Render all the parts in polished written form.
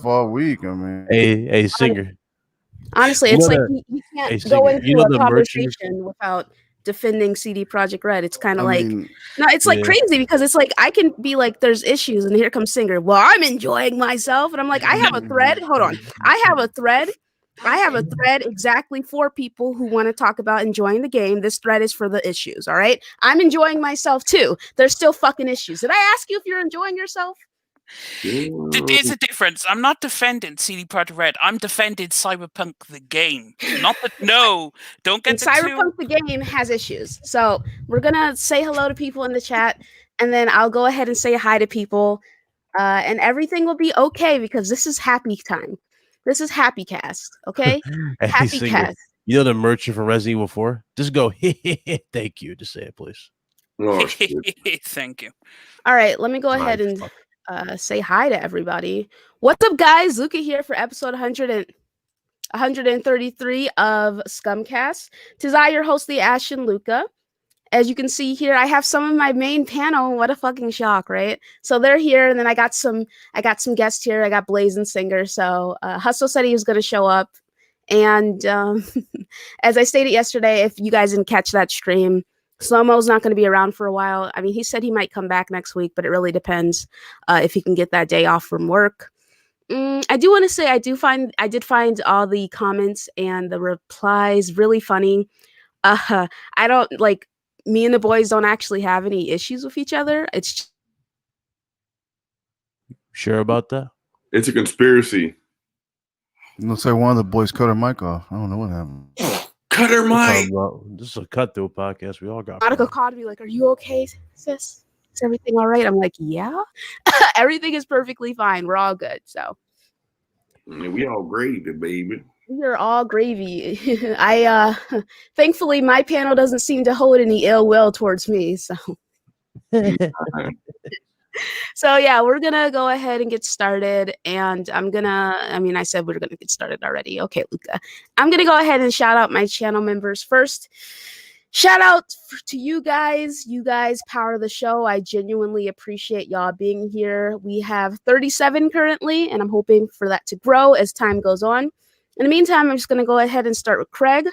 all week. I mean, Hey, singer. Honestly, You it's know like the you can't hey go singer. into You know a the merchant. conversation without defending CD Projekt Red. It's kind I of like mean, no, it's like Yeah. crazy because it's like I can be like, there's issues, and here comes Singer. Well, I'm enjoying myself, and I'm like, I have a thread. Hold on, I have a thread. I have a thread exactly for people who want to talk about enjoying the game. This thread is for the issues. All right, I'm enjoying myself too. There's still fucking issues. Did I ask you if you're enjoying yourself? There's a difference. I'm not defending CD Projekt Red. I'm defending Cyberpunk the game. Not that. No, don't And get the Cyberpunk two. the game has issues. So we're gonna say hello to people in the chat, and then I'll go ahead and say hi to people, and everything will be okay because this is happy time. This is happy cast, okay? Hey, Happy singer. cast. You know the merchant from Resident Evil 4? Just go, thank you. Just say it, please. Oh, shit. Thank you. All right, let me go ahead and say hi to everybody. What's up, guys? Luca here for episode 133 of Scumcast. Tis I, your host, the Ashen Luca. As you can see here, I have some of my main panel. What a fucking shock, right? So they're here, and then I got some guests here. I got Blaze and Singer. So Hustle said he was going to show up, and as I stated yesterday, if you guys didn't catch that stream, Slow-Mo's not going to be around for a while. I mean, he said he might come back next week, but it really depends if he can get that day off from work. I do want to say I did find all the comments and the replies really funny. I don't like. Me and the boys don't actually have any issues with each other. It's Sure about that? It's a conspiracy. looks like one of the boys cut her mic off. I don't know what happened. Cut her mic. This is a cut through podcast. We all got. Monica called me like, "Are you okay, sis? Is everything all right?" I'm like, "Yeah, everything is perfectly fine. We're all good." So We all gravy, baby. we're all gravy. I thankfully my panel doesn't seem to hold any ill will towards me. So so yeah, we're gonna go ahead and get started. And I said we were gonna get started already. Okay, Luca. I'm gonna go ahead and shout out my channel members first. Shout out to you guys. You guys power the show. I genuinely appreciate y'all being here. We have 37 currently, and I'm hoping for that to grow as time goes on. In the meantime, I'm just going to go ahead and start with Craig,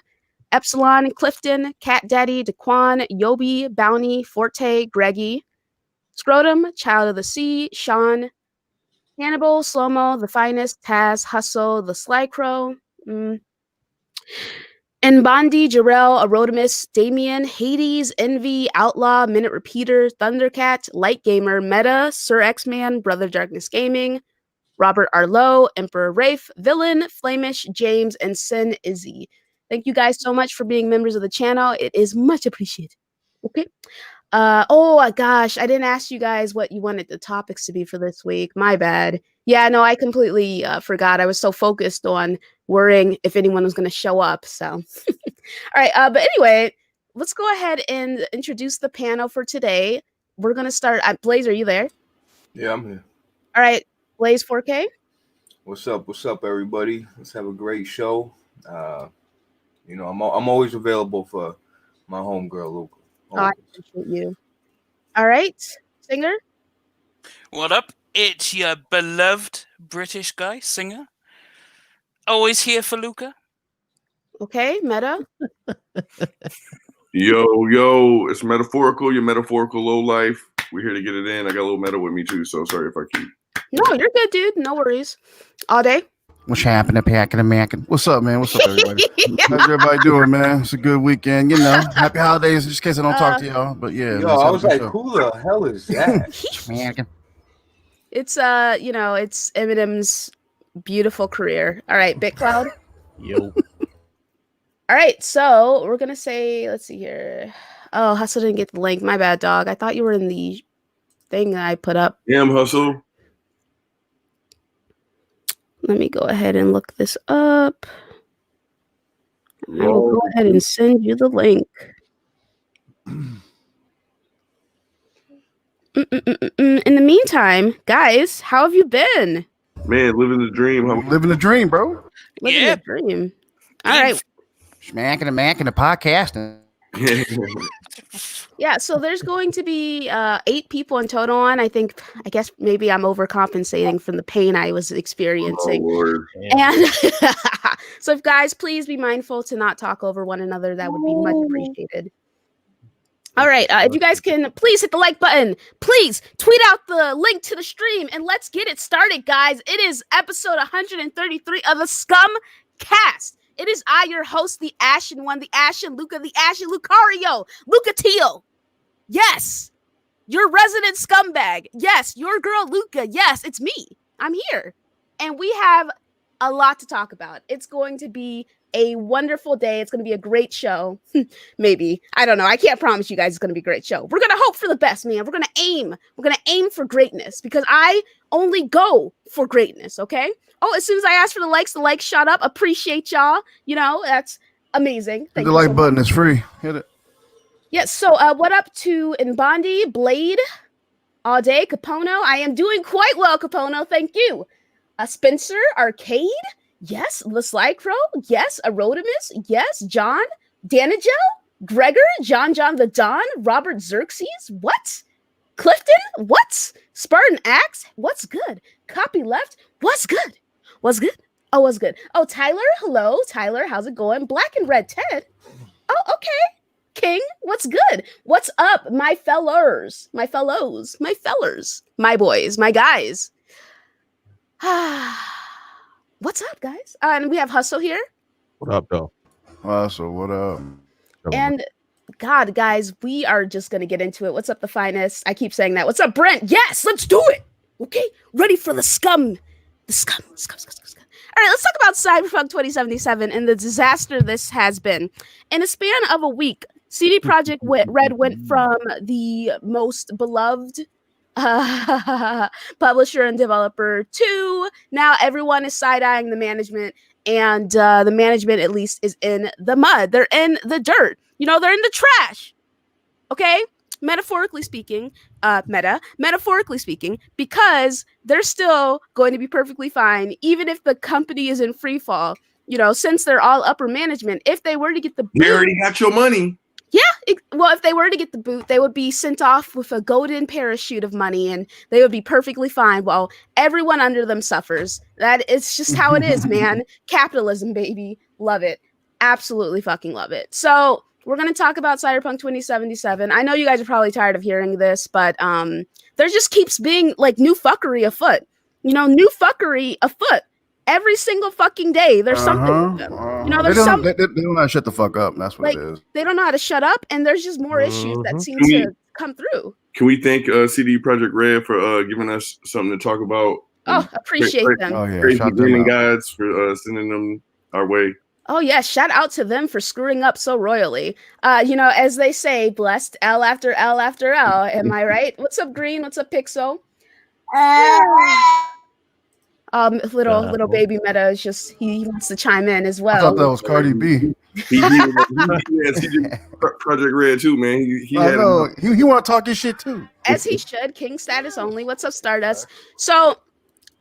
Epsilon, Clifton, Cat Daddy, Daquan, Yobi, Bounty, Forte, Greggy, Scrotum, Child of the Sea, Sean, Hannibal, Slow-Mo, The Finest, Taz, Hustle, The Sly Crow, Nbandi, Jarrell, Arotimus, Damien, Hades, Envy, Outlaw, Minute Repeater, Thundercat, Light Gamer, Meta, Sir X-Man, Brother Darkness Gaming, Robert Arlo, Emperor Rafe, Villain, Flamish, James, and Sin Izzy. Thank you guys so much for being members of the channel. It is much appreciated. Okay. Oh gosh, I didn't ask you guys what you wanted the topics to be for this week. My bad. Yeah, no, I completely forgot. I was so focused on worrying if anyone was going to show up. So, all right. But anyway, let's go ahead and introduce the panel for today. We're going to start at Blaze. Are you there? Yeah, I'm here. All right. Blaze 4K. What's up? What's up, everybody? Let's have a great show. I'm always available for my homegirl, Luca. Oh, I appreciate you. All right. Singer. What up? It's your beloved British guy, Singer. Always here for Luca. Okay, Meta. Yo, it's metaphorical. Your metaphorical low life. We're here to get it in. I got a little meta with me too, so sorry if I keep. No, you're good, dude. No worries. All day. What's happening, packing and macking? What's up, man? What's up, everybody? How's everybody doing, man? It's a good weekend, you know. Happy holidays, just in case I don't talk to y'all. But yeah, yo, I was like, who the hell is that? It's it's Eminem's beautiful career. All right, BitCloud. Yo. All right, so we're gonna say, let's see here. Oh, Hustle didn't get the link. My bad, dog. I thought you were in the thing that I put up. Damn, Hustle. Let me go ahead and look this up. I will go ahead and send you the link. In the meantime, guys, how have you been? Man, living the dream. Living the dream, bro. Living the dream. All right. Smacking and macking the podcasting. Yeah, so there's going to be 8 people in total on. I guess maybe I'm overcompensating from the pain I was Oh experiencing. Lord. And so, if guys, please be mindful to not talk over one another. That would be much appreciated. All right, if you guys can please hit the like button, please tweet out the link to the stream, and let's get it started, guys. It is episode 133 of the Scumcast. It is I, your host, the Ashen One, the Ashen Luca, the Ashen Lucario, Luca Teal. Yes, your resident scumbag. Yes, your girl Luca. Yes, it's me. I'm here, and we have a lot to talk about. It's going to be a wonderful day. It's going to be a great show. Maybe. I don't know. I can't promise you guys it's going to be a great show. We're going to hope for the best, man. We're going to aim. We're going to aim for greatness because I only go for greatness, okay? Oh, as soon as I asked for the likes shot up. Appreciate y'all. You know, that's amazing. Hit the like button. It's free. Hit it. Yes. So what up to Nbondi, Blade, all day, Capono? I am doing quite well, Capono. Thank you. Spencer, Arcade. Yes, Leslycro. Yes, Arotimus. Yes, John, Danigel, Gregor, John the Don, Robert Xerxes. What? Clifton? What? Spartan Axe? What's good? Copy left? What's good? What's good? Oh, what's good? Oh, Tyler. Hello, Tyler. How's it going? Black and Red Ted. Oh, okay. King, what's good? What's up, my fellers, my fellows, my fellers, my boys, my guys? What's up, guys? And we have Hustle here. What up, though? So what up? And God, guys, we are just going to get into it. What's up, the finest? I keep saying that. What's up, Brent? Yes, let's do it. Okay, ready for the scum. The scum. All right, let's talk about Cyberpunk 2077 and the disaster this has been. In a span of a week, CD Projekt Red went from the most beloved publisher and developer to now everyone is side-eyeing the management, and the management at least is in the mud. They're in the dirt. You know, they're in the trash. Okay? Metaphorically speaking, metaphorically speaking, because they're still going to be perfectly fine, even if the company is in free fall. You know, since they're all upper management, if they were to get the boot, You already got your money. yeah, well, if they were to get the boot, they would be sent off with a golden parachute of money, and they would be perfectly fine while everyone under them suffers. That is just how it is, man. Capitalism, baby. Love it. Absolutely fucking love it. So we're going to talk about Cyberpunk 2077. I know you guys are probably tired of hearing this, but there just keeps being like new fuckery afoot. You know, new fuckery afoot. Every single fucking day, there's something with them. You know, there's they don't know how to shut the fuck up. That's what like, it is. They don't know how to shut up, and there's just more issues that seem to come through. Can we thank CD Projekt Red for giving us something to talk about? Oh, appreciate them. Oh yeah, Crazy shout them Gaming out. Guides for sending them our way. Oh yeah, shout out to them for screwing up so royally. You know, as they say, blessed L after L after L. Am I right? What's up, Green? What's up, Pixel? Little baby Meta is just he wants to chime in as well. I thought that was Cardi B. He Project Red too, man. He want to talk his shit too. As he should. King status only. What's up, Stardust? So,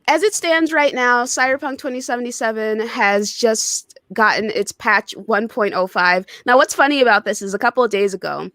as it stands right now, Cyberpunk 2077 has just gotten its patch 1.05. Now, what's funny about this is a couple of days ago,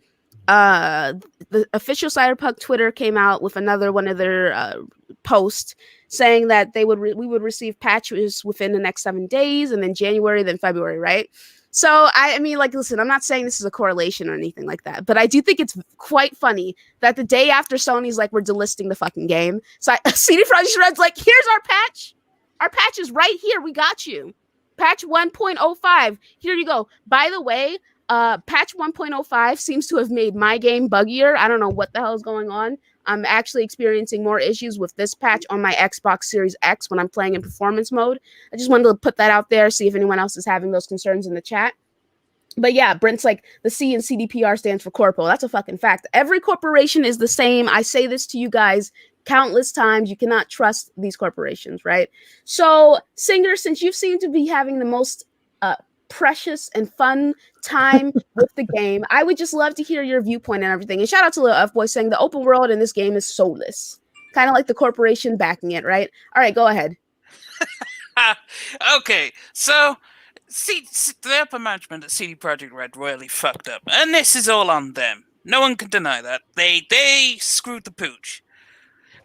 the official Cyberpunk Twitter came out with another one of their posts saying that we would receive patches within the next 7 days, and then January, then February, right? So, I mean, like, listen, I'm not saying this is a correlation or anything like that, but I do think it's quite funny that the day after Sony's like, we're delisting the fucking game, so CD Projekt Red's like, here's our patch. Our patch is right here. We got you. Patch 1.05. Here you go. By the way, patch 1.05 seems to have made my game buggier. I don't know what the hell is going on. I'm actually experiencing more issues with this patch on my Xbox Series X when I'm playing in performance mode. I just wanted to put that out there, see if anyone else is having those concerns in the chat. But yeah, Brent's like, the C in CDPR stands for corpo. That's a fucking fact. Every corporation is the same. I say this to you guys countless times. You cannot trust these corporations, right? So, Singer, since you seem to be having the most precious and fun time with the game, I would just love to hear your viewpoint and everything. And shout out to Lil F Boy saying the open world in this game is soulless, kind of like the corporation backing it, right? All right, go ahead. Okay, so the upper management at CD Projekt Red really fucked up, and this is all on them. No one can deny that. They screwed the pooch.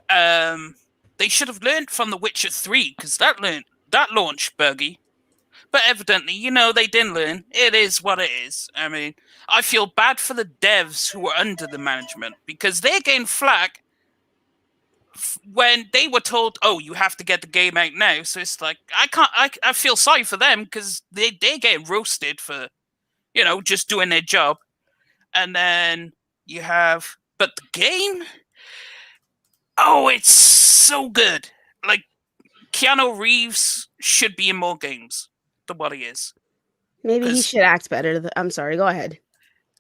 They should have learned from The Witcher 3 because that launched buggy. But evidently, they didn't learn. It is what it is. I mean, I feel bad for the devs who were under the management because they're getting flack when they were told, "Oh, you have to get the game out now." So it's like I feel sorry for them because they're getting roasted for, just doing their job. And then but the game, oh, it's so good. Like, Keanu Reeves should be in more games than what he is. Maybe he should act better. I'm sorry. Go ahead.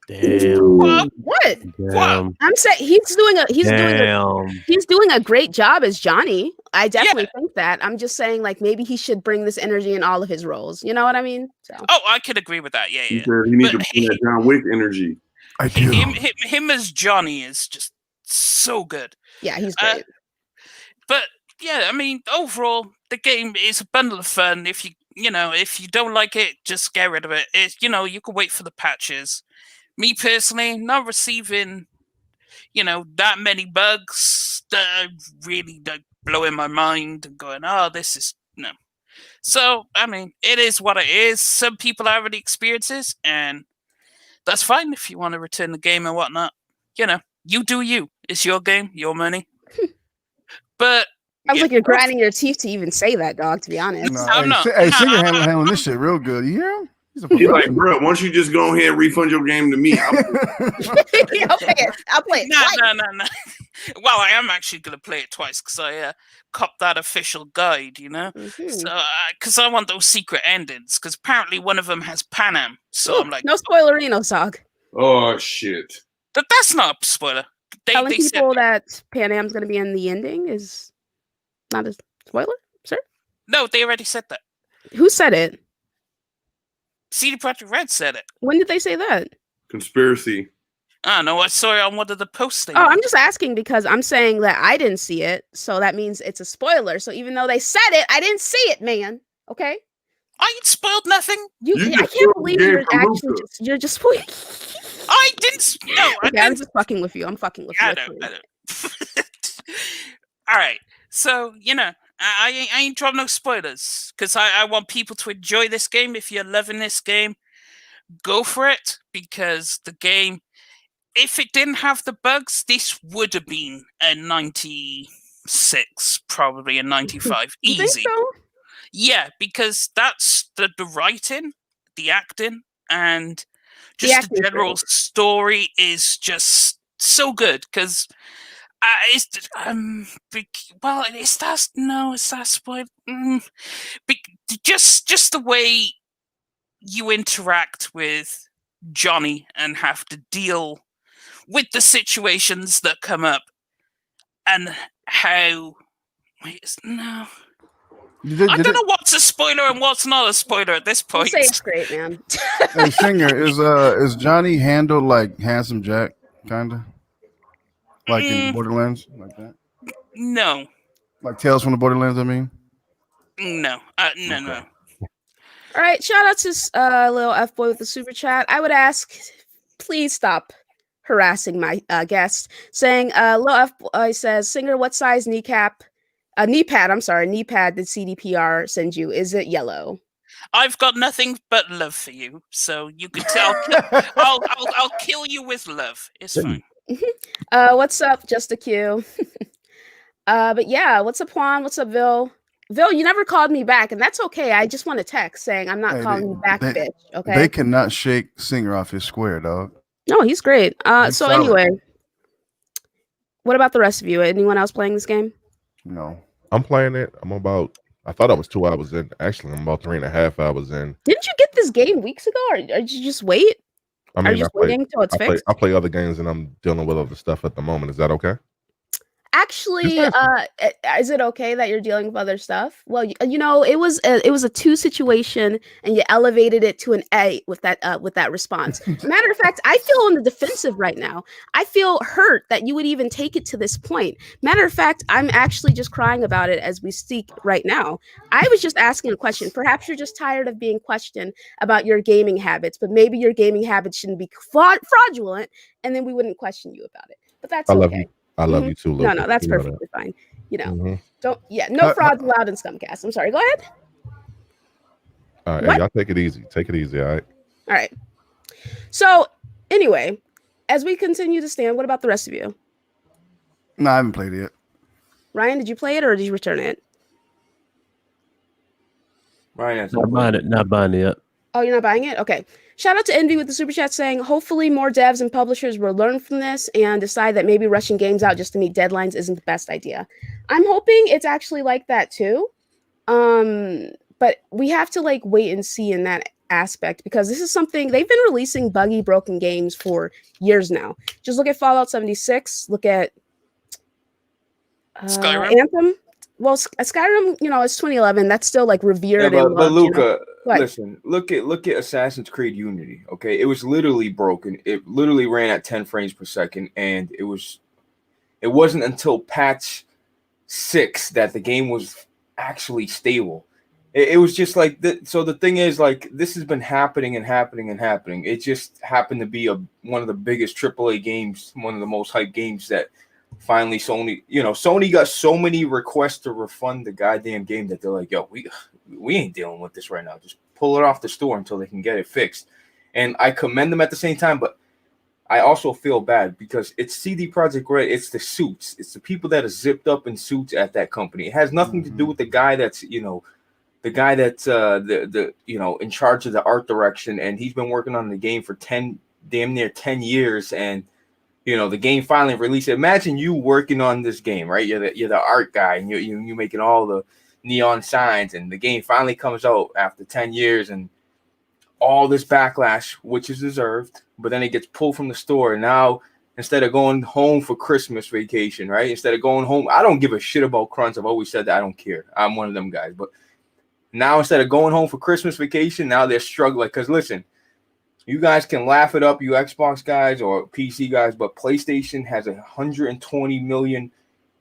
Damn. What? Damn. I'm saying he's doing a great job as Johnny. I definitely think that. I'm just saying, like, maybe he should bring this energy in all of his roles. You know what I mean? So. Oh, I could agree with that. Yeah. He needs to bring that John Wick energy. I do. Him as Johnny is just so good. Yeah, he's great. But yeah, I mean, overall, the game is a bundle of fun. If you don't like it, just get rid of it. You can wait for the patches. Me personally, not receiving, that many bugs that are really blowing my mind and going, "Oh, this is no." So, I mean, it is what it is. Some people have already experiences, and that's fine if you want to return the game and whatnot. You do you. It's your game, your money. But sounds like you're grinding your teeth to even say that, dog. To be honest, Singer handling this shit real good. You hear him? He's like, bro, why don't you just go ahead and refund your game to me? I'll play it. I'll play it. No. Well, I am actually going to play it twice because I copped that official guide, Mm-hmm. So, because I want those secret endings, because apparently one of them has Panam. So I'm like, no spoilerino, Sog. Oh, shit. That's not a spoiler. Telling people that Panam's going to be in the ending is not a spoiler, sir? No, they already said that. Who said it? CD Projekt Red said it. When did they say that? Conspiracy. I don't know. I saw it on one of the postings. Oh, I'm just asking because I'm saying that I didn't see it, so that means it's a spoiler. So even though they said it, I didn't see it, man. Okay? I ain't spoiled nothing. I can't believe you're just spoiling. I didn't. No, okay, I'm just fucking with you. I'm fucking with you. I know. All right. So, I ain't dropped no spoilers because I want people to enjoy this game. If you're loving this game, go for it because the game, if it didn't have the bugs, this would have been a 96, probably a 95. Easy. Think so? Yeah, because that's the writing, the acting, and just the general story is just so good because it's that spoiled. Just the way you interact with Johnny and have to deal with the situations that come up, and how I don't know what's a spoiler and what's not a spoiler at this point. Say it's great, man. Hey, Singer, is Johnny handled like Handsome Jack, kinda? Like in Borderlands, like that? No. Like Tales from the Borderlands, I mean? No. No. All right, shout out to Lil F Boy with the super chat. I would ask, please stop harassing my guest, saying, Lil F Boy says, Singer, what size knee pad did CDPR send you? Is it yellow? I've got nothing but love for you, so you could tell. I'll kill you with love. It's fine. What's up, Just a Q? But yeah, what's up, Juan? What's up, Vil? Vil, you never called me back, and that's okay. I just want a text saying I'm not calling you back, bitch. Okay. They cannot shake Singer off his square, dog. No, he's great. So solid. Anyway, what about the rest of you? Anyone else playing this game? No. I'm playing it. I thought I was 2 hours in. Actually, I'm about 3.5 hours in. Didn't you get this game weeks ago, or did you just wait? I mean, Are you just waiting until it's fixed? I play other games and I'm dealing with other stuff at the moment. Is that okay? Actually, is it okay that you're dealing with other stuff? Well, it was a 2 situation, and you elevated it to an A with that response. Matter of fact, I feel on the defensive right now. I feel hurt that you would even take it to this point. Matter of fact, I'm actually just crying about it as we speak right now. I was just asking a question. Perhaps you're just tired of being questioned about your gaming habits, but maybe your gaming habits shouldn't be fraudulent, and then we wouldn't question you about it. But that's I okay. love you. I love you too, Luca. No, that's You know perfectly fine. Mhm. No frauds allowed in Scumcast. I'm sorry. Go ahead. All right, What? hey, y'all take it easy. Take it easy, all right? All right. So anyway, as we continue to stand, what about the rest of you? No, I haven't played it yet. Ryan, did you play it or did you return it? Ryan has Not buying it yet. Oh, you're not buying it? Okay. Shout out to Envy with the super chat saying, hopefully more devs and publishers will learn from this and decide that maybe rushing games out just to meet deadlines isn't the best idea. I'm hoping it's actually like that too. But we have to wait and see in that aspect, because this is something they've been releasing buggy, broken games for years now. Just look at Fallout 76, look at Skyrim. Anthem. Well, Skyrim, it's 2011. That's still revered. Yeah, and but loved, Luca, What? listen, look at Assassin's Creed Unity. Okay, it was literally broken. It literally ran at 10 frames per second, and it wasn't until patch 6 that the game was actually stable. It was just so the thing is, this has been happening and happening and happening. It just happened to be one of the biggest AAA games, one of the most hyped games that finally Sony got so many requests to refund the goddamn game that they're like, yo, we ain't dealing with this right now. Just pull it off the store until they can get it fixed. And I commend them at the same time, but I also feel bad because it's CD Projekt Red. It's the suits. It's the people that are zipped up in suits at that company. It has nothing to do with the guy that's in charge of the art direction, and he's been working on the game for damn near 10 years, and the game finally released. Imagine you working on this game, right? You're the art guy, and you're making all the neon signs, and the game finally comes out after 10 years, and all this backlash, which is deserved, but then it gets pulled from the store. And now, instead of going home for Christmas vacation, right? Instead of going home, I don't give a shit about crunch. I've always said that. I don't care. I'm one of them guys. But now, instead of going home for Christmas vacation, now they're struggling. Because listen, you guys can laugh it up, you Xbox guys or PC guys, but PlayStation has 120 million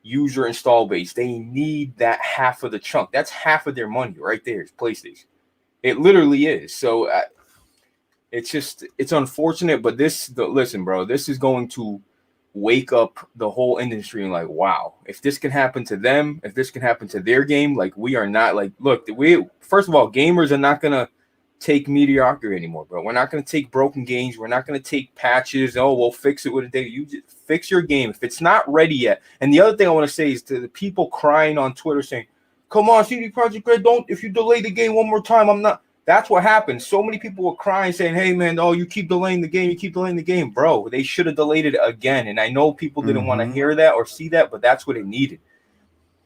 user install base. They need that half of the chunk. That's half of their money right there. It's PlayStation. It literally is. So it's unfortunate, but listen, bro, this is going to wake up the whole industry and wow, if this can happen to them, if this can happen to their game, we are not look, first of all, gamers are not going to take mediocrity anymore, bro. We're not going to take broken games. We're not going to take patches. Oh, we'll fix it with a day. You just fix your game if it's not ready yet. And the other thing I want to say is to the people crying on Twitter saying, come on, CD Projekt Red, if you delay the game one more time, I'm not. That's what happened. So many people were crying saying, hey, man, you keep delaying the game. Bro, they should have delayed it again. And I know people didn't want to hear that or see that, but that's what it needed.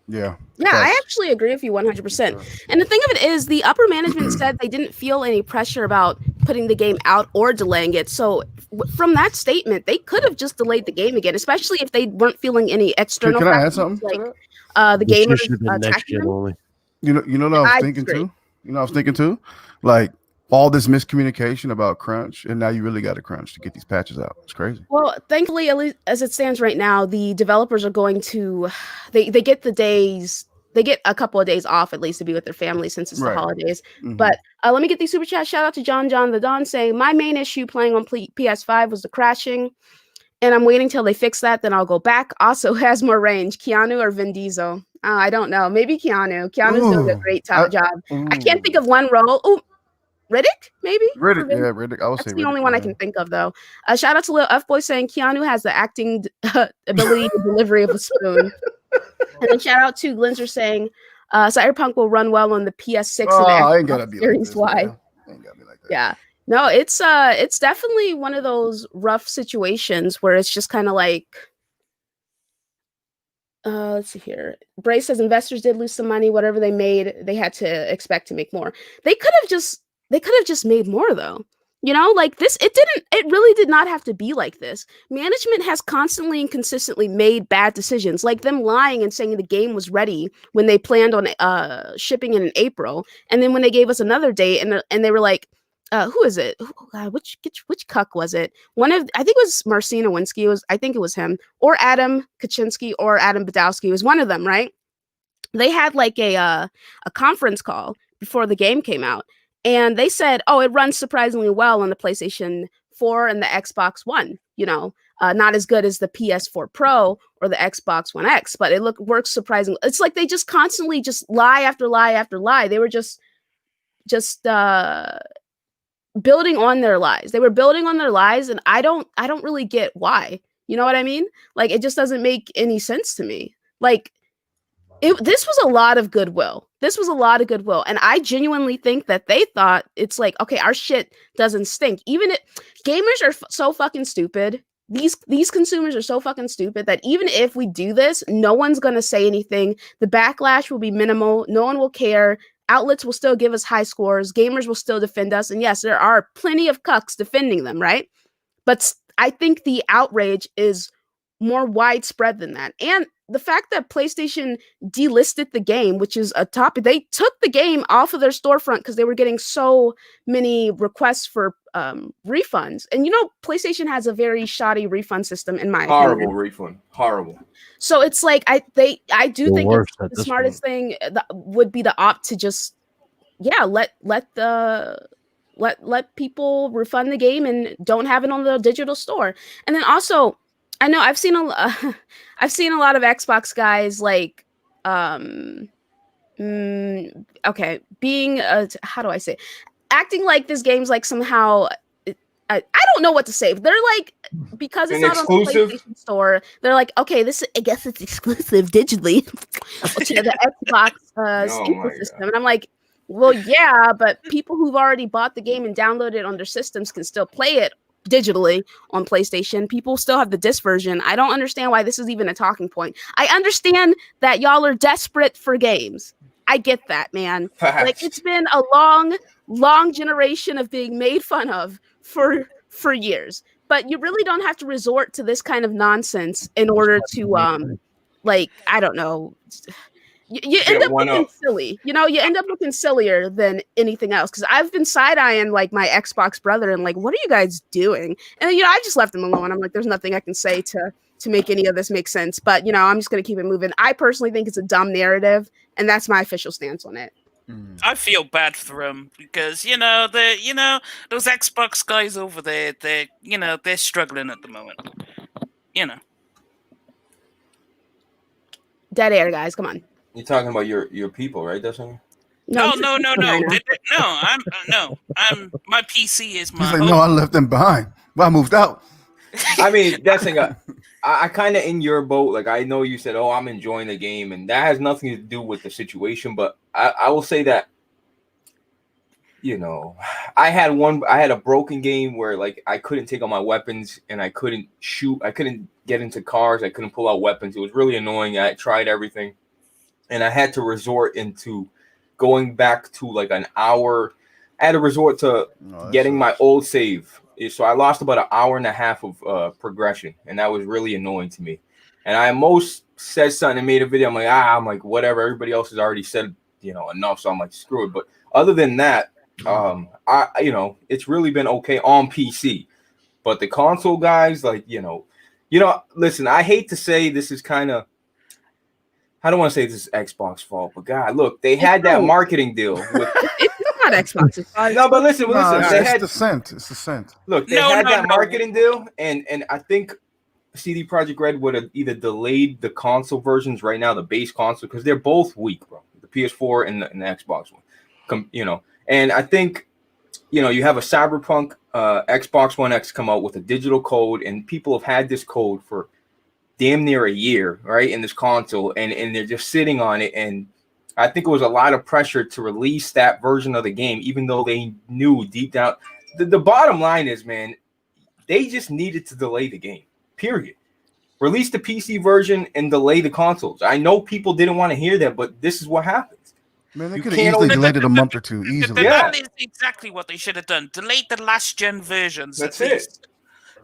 Yeah. I actually agree with you 100%. And the thing of it is, the upper management said they didn't feel any pressure about putting the game out or delaying it. So from that statement, they could have just delayed the game again, especially if they weren't feeling any external Can I add factors, something? the gamers should have been next attacking gen them. only. You know what I was thinking agree. too? You know what I was thinking too? All this miscommunication about crunch, and now you really got to crunch to get these patches out. It's crazy. Well, thankfully, at least as it stands right now, the developers are going to they get a couple of days off at least to be with their families since it's the holidays. Mhm. But let me get these super chats. Shout out to John the Don saying, my main issue playing on PS5 was the crashing, and I'm waiting till they fix that, then I'll go back. Also has more range, Keanu or Vin Diesel? I don't know. Maybe Keanu's doing a great job. I can't think of one role. Oh, Riddick, maybe? Riddick. I would say That's the Riddick, only one I can think of, though. Shout out to Lil F Boy saying Keanu has the acting ability and delivery of a spoon. And then shout out to Glinzer saying Cyberpunk will run well on the PS6 and the Xbox Series Y. Ain't gotta be like that. Yeah. No, it's definitely one of those rough situations where it's just kind of let's see here. Bray says investors did lose some money. Whatever they made, they had to expect to make more. They could have just made more though. You know, like this, it really did not have to be like this. Management has constantly and consistently made bad decisions, like them lying and saying the game was ready when they planned on shipping it in April. And then when they gave us another date and they were like, who is it? Oh, God, which cuck was it? I think it was Marcin Nowinski, I think it was him, or Adam Kaczynski or Adam Badowski. It was one of them, right? They had like a conference call before the game came out. And they said, oh, it runs surprisingly well on the PlayStation 4 and the Xbox One, you know, not as good as the PS4 Pro or the Xbox One X, but it works surprisingly. It's like they just constantly just lie after lie after lie. They were just building on their lies. They were building on their lies, and I don't really get why. You know what I mean? Like, it just doesn't make any sense to me. Like, this was a lot of goodwill. And I genuinely think that they thought it's like, okay, our shit doesn't stink. Gamers are so fucking stupid. These consumers are so fucking stupid that even if we do this, no one's going to say anything. The backlash will be minimal. No one will care. Outlets will still give us high scores. Gamers will still defend us. And yes, there are plenty of cucks defending them, right? But I think the outrage is more widespread than that. And the fact that PlayStation delisted the game, which is a topic, they took the game off of their storefront because they were getting so many requests for refunds. And you know, PlayStation has a very shoddy refund system, in my opinion. Horrible. So it's like I do The think worst it's at the this smartest thing would be to opt to just let people refund the game and don't have it on the digital store. And then also, I know I've seen a lot of Xbox guys like being how do I say, acting like this game's like somehow I don't know what to say. They're like, because it's not exclusive? on the PlayStation Store, they're like, okay, I guess it's exclusive digitally to the Xbox ecosystem. And I'm like, well, yeah, but people who've already bought the game and downloaded it on their systems can still play it digitally on PlayStation. People still have the disc version. I don't understand why this is even a talking point. I understand that y'all are desperate for games. I get that, man. Like, it's been a long generation of being made fun of for years. But you really don't have to resort to this kind of nonsense in order to like, I don't know. You end up looking silly. You know, you end up looking sillier than anything else. Because I've been side-eyeing like my Xbox brother and like, what are you guys doing? And you know, I just left him alone. I'm like, there's nothing I can say to make any of this make sense. But you know, I'm just gonna keep it moving. I personally think it's a dumb narrative, and that's my official stance on it. I feel bad for them because those Xbox guys over there, they're struggling at the moment. You know, dead air, guys. Come on. You're talking about your people, right? That's what No. I'm my PC is my. He's like, no, I left them behind. Well, I moved out. I mean, that's thing. I kind of in your boat. Like, I know you said, "Oh, I'm enjoying the game," and that has nothing to do with the situation. But I will say that, you know, I had a broken game where like I couldn't take out my weapons and I couldn't shoot. I couldn't get into cars. I couldn't pull out weapons. It was really annoying. I tried everything, and I had to resort into going back to like an hour. I had to resort to getting my old save. So I lost about an hour and a half of progression, and that was really annoying to me. And I almost said something and made a video. I'm like, whatever. Everybody else has already said, enough. So I'm like, screw it. But other than that, it's really been okay on PC. But the console guys, like, listen, I hate to say this is kind of, I don't want to say this is Xbox fault, but God, look, they had that marketing deal with. Not Xbox. No, but listen. It's the scent. It's the scent. Look, they had that marketing deal, and I think CD Projekt Red would have either delayed the console versions right now, the base console, because they're both weak, bro. The PS4 and the Xbox One, And I think, you have a Cyberpunk Xbox One X come out with a digital code, and people have had this code for damn near a year, right, in this console, and they're just sitting on it, and I think it was a lot of pressure to release that version of the game, even though they knew deep down. The bottom line is, man, they just needed to delay the game, period. Release the PC version and delay the consoles. I know people didn't want to hear that, but this is what happens. Man, they You could have can't easily open- delayed it a month or two, easily. Yeah. That is exactly what they should have done. Delete the last gen versions. That's at it. least.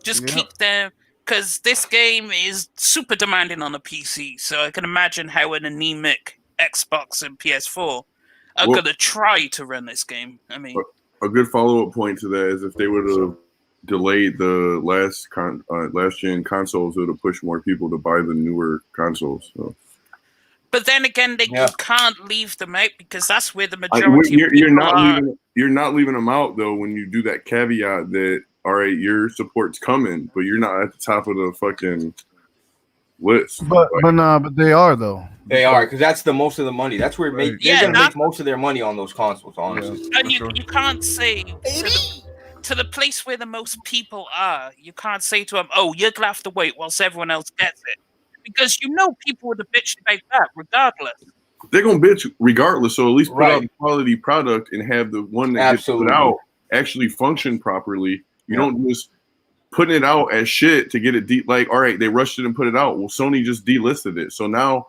Just Yeah. keep them, because this game is super demanding on a PC. So I can imagine how an anemic Xbox and PS4 are Well- going to try to run this game. I mean, A good follow-up point to that is if they would have delayed the last gen consoles, it would have pushed more people to buy the newer consoles. So. but then again, you Yeah. can't leave them out because that's where the majority of You're people not are. you're not leaving them out though when you do that caveat that all right, your support's coming, but you're not at the top of the fucking list. But they are though. They are, because that's the most of the money. That's where Right. they're Yeah, gonna that's- make most of their money on those consoles, honestly. Yeah. And For you, sure. you can't say to the place where the most people are, you can't say to them, oh, you're going to have to wait whilst everyone else gets it. Because you know people would have bitched about that regardless. They're gonna bitch regardless. So at least put out Right. a quality product and have the one that Absolutely. gets put out actually function properly. You Yeah. don't just putting it out as shit to get it like, all right, they rushed it and put it out. Well, Sony just delisted it. So now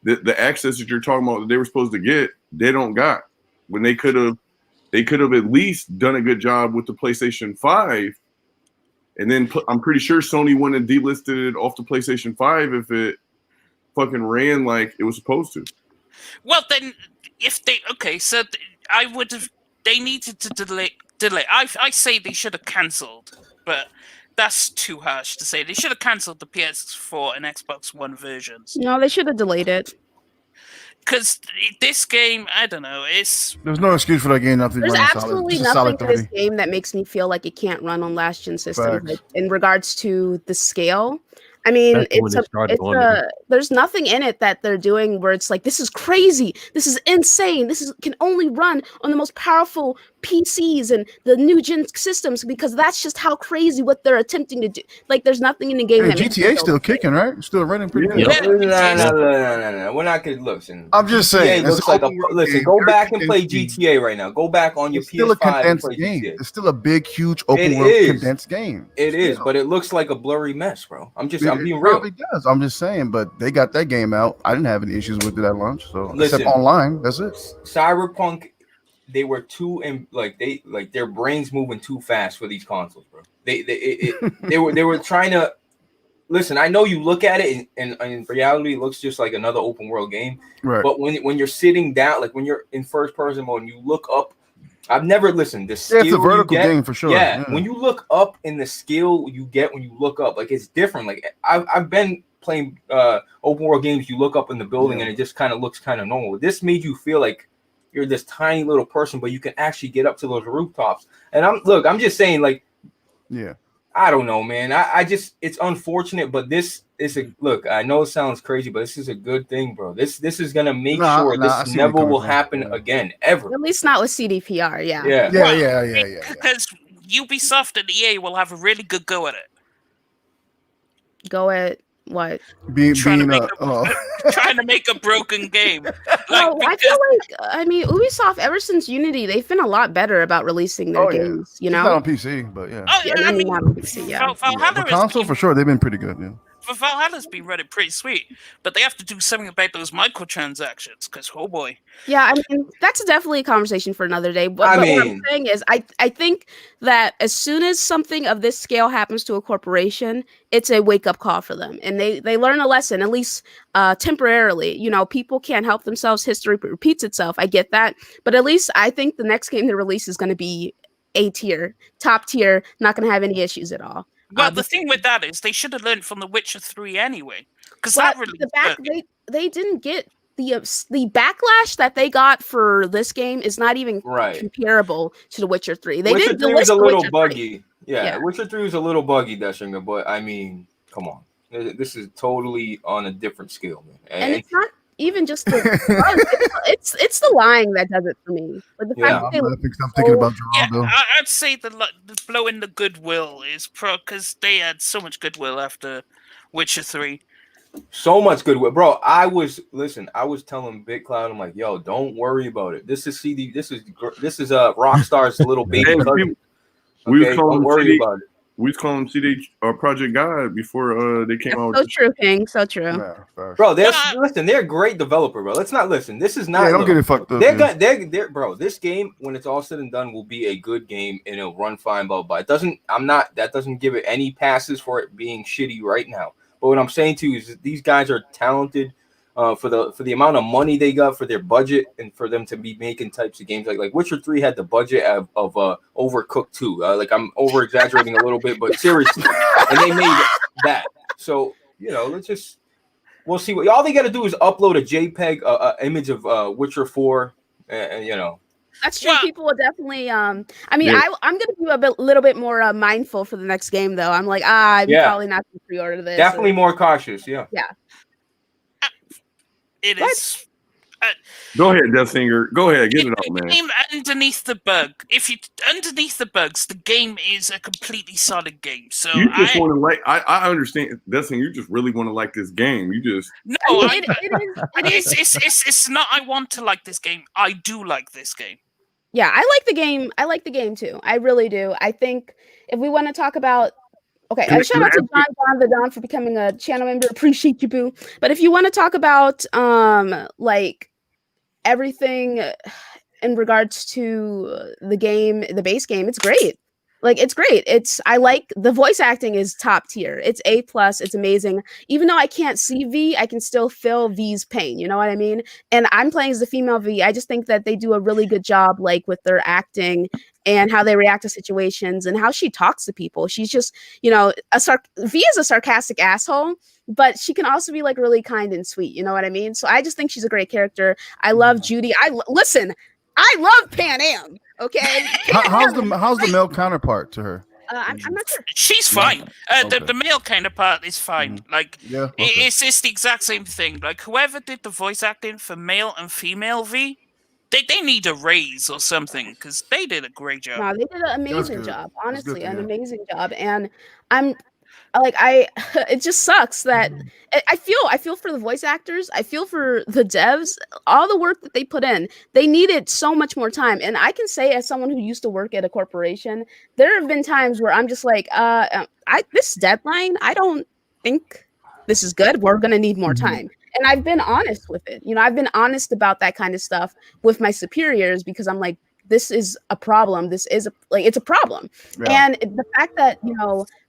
the access that you're talking about that they were supposed to get, they don't got. When they could have at least done a good job with the PlayStation 5. And then I'm pretty sure Sony wouldn't have delisted it off the PlayStation 5 if it fucking ran like it was supposed to. Well, then, if they... Okay, so I would have... They needed to delay. I say they should have cancelled, but that's too harsh to say. They should have cancelled the PS4 and Xbox One versions. No, they should have delayed it. Because this game, I don't know, it's... There's no excuse for that game not to be There's running solid. absolutely Just a solid nothing to this 30. game that makes me feel like it can't run on last gen systems. Facts. Like, in regards to the scale, I mean, That's when they started on it. there's nothing in it that they're doing where it's like, this is crazy, this is insane, can only run on the most powerful PCs and the new gen systems, because that's just how crazy what they're attempting to do. Like, there's nothing in the game Hey, that makes me GTA feel still okay. kicking, right? Still running pretty good. Yeah. No. We're not gonna listen. I'm just saying. GTA looks it's like a open world listen. game. Go Very back and play condensed GTA right now. Go back on your It's still a PS5 and condensed play game. GTA. It's still a big, huge open It world is. condensed game. It is, Still. but it looks like a blurry mess, bro. I'm being It real. probably does. I'm just saying, but they got that game out. I didn't have any issues with it at launch. So Listen. except online, that's it. Cyberpunk, they were too their brains moving too fast for these consoles, bro. They were trying to listen. I know you look at it and in reality, it looks just like another open world game. Right. But when you're sitting down, like when you're in first person mode and you look up, I've never listened. The skill Yeah, it's a vertical you get, game for sure. Yeah, when you look up in the skill you get when you look up, like it's different. Like I've been playing open world games. You look up in the building and it just kind of looks kind of normal. This made you feel like you're this tiny little person, but you can actually get up to those rooftops. And I'm just saying, like, Yeah. I don't know, man. I just, it's unfortunate, but this is look, I know it sounds crazy, but this is a good thing, bro. This is gonna make sure I this see where you're never coming will from. happen Yeah. again, ever. At least not with CDPR. Yeah. Yeah. Yeah. Because Ubisoft and EA will have a really good go at it. Go at what? Being Trying to make trying to make a broken game. Like, Well, I because- feel like Ubisoft ever since Unity, they've been a lot better about releasing their games. You Not know, on PC, but yeah. Oh, yeah, I I mean, mean, not on PC, yeah. Valhalla For has console, been- for sure, they've been pretty good. Yeah. For Valhalla's been running pretty sweet, but they have to do something about those microtransactions. Because oh boy, yeah. I mean, that's definitely a conversation for another day. But, I but what I'm mean- saying is, I think that as soon as something of this scale happens to a corporation, it's a wake up call for them, and they learn a lesson, at least temporarily. You know, people can't help themselves. History repeats itself. I get that, but at least I think the next game they release is going to be A tier, top tier, not going to have any issues at all. well, the thing with that is they should have learned from The Witcher 3 anyway, because that But really they didn't get the backlash that they got for this game is not even Right. comparable to The Witcher 3. They Witcher didn't 3 was delist a The little Witcher 3. buggy. Yeah, Yeah. Witcher 3 was a little buggy, Deshinger, but I mean, come on. This is totally on a different scale, man. And it's not even just the it's the lying that does it for me. But the Yeah. fact that I'm thinking about yeah, Geraldo. I'd say the blowing the goodwill is because they had so much goodwill after Witcher 3. so much goodwill, bro. I was telling Big Cloud, I'm like, yo, don't worry about it. This is Rockstar's little baby Hey, cousin. we was Okay, calling don't the worry city- about it. we was calling them CD Project God before they came out. So true, King. So true. Yeah, facts. Bro, listen, they're a great developer, bro. Let's not listen. This is not. Yeah, don't get it fucked up. They're bro. This game, when it's all said and done, will be a good game and it'll run fine. Blah blah. That doesn't give it any passes for it being shitty right now. But what I'm saying to you is that these guys are talented. For the amount of money they got for their budget and for them to be making types of games like Witcher 3 had the budget of Overcooked 2. Like I'm over exaggerating a little bit, but seriously, and they made that. So we'll see what all they got to do is upload a JPEG, image of Witcher 4, and That's true. People will definitely. I'm gonna be a little bit more mindful for the next game, though. I'm like, I'm probably not gonna pre-order this. Definitely more cautious. Yeah. It is. Go ahead, Death Singer. Go ahead, get it out, man. Game underneath the bug. Underneath the bugs, the game is a completely solid game. So you just want to like. I understand, Death Singer. You just really want to like this game. You just it's not. I want to like this game. I do like this game. Yeah, I like the game. I like the game too. I really do. I think if we want to talk about. Okay, shout out to John the Don for becoming a channel member. Appreciate you, boo. But if you want to talk about like everything in regards to the game, the base game, it's great. Like it's great. I like the voice acting is top tier. It's A+. It's amazing. Even though I can't see V, I can still feel V's pain. You know what I mean? And I'm playing as the female V. I just think that they do a really good job, like with their acting and how they react to situations and how she talks to people. She's just, V is a sarcastic asshole, but she can also be like really kind and sweet. You know what I mean? So I just think she's a great character. I love Judy. Listen, I love Pan Am. Okay. How's the male counterpart to her? I'm not sure. She's fine. Okay. The male counterpart is fine. Like, okay. it's the exact same thing. Like, whoever did the voice acting for male and female V, they need a raise or something because they did a great job. No, they did an amazing job. Honestly, an amazing job. And I'm like, it just sucks that I feel for the voice actors. I feel for the devs, all the work that they put in. They needed so much more time. And I can say, as someone who used to work at a corporation, there have been times where I'm just like, this deadline, I don't think this is good. We're going to need more time. And I've been honest with it. I've been honest about that kind of stuff with my superiors because I'm like, this is a problem. This is it's a problem. Yeah. And the fact that,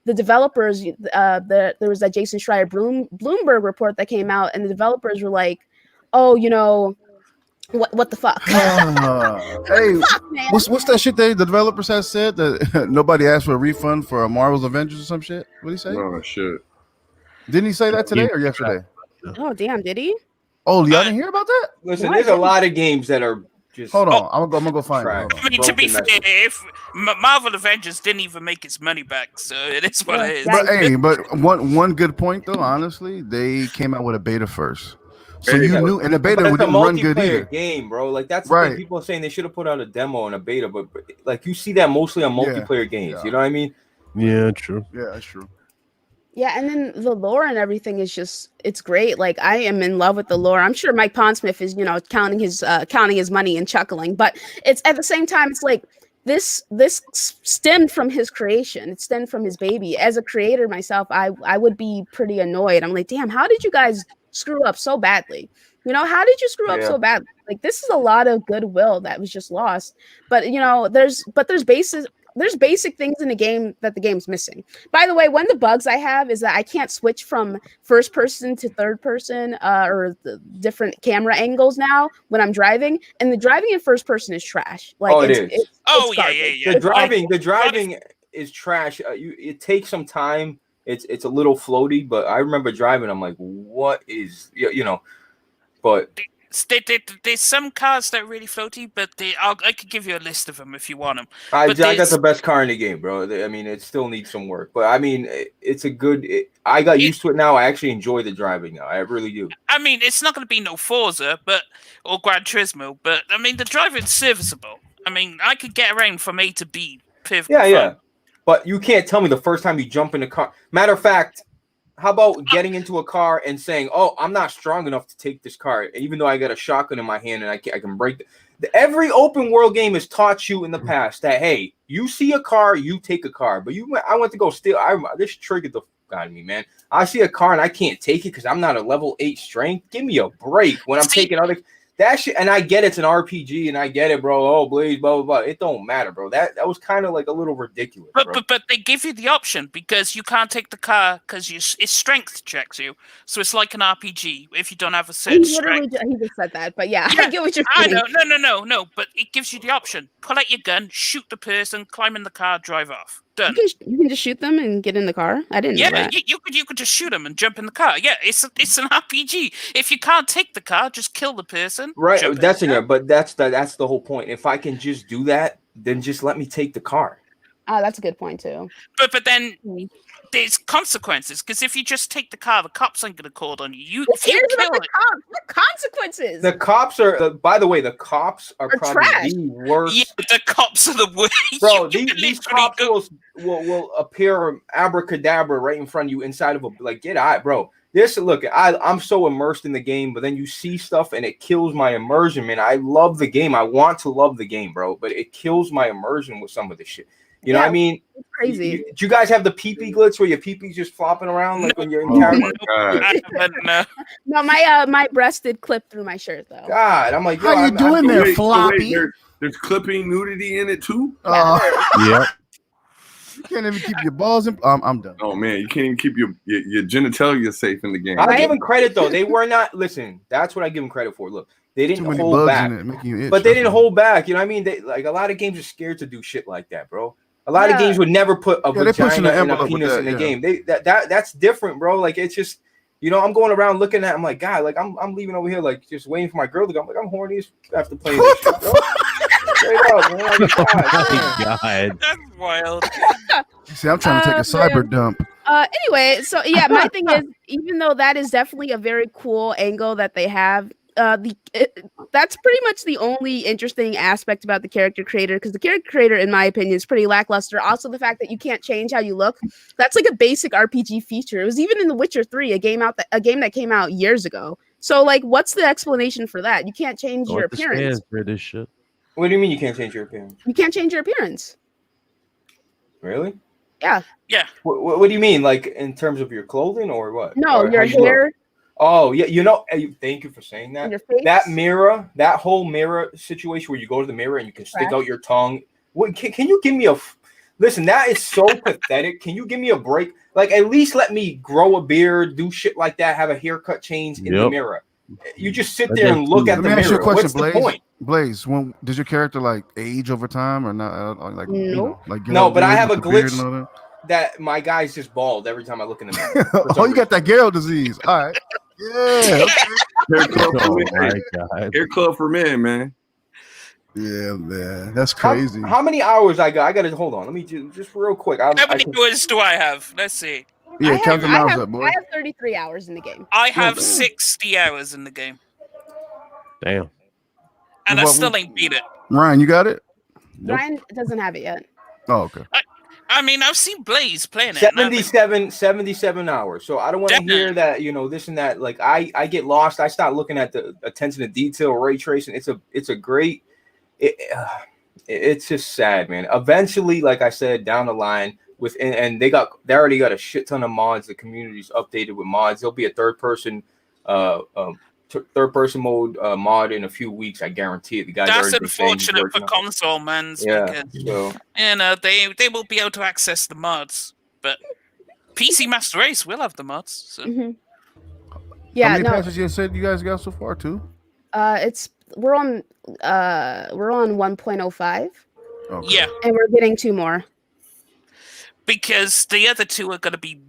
the developers, there was that Jason Schreier Bloomberg report that came out and the developers were like, oh, what the fuck? Hey, what's that shit the developers have said that nobody asked for a refund for Marvel's Avengers or some shit? What did he say? Oh, shit. Didn't he say that today or yesterday? Oh, damn, did he? Oh, y'all didn't hear about that? Listen, there's a lot of games that are just... Hold on, I'm gonna go find it. I mean, to be fair, if Marvel Avengers didn't even make its money back, so it is what it is. But one good point though, honestly, they came out with a beta first. So you knew, and the beta didn't run good either. Game, bro. Like that's the thing. People are saying they should have put out a demo and a beta, but like you see that mostly on multiplayer games. Yeah. You know what I mean? Yeah, true. Yeah, that's true. Yeah, and then the lore and everything is it's great. Like I am in love with the lore. I'm sure Mike Pondsmith is, counting his money and chuckling, but it's at the same time, it's like this stemmed from his creation. It stemmed from his baby. As a creator myself, I would be pretty annoyed. I'm like, damn, how did you guys screw up so badly? How did you screw up so badly? Like this is a lot of goodwill that was just lost. But there's basic things in the game that the game's missing. By the way, one of the bugs I have is that I can't switch from first person to third person or the different camera angles now when I'm driving. And the driving in first person is trash. Like it is. Yeah. The driving is trash. It takes some time. It's a little floaty, but I remember driving. I'm like, what is but. There's some cars that are really floaty, but I could give you a list of them if you want them. I got the best car in the game, bro. I mean, it still needs some work, but I mean, it's a good. I got used to it now. I actually enjoy the driving now. I really do. I mean, it's not going to be no Forza, or Gran Turismo, but I mean, the driving's serviceable. I mean, I could get around from A to B. Yeah. But you can't tell me the first time you jump in a car. Matter of fact. How about getting into a car and saying, "Oh, I'm not strong enough to take this car, even though I got a shotgun in my hand and I can break it." Every open world game has taught you in the past that hey, you see a car, you take a car. But I went to go steal. This triggered the fuck out of me, man. I see a car and I can't take it because I'm not a level 8 strength. Give me a break when I'm taking other that shit. And I get it's an RPG, and I get it, bro. Oh, please, blah blah blah. It don't matter, bro. That was kind of like a little ridiculous. But they give you the option because you can't take the car because it strength checks you. So it's like an RPG if you don't have a certain strength. He just said that, but yeah, I get what you're saying. No. But it gives you the option: pull out your gun, shoot the person, climb in the car, drive off. Done. You can just shoot them and get in the car. I didn't know that. You could just shoot them and jump in the car. Yeah, it's an RPG. If you can't take the car, just kill the person. Right, that's in there. But that's the whole point. If I can just do that, then just let me take the car. Oh, that's a good point too. But then there's consequences because if you just take the car, the cops ain't gonna call on you. If you kill it, what consequences? The cops are. By the way, the cops are probably trash. the worst. Yeah, the cops are the worst. Bro, these cops will appear abracadabra right in front of you inside of a get out, bro. I'm so immersed in the game, but then you see stuff and it kills my immersion, man. I love the game. I want to love the game, bro, but it kills my immersion with some of this shit. You know what I mean? It's crazy. Do you guys have the pee-pee glitch where your pee-pee's just flopping around like when you're in character? No, my breast did clip through my shirt though. God, I'm like, how you doing there, floppy? There's clipping nudity in it too. Yeah. You can't even keep your balls in. I'm done. Oh man, you can't even keep your genitalia safe in the game. I give them credit though. They were not. Listen, that's what I give them credit for. Look, they didn't hold back, but they didn't hold back. You know what I mean? They a lot of games are scared to do shit like that, bro. A lot of games would never put a vagina and a penis in the game. That's different, bro. Like it's just, I'm going around looking at. I'm like, God, like I'm leaving over here, like just waiting for my girl to go. I'm like, I'm horny after playing this shit, bro. Straight up, man. Like, God. That's wild. See, I'm trying to take a cyber dump. Anyway, so yeah, my thing is, even though that is definitely a very cool angle that they have, that's pretty much the only interesting aspect about the character creator, because the character creator, in my opinion, is pretty lackluster. Also, the fact that you can't change how you look, that's like a basic RPG feature. It was even in The Witcher 3, a game that came out years ago. So, like, what's the explanation for that? You can't change your appearance. For this shit. What do you mean you can't change your appearance? You can't change your appearance. Really? Yeah. Yeah. What do you mean, like in terms of your clothing or what? No, or your hair. Oh yeah, thank you for saying that. Your face? That mirror, that whole mirror situation where you go to the mirror and you can stick out your tongue. What can you give me listen? That is so pathetic. Can you give me a break? Like at least let me grow a beard, do shit like that, have a haircut change in the mirror. You just sit there and look at the mirror. Ask you a question, What's Blaze? the point? Blaze, does your character like age over time or not? Like no, no, but I have a glitch that my guy's just bald every time I look in the mirror. Oh, you got that Gale disease. All right. Yeah. Hair club for men, man. Yeah, man. That's crazy. How many hours I got? I got to hold on. Let me just real quick. How many hours do I have? Let's see. Yeah, count the hours up, boy. I have 33 hours in the game. I have 60 hours in the game. Damn. And I still ain't beat it. Ryan, you got it? Nope. Ryan doesn't have it yet. Oh, okay. I mean, I've seen Blaze playing it. 77 hours. So I don't want to hear that, this and that. Like I get lost. I start looking at the attention to detail, ray tracing. It's a great. It's just sad, man. Eventually, like I said, down the line, they already got a shit ton of mods. The community's updated with mods. There'll be a third person mode mod in a few weeks. I guarantee it. The guys that's unfortunate for console mans. Yeah, because, they will be able to access the mods, but PC Master Race will have the mods. So. Mm-hmm. Yeah, how many patches you said you guys got so far too? We're on 1.05. Okay. Yeah, and we're getting 2 more because the other 2 are going to be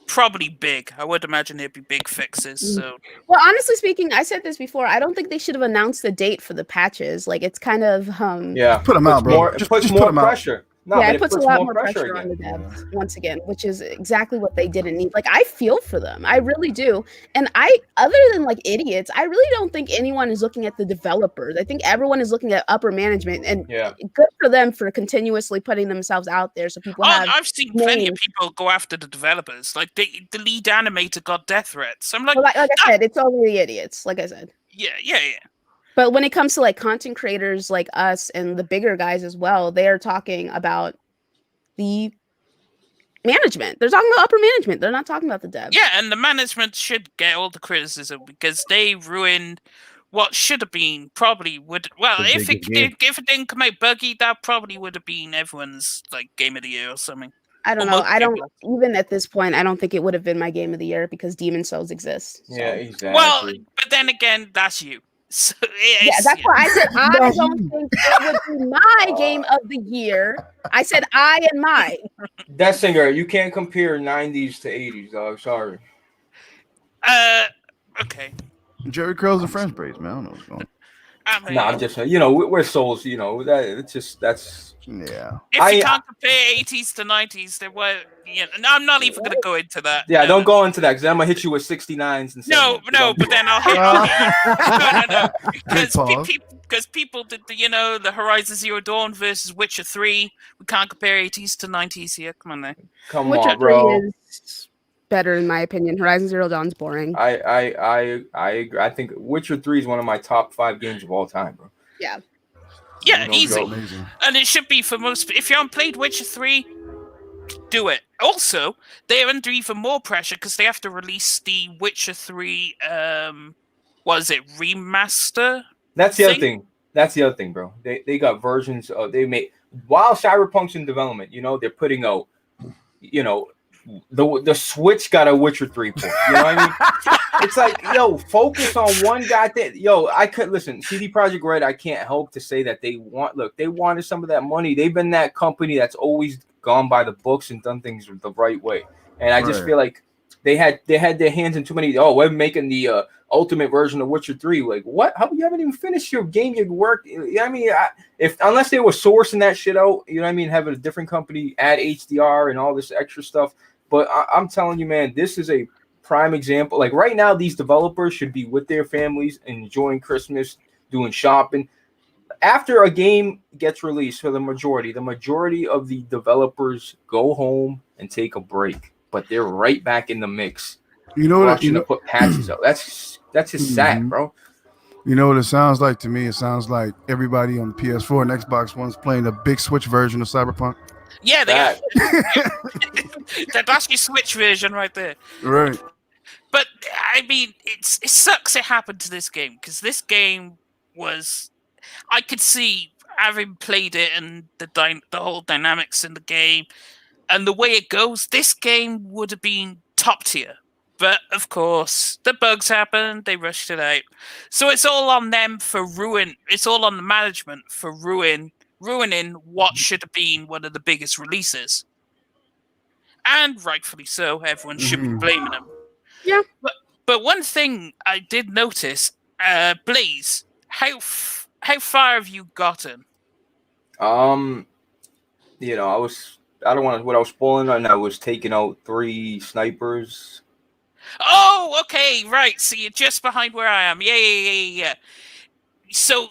probably big. I would imagine it'd be big fixes. So, well, honestly speaking, I said this before. I don't think they should have announced the date for the patches. Like, it's kind of put them out, bro. It puts more pressure. No, yeah, it puts a lot more pressure on the devs once again, which is exactly what they didn't need. Like, I feel for them, I really do. And other than like idiots, I really don't think anyone is looking at the developers. I think everyone is looking at upper management, and good for them for continuously putting themselves out there so people have. I've seen plenty of people go after the developers. Like the lead animator got death threats. I'm like, like I said, it's all the idiots. Like I said. Yeah. But when it comes to like content creators like us and the bigger guys as well, they are talking about the management. They're talking about upper management. They're not talking about the devs. Yeah, and the management should get all the criticism because they ruined what should have been probably would. Well, The if biggest if it didn't come out buggy, that probably would have been everyone's like game of the year or something. I don't Or know. most I don't people's. even at this point. I don't think it would have been my game of the year because Demon Souls exists. So. Yeah, exactly. Well, but then again, that's you. So Yeah, that's why I said I don't think it would be my game of the year. I said I and my. That singer, you can't compare 90s to 80s, dog. Sorry. Okay. Jerry curls and French braids, man. I don't know what's going I mean, I'm just, we're souls, that it's just that's. on. Yeah. if you can't compare 80s to 90s, then what? Yeah, no, I'm not even gonna go into that. Yeah, don't go into that because I'm gonna hit you with 69s and No, 70s. but then I'll hit. No. Because people did the Horizon Zero Dawn versus Witcher 3. We can't compare 80s to 90s here. Come on, there. Come Witcher on, bro. 3 is better in my opinion. Horizon Zero Dawn's boring. I agree. I think Witcher 3 is one of my top 5 games of all time, bro. Yeah. Yeah, No easy. joke. Amazing. And it should be for most. If you haven't played Witcher 3, do it. Also, they're under even more pressure because they have to release the Witcher 3. What is it? Remaster. That's the other thing. That's the other thing, bro. They got versions of while Cyberpunk's in development. They're putting out. The Switch got a Witcher 3 port. You know what I mean? It's like, focus on one goddamn. I could listen. CD Projekt Red. I can't help to say that they wanted some of that money. They've been that company that's always gone by the books and done things the right way. And I just feel like they had their hands in too many. Oh, we're making the ultimate version of Witcher 3. Like, what? How you haven't even finished your game? You worked. I mean, unless they were sourcing that shit out, you know what I mean? Having a different company add HDR and all this extra stuff. But I'm telling you, man, this is a prime example. Like right now, these developers should be with their families, enjoying Christmas, doing shopping. After a game gets released, for the majority of the developers go home and take a break, but they're right back in the mix. You know what? To put patches out. That's just sad, bro. You know what it sounds like to me? It sounds like everybody on the PS4 and Xbox One's playing a big Switch version of Cyberpunk. Yeah, they are. That's your Switch version right there. Right. But I mean, it sucks it happened to this game because this game was. I could see having played it and the whole dynamics in the game and the way it goes. This game would have been top tier, but of course the bugs happened. They rushed it out, so it's all on them for ruin. It's all on the management for ruining what should have been one of the biggest releases, and rightfully so. Everyone should be blaming them. Yeah. But one thing I did notice, Blaze, how far have you gotten? I don't want to. What I was spoiling on, I was taking out 3 snipers. Oh, okay, right. So you're just behind where I am. Yeah. So,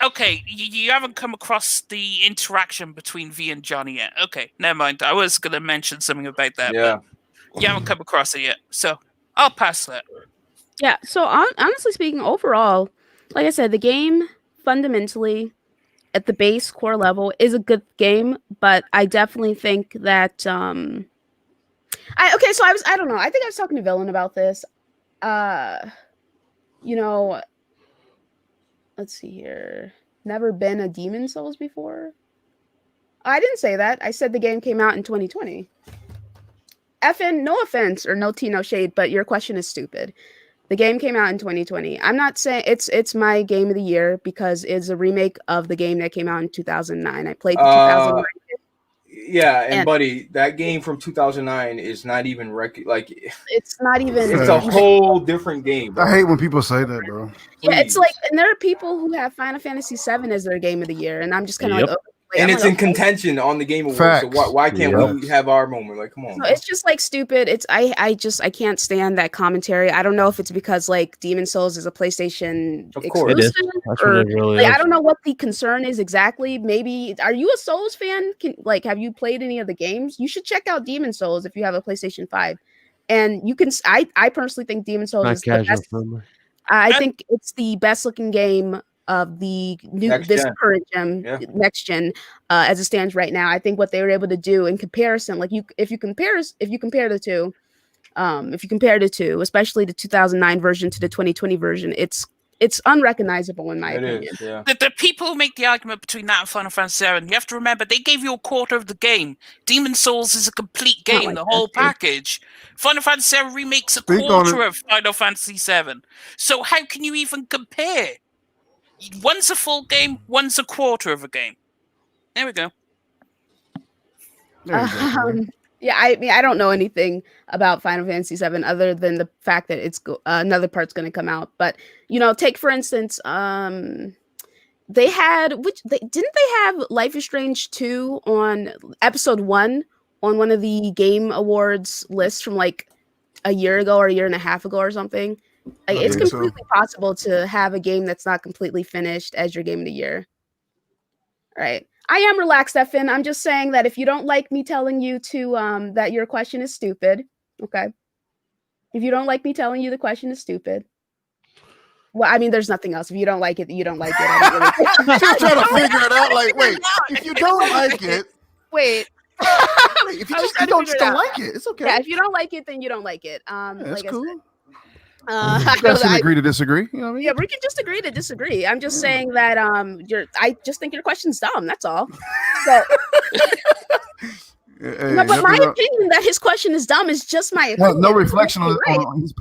okay, you haven't come across the interaction between V and Johnny yet. Okay, never mind. I was going to mention something about that, but you haven't come across it yet. So I'll pass that. Yeah. So honestly speaking, overall, like I said, the game fundamentally at the base core level is a good game, but I definitely think that I don't know. I think I was talking to Villain about this. Let's see here. Never been a Demon Souls before. I didn't say that. I said the game came out in 2020. No offense or no tea, no shade, but your question is stupid. The game came out in 2020. I'm not saying it's my game of the year because it's a remake of the game that came out in 2009. I played the 2009. Yeah, and buddy, that game from 2009 is not even it's not even. It's a whole different game, bro. I hate when people say that, bro. Yeah, it's like, and there are people who have Final Fantasy VII as their game of the year, and I'm just kind of like, and it's in contention on the Game Awards. Facts. So why can't we have our moment? Like, come on. So it's just like stupid. It's I can't stand that commentary. I don't know if it's because like Demon Souls is a PlayStation exclusive, it is. That's what it really is. I don't know what the concern is exactly. Maybe are you a Souls fan? Have you played any of the games? You should check out Demon Souls if you have a PlayStation 5. And you can. I personally think Demon Souls is the best. I think it's the best looking game of the Next this gen. current gen, Yeah. next gen, as it stands right now. I think what they were able to do in comparison, like if you compare the two, especially the 2009 version to the 2020 version, it's unrecognizable in my It opinion. is, yeah. The people who make the argument between that and Final Fantasy VII, you have to remember they gave you a quarter of the game. Demon Souls is a complete Not game, like the that, whole dude. package. Final Fantasy VII remakes a Speak on quarter it. of Final Fantasy VII. So how can you even compare? One's a full game, one's a quarter of a game. There we go. There you go, Terry. Yeah, I mean, I don't know anything about Final Fantasy VII other than the fact that it's another part's going to come out. But take for instance, they had didn't they have Life is Strange 2 on episode 1 on one of the Game Awards lists from like a year ago or a year and a half ago or something? Like I it's think so. completely possible to have a game that's not completely finished as your game of the year. Right. I am relaxed, Effin. I'm just saying that if you don't like me telling you to that your question is stupid, okay? If you don't like me telling you the question is stupid, well, I mean, there's nothing else. If you don't like it, you don't like it. I don't really She's trying to figure it out. Like, wait, if you don't like it, wait. if you I was just trying to don't figure it out. like it, it's okay. Yeah, if you don't like it, then you don't like it. Yeah, that's like cool. I You said, guys can agree to disagree. You know what I mean? yeah, we can just agree to disagree. I'm just saying that I just think your question's dumb. That's all. So, Hey, no, but my nothing- opinion that his question is dumb is just my no, opinion. no reflection on, Right.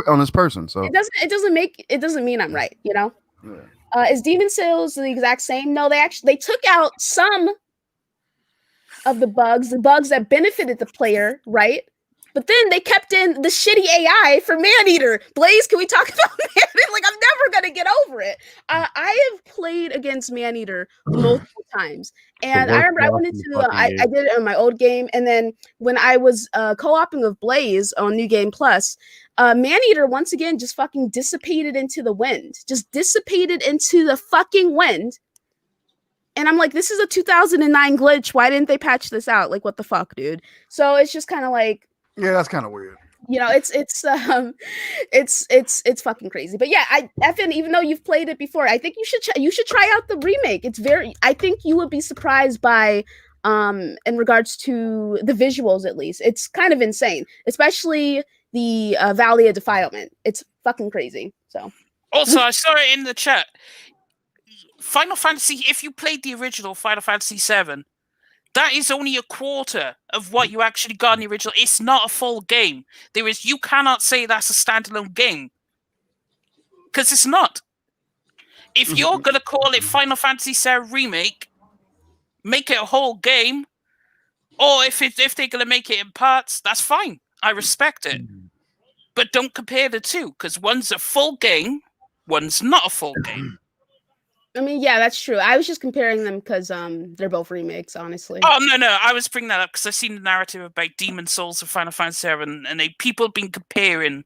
on this person. So It doesn't mean I'm right, yeah. Is Demon Souls the exact same? No, they took out some of the bugs that benefited the player, right? But then they kept in the shitty AI for Maneater. Blaze, can we talk about Maneater? Like, I'm never gonna get over it. I have played against Maneater multiple times, and I remember I went into I did it in my old game, and then when I was co-oping with Blaze on New Game Plus, Maneater once again just fucking dissipated into the wind. Just dissipated into the fucking wind. And I'm like, this is a 2009 glitch. Why didn't they patch this out? Like, what the fuck, dude? So it's just kind of like, Yeah, that's kind of weird. it's fucking crazy. But yeah, Effin, even though you've played it before, I think you should try out the remake. I think you would be surprised by in regards to the visuals, at least. It's kind of insane, especially the Valley of Defilement. It's fucking crazy. So Also, I saw it in the chat. Final Fantasy, if you played the original Final Fantasy VII, that is only a quarter of what you actually got in the original. It's not a full game. You cannot say that's a standalone game. Because it's not. If you're going to call it Final Fantasy VII Remake, make it a whole game, or if they're going to make it in parts, that's fine. I respect it. But don't compare the two, because one's a full game, one's not a full game. I mean, yeah, that's true. I was just comparing them because they're both remakes, honestly. Oh, no. I was bringing that up because I've seen the narrative about Demon Souls and Final Fantasy VII, and people have been comparing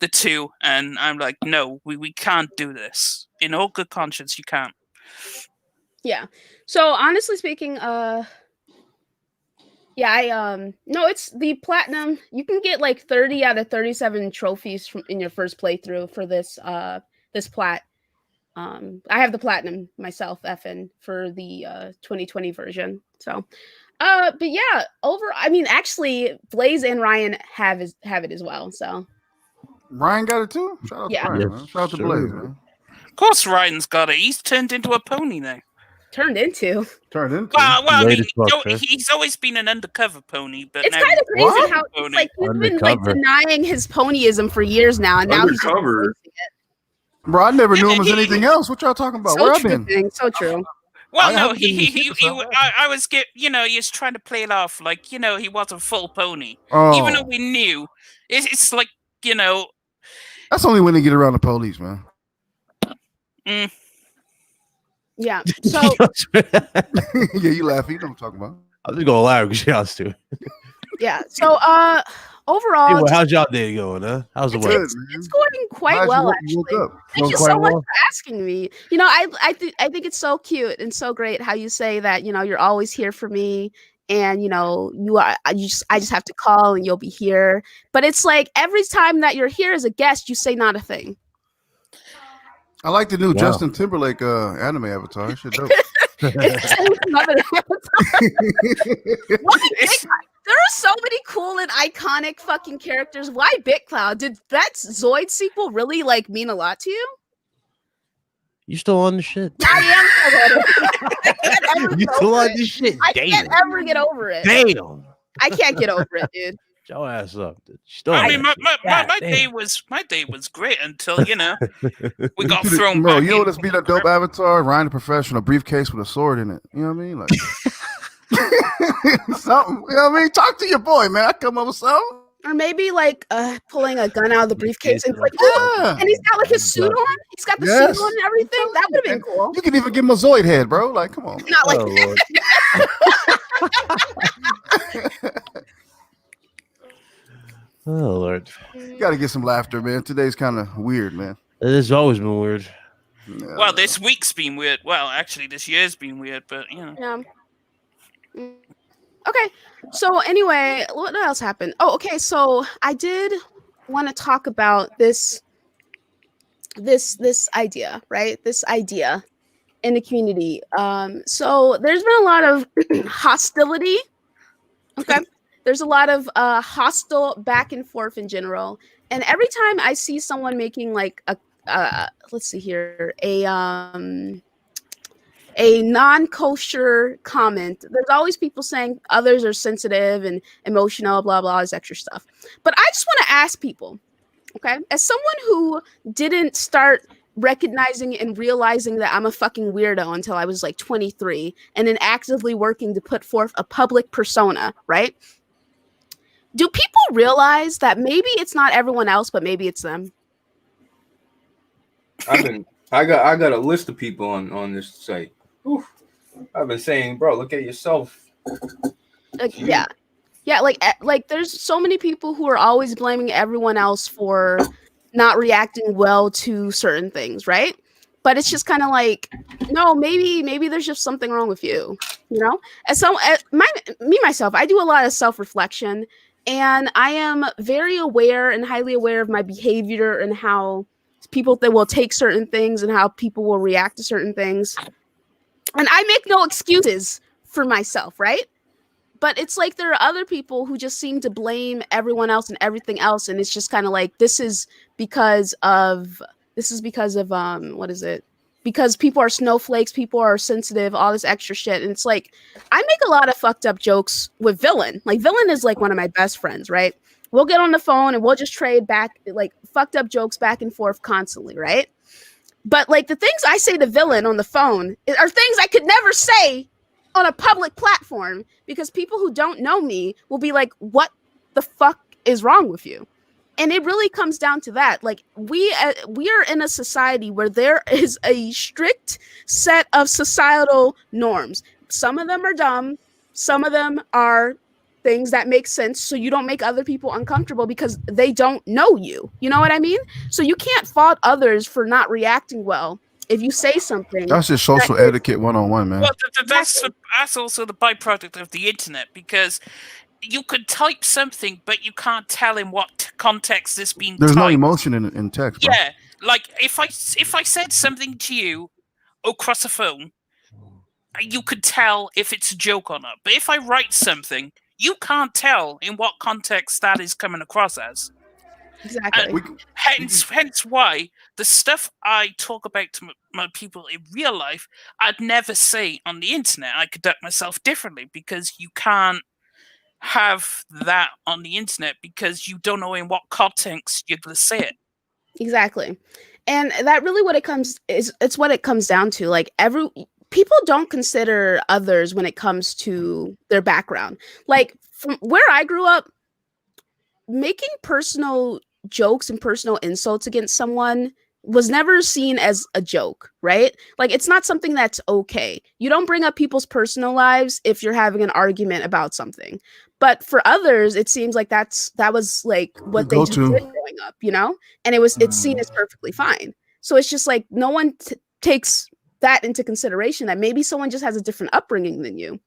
the two, and I'm like, no, we can't do this. In all good conscience, you can't. Yeah. So, honestly speaking, no, it's the platinum. You can get like 30 out of 37 trophies in your first playthrough for this plat. I have the platinum myself, Effin, for the 2020 version. So, but yeah, I mean, actually, Blaze and Ryan have it as well. So, Ryan got it too. Shout out to Ryan, Yes, man. Shout out to sure. Blaze, man. Of course, Ryan's got it. He's turned into a pony now. turned into. Turned into. Well, I mean, Latest fuck, he's always been an undercover pony, but It's now kind of crazy What? how it's Pony. like he's been like Undercover. denying his ponyism for years now, and now he's just Undercover. embracing it. Bro, I never knew him as anything else. What y'all talking about? Where So I true, been? thing, so true. Well, I no, haven't been he in the shit for I was he was trying to play it off like, he wasn't full pony. Oh, Even though we knew, it's like, that's only when they get around the police, man. Yeah. So Yeah, you laugh. You know what I'm talking about. I'm just gonna laugh because y'all too. yeah. So overall, Anyway, how's y'all day going, huh? How's the it's, weather? it's going quite Glad well, you woke actually. up. Thank Going you quite so much well? for asking me. I think it's so cute and so great how you say that, you're always here for me, and I just have to call and you'll be here. But it's like every time that you're here as a guest, you say not a thing. I like the new Wow. Justin Timberlake anime avatar. That shit dope. There are so many cool and iconic fucking characters. Why BitCloud? Did that Zoid sequel really like mean a lot to you? You still on the shit? I am. You still on this shit? I Damn. can't ever get over it. Damn. I can't get over it, dude. Get your ass up. Dude. Still I on mean, that my shit. day Goddamn. was great until we got Dude, thrown bro, back you know in. what's being a dope avatar? Ryan the Professional, briefcase with a sword in it. You know what I mean? Like something. You know what I mean? Talk to your boy, man. I come up with something. Or maybe like pulling a gun out of the briefcase and it's like, Yeah. and he's got like his suit on. He's got the Yes. suit on and everything. That would have been cool. You can even give him a Zoid head, bro. Like, come on. Not like Oh, Lord. Oh, Lord. You got to get some laughter, man. Today's kind of weird, man. It has always been weird. Yeah. Well, this week's been weird. Well, actually, this year's been weird, but you know. Yeah. Okay. So anyway, what else happened? Oh, okay. So I did want to talk about this idea, right? This idea in the community. So there's been a lot of hostility. Okay. There's a lot of hostile back and forth in general. And every time I see someone making like let's see here, a non-kosher comment, there's always people saying others are sensitive and emotional, blah, blah, this extra stuff. But I just want to ask people, okay, as someone who didn't start recognizing and realizing that I'm a fucking weirdo until I was like 23 and then actively working to put forth a public persona, right? Do people realize that maybe it's not everyone else, but maybe it's them? I got a list of people on this site. Oof. I've been saying, bro, look at yourself. Yeah, like there's so many people who are always blaming everyone else for not reacting well to certain things, right? But it's just kind of like, no, maybe there's just something wrong with you, you know? Myself, I do a lot of self-reflection, and I am very aware and highly aware of my behavior and how people that will take certain things and how people will react to certain things. And I make no excuses for myself, right? But it's like there are other people who just seem to blame everyone else and everything else, and it's just kind of like this is because of what is it? Because people are snowflakes, people are sensitive, all this extra shit. And it's like I make a lot of fucked up jokes with Villain. Like Villain is like one of my best friends, right? We'll get on the phone and we'll just trade back like fucked up jokes back and forth constantly, right? But like the things I say to Villain on the phone are things I could never say on a public platform because people who don't know me will be like, what the fuck is wrong with you? And it really comes down to that. Like we are in a society where there is a strict set of societal norms. Some of them are dumb. Some of them are things that make sense so you don't make other people uncomfortable because they don't know you. You know what I mean? So you can't fault others for not reacting well if you say something. That's just social etiquette 101, man. Well, that's also the byproduct of the internet because you could type something, but you can't tell in what context it's been There's typed. no emotion in text, bro. Yeah, like if I said something to you across a phone, you could tell if it's a joke or not. But if I write something, you can't tell in what context that is coming across as. Exactly. Hence why the stuff I talk about to my people in real life, I'd never say on the internet. I conduct myself differently because you can't have that on the internet because you don't know in what context you're going to say it. Exactly. And that really it's what it comes down to. Like people don't consider others when it comes to their background. Like from where I grew up, making personal jokes and personal insults against someone was never seen as a joke, right? Like it's not something that's okay. You don't bring up people's personal lives if you're having an argument about something. But for others, it seems like that was like what they just did growing up, you know? And it's seen as perfectly fine. So it's just like no one takes that into consideration that maybe someone just has a different upbringing than you.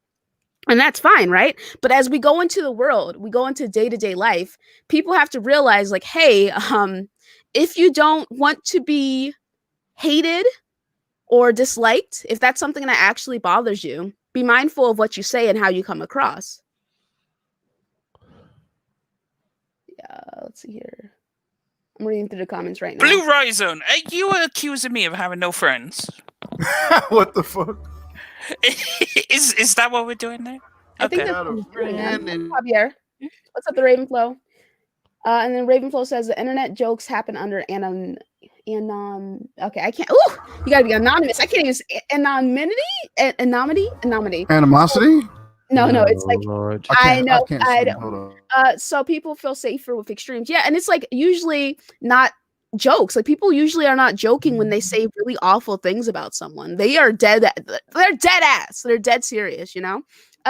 And that's fine, right? But as we go into the world, we go into day-to-day life, people have to realize like, hey, if you don't want to be hated or disliked, if that's something that actually bothers you, be mindful of what you say and how you come across. Yeah, let's see here. I'm reading through the comments right now. Blue Rhizone, are you accusing me of having no friends? What the fuck? Is that what we're doing there? I think Okay. that's Got a friend and- Javier. What's up, the Ravenflow? And then Ravenflow says the internet jokes happen under okay, I can't. Ooh, you gotta be anonymous. I can't even say anonymity. Animosity? No, it's like Lord. I know. can't I see. don't. Hold on. So people feel safer with extremes. Yeah, and it's like usually not jokes. Like people usually are not joking when they say really awful things about someone. They are dead. They're dead ass. They're dead serious. You know.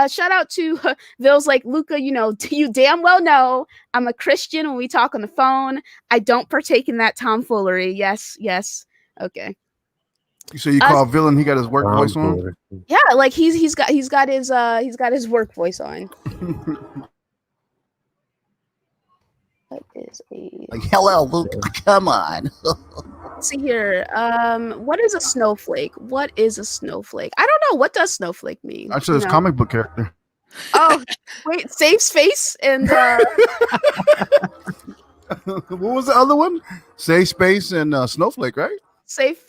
Shout out to Ville's like, Luca, you know, you damn well know I'm a Christian when we talk on the phone. I don't partake in that tomfoolery. Yes. Okay. So you call villain? He got his work voice on. Yeah, like he's got his work voice on. What is a Like, hello, Luke. Come on. Let's see here. What is a snowflake? What is a snowflake? I don't know. What does snowflake mean? Actually, it's a comic book character. Oh, wait, safe space and What was the other one? Safe space and snowflake, right? safe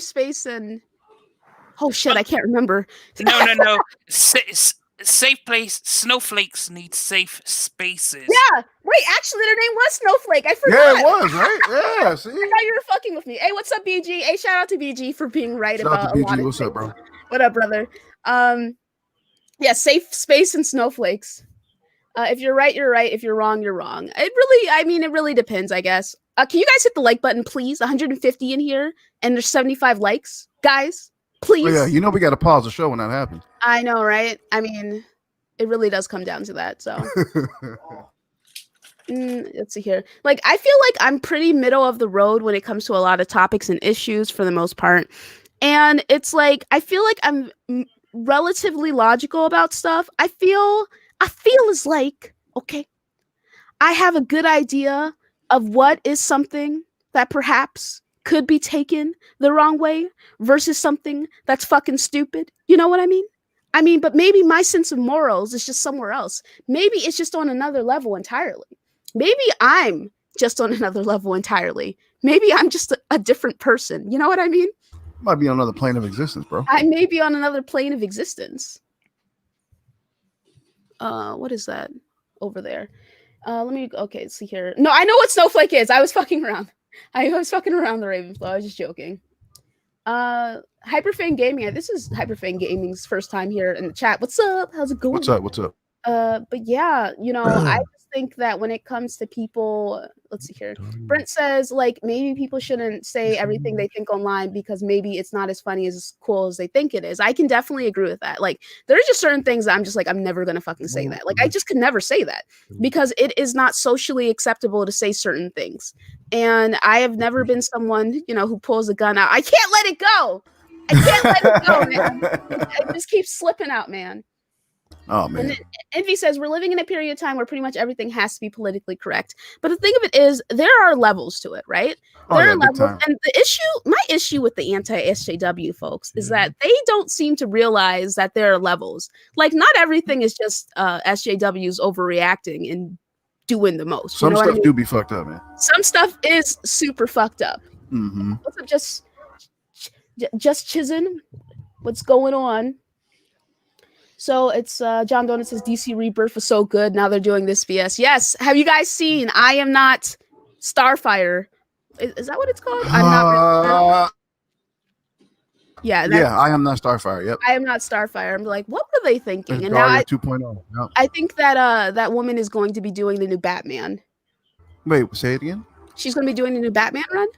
space and oh shit, I can't remember. No. Safe place. Snowflakes need safe spaces. Yeah, wait, actually their name was Snowflake. I forgot. Yeah, it was, right? Yeah, see? I thought you were fucking with me. Hey, what's up, BG? Hey, shout out to BG for being right Shout out about to a lot BG. of What's things. up, bro? What up, brother? Yeah, safe space and snowflakes. If you're right, you're right. If you're wrong, you're wrong. It really depends, I guess. Can you guys hit the like button, please? 150 in here, and there's 75 likes, guys. Please. Oh, yeah, you know we got to pause the show when that happens. I know, right? I mean, it really does come down to that. So let's see here. Like, I feel like I'm pretty middle of the road when it comes to a lot of topics and issues for the most part. And it's like, I feel like I'm relatively logical about stuff. I feel as like, okay, I have a good idea of what is something that perhaps could be taken the wrong way versus something that's fucking stupid. You know what I mean? But maybe my sense of morals is just somewhere else. Maybe it's just on another level entirely. Maybe I'm just on another level entirely. Maybe I'm just a different person. You know what I mean? Might be on another plane of existence, bro. I may be on another plane of existence. What is that over there? Okay, let's see here. No, I know what snowflake is. I was fucking around. I was fucking around the Ravenflow. I was just joking. Hyperfang Gaming. This is Hyperfang Gaming's first time here in the chat. What's up? How's it going? What's up? But yeah, you know, I just think that when it comes to people, let's see here. Brent says, like, maybe people shouldn't say everything they think online because maybe it's not as funny as cool as they think it is. I can definitely agree with that. Like, there are just certain things that I'm just like, I'm never gonna fucking say that. Like, I just could never say that because it is not socially acceptable to say certain things. And I have never been someone, you know, who pulls a gun out. I can't let it go. I can't let it go, man. It just keeps slipping out, man. Oh man. And then Envy says we're living in a period of time where pretty much everything has to be politically correct. But the thing of it is, there are levels to it, right? There are levels, and my issue with the anti-SJW folks is that they don't seem to realize that there are levels. Like, not everything is just SJWs overreacting and doing the most. Some stuff do be fucked up, man. Some stuff is super fucked up. Mm-hmm. What's up, just Chizen? What's going on? So it's John Donut says DC Rebirth was so good. Now they're doing this BS. Yes. Have you guys seen I Am Not Starfire? Is that what it's called? I'm not. Yeah. I Am Not Starfire. Yep. I Am Not Starfire. I'm like, what were they thinking? It's And now 2.0. Yep. I think that that woman is going to be doing the new Batman. Wait, say it again. She's going to be doing the new Batman run.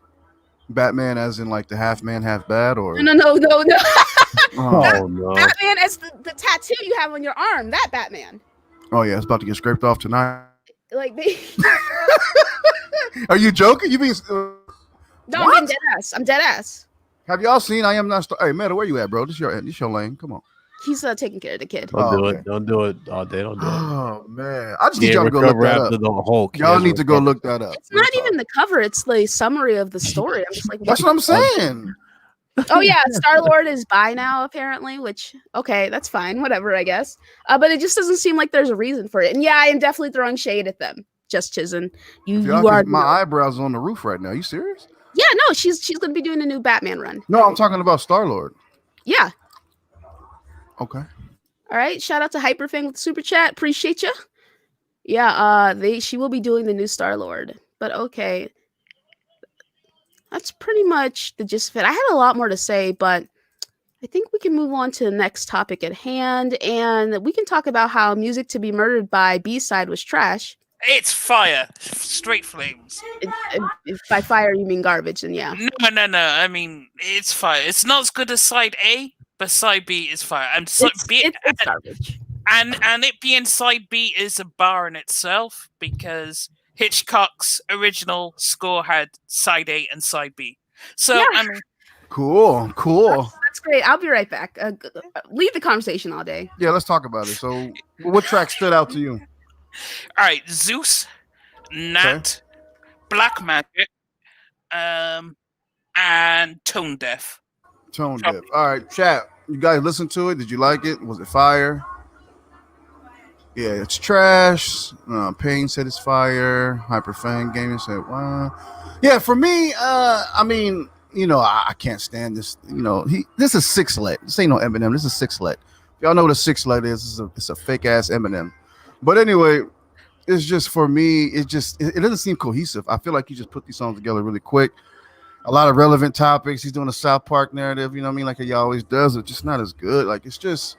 Batman, as in like the half man, half bad, or No. Oh no! Batman as the tattoo you have on your arm. That Batman. Oh yeah, it's about to get scraped off tonight. Like they. Are you joking? You mean? No, I'm being dead ass. I'm dead ass. Have y'all seen I Am Not Hey, Meta, where you at, bro? This your lane. Come on. He's taking care of the kid. Don't do okay. it. Don't do it all day. Don't do it. Oh man, I just need Can't y'all to go look recover that after up. the Hulk. Y'all He need to go hasn't look that up. It's not even the cover; it's the summary of the story. I'm just like, That's what I'm saying. Oh yeah, Star-Lord is bi now apparently, which okay, that's fine, whatever, I guess. But it just doesn't seem like there's a reason for it. And yeah, I am definitely throwing shade at them. Just Chizen. You are My eyebrows are on the roof right now. You serious? Yeah, no, she's gonna be doing a new Batman run. No, I'm talking about Star-Lord. Yeah. Okay. All right. Shout out to Hyperfang with the super chat. Appreciate you. Yeah, she will be doing the new Star-Lord. But okay. That's pretty much the gist of it. I had a lot more to say, but I think we can move on to the next topic at hand, and we can talk about how Music to Be Murdered by B-Side was trash. It's fire, straight flames. If by fire you mean garbage, and yeah. No. I mean, it's fire. It's not as good as side A, but side B is fire. And It's garbage. And it being side B is a bar in itself because Hitchcock's original score had side A and side B. So Yeah. I mean, Cool. That's great. I'll be right back. Leave the conversation all day. Yeah, let's talk about it. So, what track stood out to you? all right, Zeus, Nat, Black Magic, and Tone Deaf. Tone Deaf. All right, chat. You guys listen to it? Did you like it? Was it fire? Yeah, it's trash. Payne said it's fire. Hyperfang Gaming said, wow. Yeah, for me, I mean, you know, I can't stand this. You know, this is Sixlet. This ain't no Eminem. This is Sixlet. Y'all know what a Sixlet is. It's a fake ass Eminem. But anyway, it's just for me. It doesn't seem cohesive. I feel like he just put these songs together really quick. A lot of relevant topics. He's doing a South Park narrative. You know what I mean? Like he always does. It's just not as good. Like it's just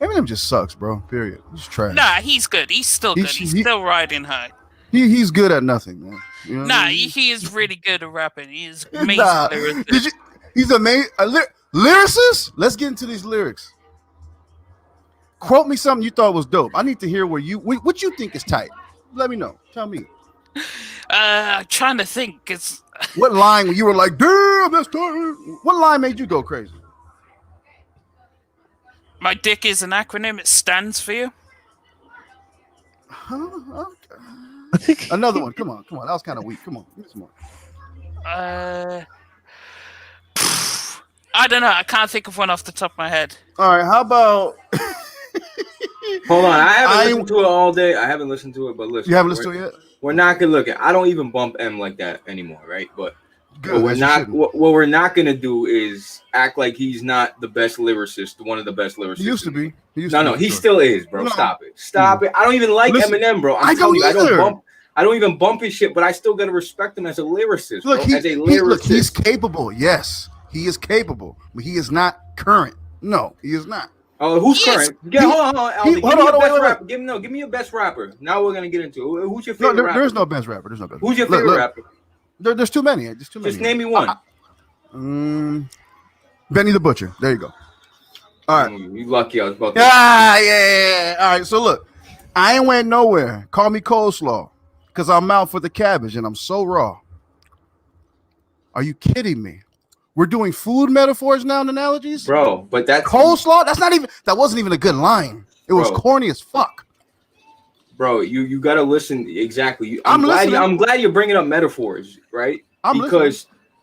Eminem just sucks, bro. Period. He's trash. Nah, he's good. He's still good. He's still riding high. He's good at nothing, man. You know what I mean? He is really good at rapping. He is amazing. He's amazing. Lyricist? Let's get into these lyrics. Quote me something you thought was dope. I need to hear what you think is tight. Let me know. Tell me. Trying to think. It's what line you were like, damn, that's tight. What line made you go crazy? My dick is an acronym. It stands for you. Huh? Okay. Another one. Come on. That was kind of weak. Come on. Give me some more. I don't know. I can't think of one off the top of my head. All right. How about? Hold on. I haven't listened to it all day. I haven't listened to it, but listen. You haven't listened to it yet? We're not gonna look at. I don't even bump M like that anymore, right? But Good, what we're not gonna do is act like he's not the best lyricist, one of the best lyricists. He used to be. He still is, bro. No. Stop it. I don't even like Eminem, bro. I don't even bump his shit, but I still gotta respect him as a lyricist. Look, bro. As a lyricist, he's capable. Yes, he is capable, but he is not current. No, he is not. Oh, who's current? Hold on, Aldi. Give me your best rapper. Now we're gonna get into it. Who's your favorite rapper? There's no best rapper. Who's your favorite rapper? There's too many. Just name me one. Benny the Butcher. There you go. All right. You lucky I was about to. Yeah. All right. So look, I ain't went nowhere. Call me coleslaw, because I'm out for the cabbage and I'm so raw. Are you kidding me? We're doing food metaphors now and analogies, bro. But that's coleslaw. That wasn't even a good line. It was corny as fuck, bro. You gotta listen exactly. I'm glad you're bringing up metaphors, right?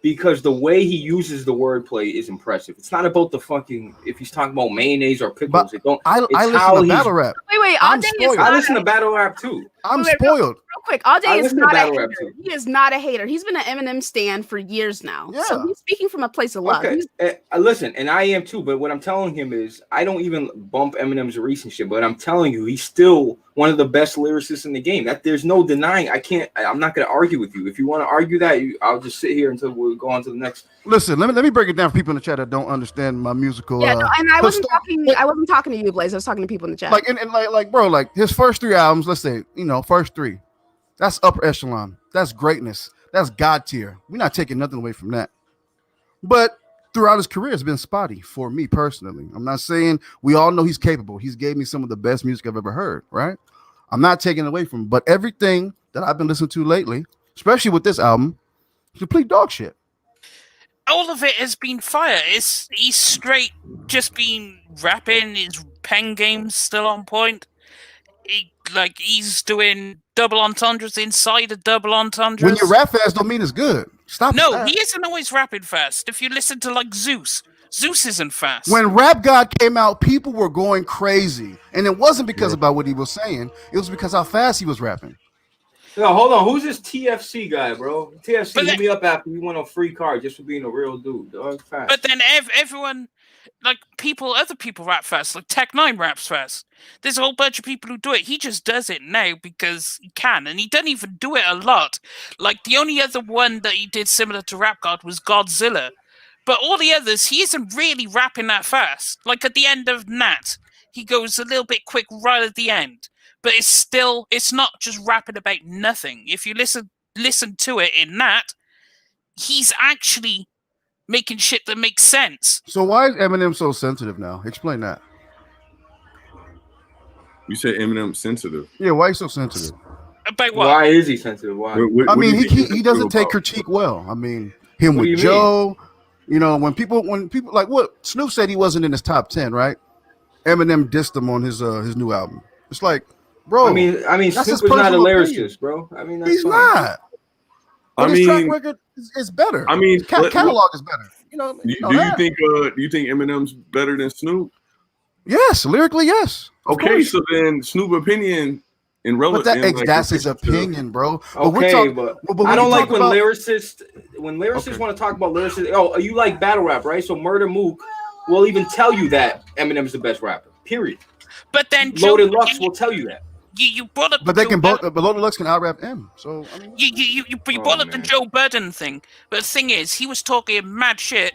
Because the way he uses the wordplay is impressive. It's not about the fucking if he's talking about mayonnaise or pickles. I listen to battle rap. Wait, all day is I listen to battle rap too. I'm spoiled. Real quick, all day is not a hater. Too. He is not a hater. He's been an Eminem stan for years now. Yeah. So he's speaking from a place of love. Okay. Listen, and I am too, but what I'm telling him is I don't even bump Eminem's recent shit, but I'm telling you, he's still one of the best lyricists in the game. That there's no denying. I'm not gonna argue with you. If you want to argue that, I'll just sit here until we go on to the next. Listen, let me break it down for people in the chat that don't understand my musical. Yeah, no, and I wasn't talking to you, Blaze. I was talking to people in the chat. Like, bro, like his first 3 albums, let's say, first 3. That's upper echelon. That's greatness. That's God tier. We're not taking nothing away from that. But throughout his career, it's been spotty for me personally. I'm not saying we all know he's capable. He's gave me some of the best music I've ever heard, right? I'm not taking it away from him. But everything that I've been listening to lately, especially with this album, complete dog shit. all of it has been fire. He's straight just been rapping. His pen game's still on point. He's doing double entendres inside of double entendres. When you rap fast, don't mean it's good. Stop. No, that. he isn't always rapping fast. If you listen to like Zeus isn't fast. When Rap God came out, people were going crazy, and it wasn't because about what he was saying. It was because how fast he was rapping. No, hold on. Who's this TFC guy, bro? TFC, But hit me up after we won a free card just for being a real dude. Dog. Fast. But then everyone, like other people rap fast. Like Tech9 raps fast. There's a whole bunch of people who do it. He just does it now because he can, and he doesn't even do it a lot. Like the only other one that he did similar to Rap God was Godzilla. But all the others, he isn't really rapping that fast. Like at the end of Nat, he goes a little bit quick right at the end. But it's not just rapping about nothing. If you listen to it in Nat, he's actually making shit that makes sense. So why is Eminem so sensitive now? Explain that. You said Eminem sensitive. Yeah, why is he so sensitive? About what? Why is he sensitive? Why? I mean, do you think he he's doesn't take about? critique well. I mean, him What do with you Joe. You know, when people like what Snoop said he wasn't in his top 10, right? Eminem dissed him on his new album. It's like, bro. I mean, that's his Snoop is not a personal lyricist, opinion. bro. I mean, that's He's fine. not. But I his track mean, record is better. I mean, his catalog is better. You know, do know you that. think Eminem's better than Snoop? Yes, lyrically, yes. Of Okay, course. so then Snoop opinion in But relative. that's his opinion, bro. But we're Okay, talking- but when I you don't like talk when about- lyricists Okay. want to talk about lyricists. Oh, you like battle rap, right? So Murder Mook will even tell you that Eminem's the best rapper. Period. But then Joe, Loaded Lux will tell you that. you brought up. But the they can Joe both. But Loaded Lux can out rap M. So I mean, You brought up the man. Joe Budden thing, but the thing is, he was talking mad shit.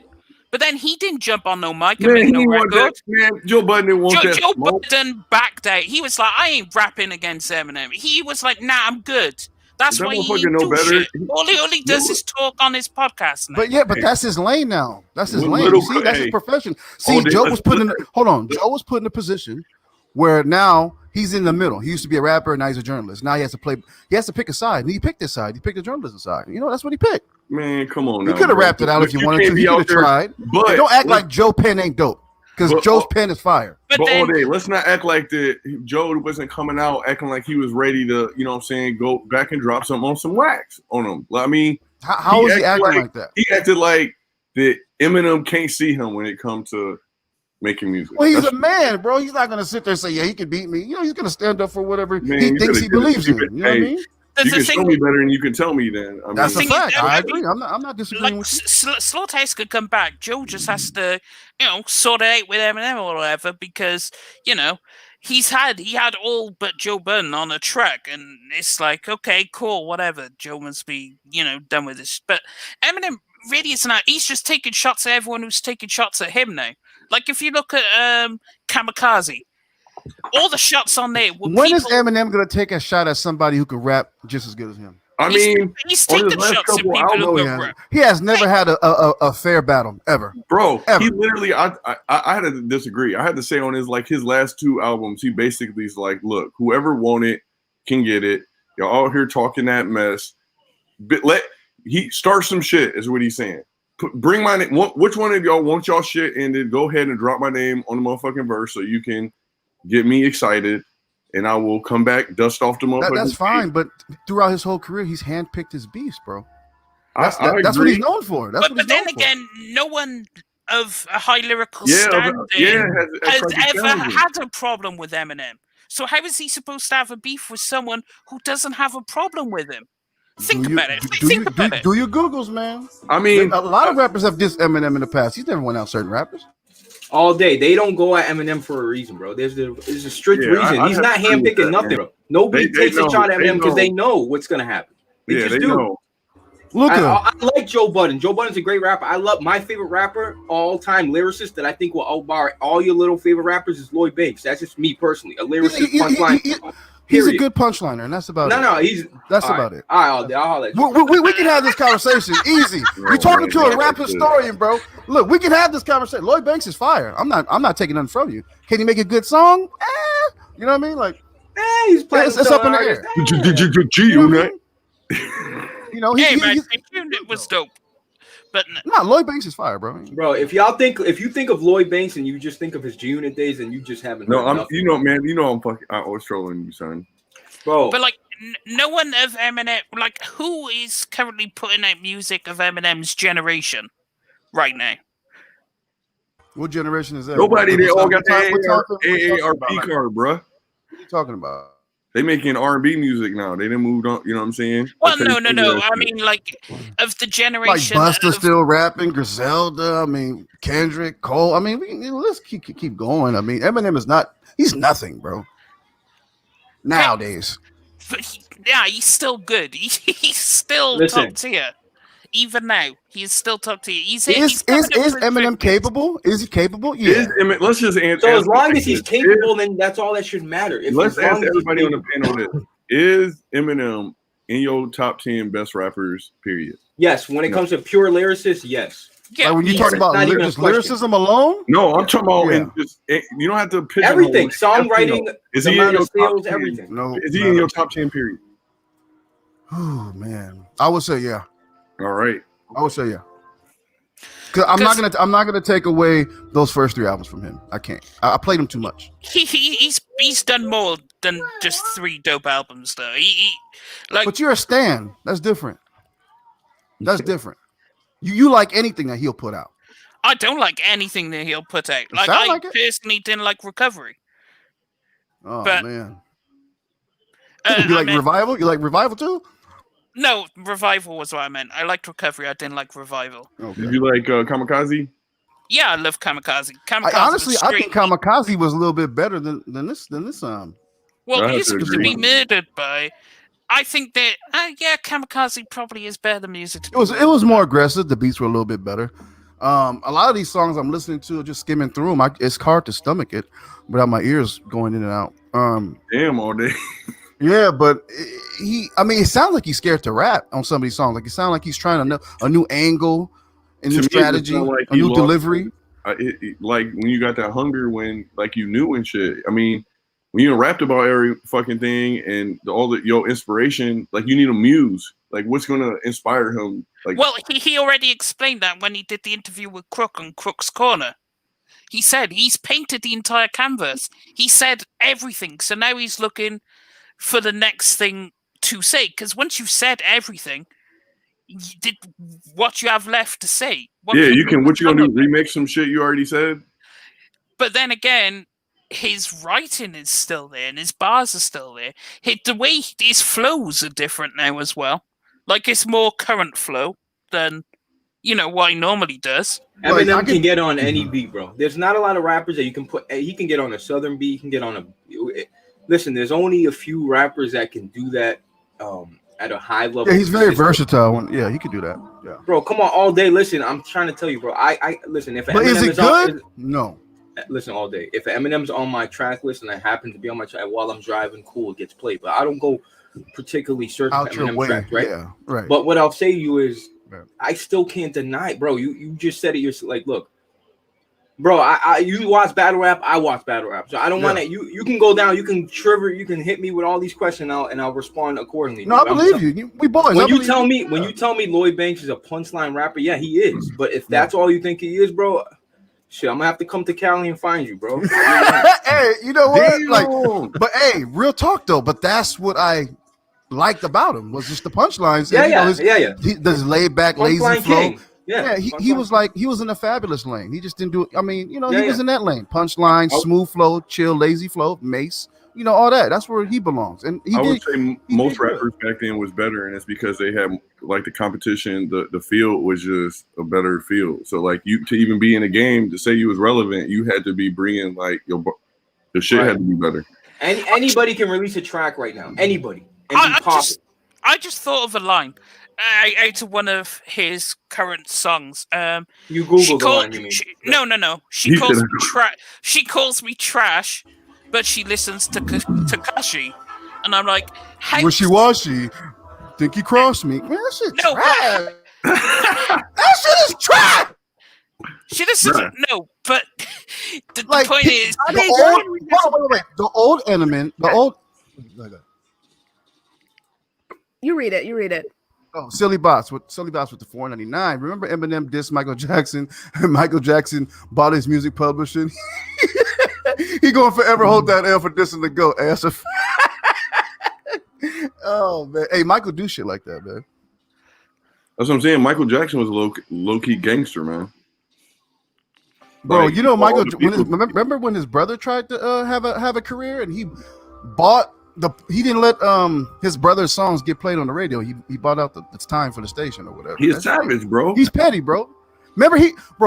But then he didn't jump on no mic and Man, make he no didn't want record. that. Man, Joe Budden didn't want that Joe smoke. Budden backed out. He was like, I ain't rapping against Eminem. He was like, nah, I'm good. That's That why he motherfucker ain't know do better. shit. All he does is talk on his podcast now. but yeah, but that's his lane now. That's his With lane. little You see, that's his K. profession. See, day, Joe let's- was put in. Hold on, Joe was put in a position where now he's in the middle. He used to be a rapper, now he's a journalist. Now he has to play. He has to pick a side, and he picked his side. He picked the journalism side. You know, that's what he picked. Man, come on He now. could have bro. rapped it out if you wanted can't to. be He could out have there- tried. But And don't act like Joe Penn ain't dope, because But- Joe's pen is fire. But all then, day, let's not act like that. Joe wasn't coming out acting like he was ready to, you know what I'm saying, go back and drop some on some wax on him. I mean, How is he acted acting like that? he acted like that Eminem can't see him when it comes to making music. Well, he's That's- a man, bro. He's not gonna sit there and say, "Yeah, he can beat me." You know, he's gonna stand up for whatever Man, he you thinks gotta he get it. believes in. You You know what I hey, mean? there's you the can thing. show me better than you can tell me then. I That's a mean, thing is, fact. I everybody- agree. I'm not disagreeing Like, with you. Slaughterhouse could come back. Joe just has to, sort it out with Eminem or whatever, because, he had all but Joe Budden on a track, and it's like, okay, cool, whatever. Joe must be, done with this. But Eminem really isn't out. He's just taking shots at everyone who's taking shots at him now. Like if you look at Kamikaze, all the shots on there were When is people. Eminem gonna take a shot at somebody who can rap just as good as him? I He's- mean, he's on his taking last shots at couple people albums, No, who he can hasn't. rap. He has never had a fair battle ever. bro, Ever. he literally, I had to disagree. I had to say on his last two albums, he basically is like, look, whoever want it can get it. Y'all out here talking that mess. But he start some shit is what he's saying. Bring my name. Which one of y'all want y'all shit? And then go ahead and drop my name on the motherfucking verse so you can get me excited, and I will come back, dust off the motherfucking. That's fine, but throughout his whole career, he's handpicked his beefs, bro. I That's what agree. he's known for. That's But what he's then known for. again, no one of a high lyrical Yeah, standing has has tried to ever challenge him. had a problem with Eminem. So how is he supposed to have a beef with someone who doesn't have a problem with him? Think about it. Think about it. Do your Googles, man. I mean, A lot of rappers have dissed Eminem in the past. He's never went out certain rappers. All day. They don't go at Eminem for a reason, bro. There's a strict Yeah, reason. I He's have not to agree with handpicking that, nothing, man. bro. Nobody They takes a know, shot at they Eminem because know. they know what's gonna happen. They just they do. know. Look at him. I like Joe Budden. Joe Budden's a great rapper. I love my favorite rapper, all-time lyricist that I think will outbar all your little favorite rappers is Lloyd Banks. That's just me personally. A lyricist, punchline. He's a period. good punchliner, and that's about it. No, he's That's all about right. it. All right, I'll let you. We can have this conversation easy. You're talking to a rap historian, bro. Look, we can have this conversation. Lloyd Banks is fire. I'm not taking nothing from you. Can he make a good song? You know what I mean? Like, He's playing. it's up in the air. G you know, on what I that. mean? You know, Hey man, he's- the tune it was dope. But Nah, Lloyd Banks is fire, bro. Bro, if you think of Lloyd Banks and you just think of his G-Unit days, and you just haven't. No, heard I'm. nothing. You know, man. You know, I was trolling you, son. Bro. But like, no one of Eminem, like, who is currently putting out music of Eminem's generation right now? What generation is that? Nobody. They all got the AARP AARP card, bro. What are you talking about? They making R&B music now. They done moved on. You know what I'm saying? Well, no. I mean, like, of the Like generation. Busta still rapping, Griselda. I mean, Kendrick, Cole. I mean, let's keep going. I mean, Eminem is not. He's nothing, bro. Nowadays. But he's still good. He's still top tier. Even now, he's still top tier. Is Eminem capable? Is he capable? Yeah. Let's just answer. So as long as he's capable, then that's all that should matter. Let's ask everybody on the panel this: is Eminem in your top 10 best rappers? Period. Yes. When it comes to pure lyricists, yes. Yeah, Like when you talk about just lyricism alone? No, I'm talking about you don't have to pigeonhole everything. Songwriting, is the he amount in your of sales, top 10? everything. No. Is he in your top 10? Period. Oh man, I would say yeah. All right. I would say yeah. Cause I'm not gonna take away those first 3 albums from him. I can't. I played him too much. He's done more than just 3 dope albums though. But you're a stan. That's different. That's different. You like anything that he'll put out. I don't like anything that he'll put out. Like I personally didn't like Recovery. Oh but, man. You like Revival? You like Revival too? No, Revival was what I meant. I liked Recovery. I didn't like Revival. Okay. Did you like Kamikaze? Yeah, I love Kamikaze. Honestly, I think Kamikaze was a little bit better than this. Well, he's supposed to be murdered by. I think that Kamikaze probably is better music. It was more aggressive. The beats were a little bit better. A lot of these songs I'm listening to, just skimming through them, it's hard to stomach it without my ears going in and out. Damn, all day. Yeah, but it sounds like he's scared to rap on some of these songs. Like it sounds like he's trying a new angle, a new strategy, a new delivery. Like when you got that hunger, when like you knew and shit. I mean, when you rapped about every fucking thing and all your inspiration, like you need a muse. Like what's gonna inspire him? Like, well, he already explained that when he did the interview with Crook on Crook's Corner. He said he's painted the entire canvas. He said everything. So now he's looking for the next thing to say. Because once you've said everything, what you have left to say? What you gonna do? Remake some shit you already said? But then again, his writing is still there and his bars are still there. The way his flows are different now as well. Like it's more current flow than what he normally does. Eminem can get on any beat, bro. There's not a lot of rappers that you can put. He can get on a southern beat. He can get on a. Listen, there's only a few rappers that can do that at a high level. Yeah, he's very versatile. Yeah, he could do that. Yeah, bro, come on, all day. Listen, I'm trying to tell you, bro. I listen. If but Eminem is it good? No. Listen, all day. If Eminem's on my track list and I happen to be on my track while I'm driving, cool, it gets played. But I don't go particularly searching for Eminem tracks, right? Yeah, right. But what I'll say to you is, I still can't deny, bro. You just said it yourself. Like, look, bro, you watch battle rap, I watch battle rap. So I don't want to. You can go down, you can trigger, you can hit me with all these questions, and I'll respond accordingly. No, I believe you. We boys. When you tell me Lloyd Banks is a punchline rapper, yeah, he is. But if that's all you think he is, bro, shit, I'm gonna have to come to Cali and find you, bro. Hey, you know what? Damn. Like, but hey, real talk though. But that's what I liked about him was just the punchlines. This laid back, lazy flow. King. He was like he was in a fabulous lane. He just didn't do it. I mean, he was in that lane. Punchline, smooth flow, chill, lazy flow, Mace. All that. That's where he belongs. And I would say most rappers back then was better, and it's because they had like the competition. The field was just a better field. So like you to even be in a game to say you was relevant, you had to be bringing like the shit had to be better. And anybody can release a track right now. Anybody. I just thought of a line out of one of his current songs. You Googled the line, you mean? No. She calls me trash, but she listens to Takashi, and I'm like, wishy-washy. Think he crossed me? Man, that shit trash. That shit is trash. She doesn't but the point is the old Eminem, You read it. Oh, silly bots with the $4.99. Remember Eminem dissed Michael Jackson, and Michael Jackson bought his music publishing. He gonna forever hold that L for dissing the GOAT. That's a oh man, hey, Michael do shit like that, man. That's what I'm saying. Michael Jackson was a low key gangster, man. Bro, Like, you know Michael. people- Remember when his brother tried to have a career, and he bought he didn't let his brother's songs get played on the radio. He bought out it's time for the station or whatever. He's savage, bro. He's petty, bro. Remember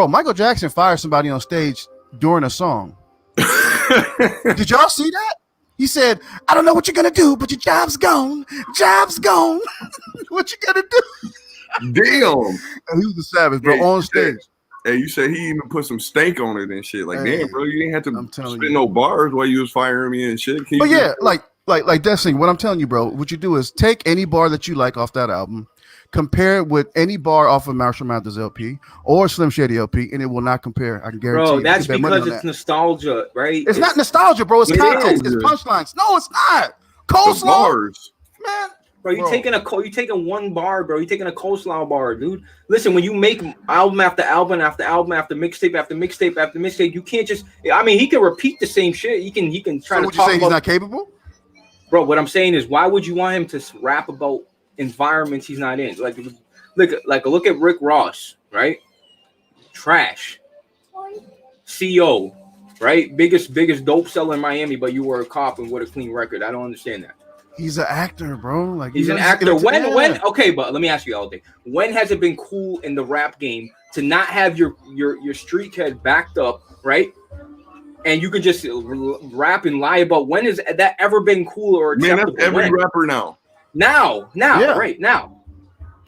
Michael Jackson fired somebody on stage during a song. Did y'all see that? He said, "I don't know what you're gonna do, but your job's gone. Job's gone. What you gonna do?" Damn. And he was a savage, bro, on stage. Hey, you said he even put some stank on it and shit. Like, Hey, damn, bro, you didn't have I'm to telling spit you. no bars while you was firing me and shit. Can But you yeah, just- like that thing. What I'm telling you, bro, what you do is take any bar that you like off that album, compare it with any bar off of Marshall Mathers LP or Slim Shady LP, and it will not compare. I can guarantee Bro, you. that's Put that money because on it's that. nostalgia, right? It's not nostalgia, bro. It's It context. is. It's punchlines. No, it's not. the Coleslaw, bars. man. Bro, you Bro. taking one bar, bro. You taking a coleslaw bar, dude. Listen, when you make album after album after album after mixtape after mixtape after mixtape, you can't just. I mean, he can repeat the same shit. He can try So to what you talk saying? about. He's not capable? Bro, what I'm saying is, why would you want him to rap about environments he's not in? Look at Rick Ross, right? Trash. CO, right? Biggest dope seller in Miami, but you were a cop and with a clean record. I don't understand that. He's an actor, bro. Like He's an just- actor. yeah. When? Okay, but let me ask you all day. When has it been cool in the rap game to not have your street cred backed up, right? And you could just rap and lie about. When has that ever been cool or Man, acceptable? that's every When? rapper now. Now, Yeah. right now.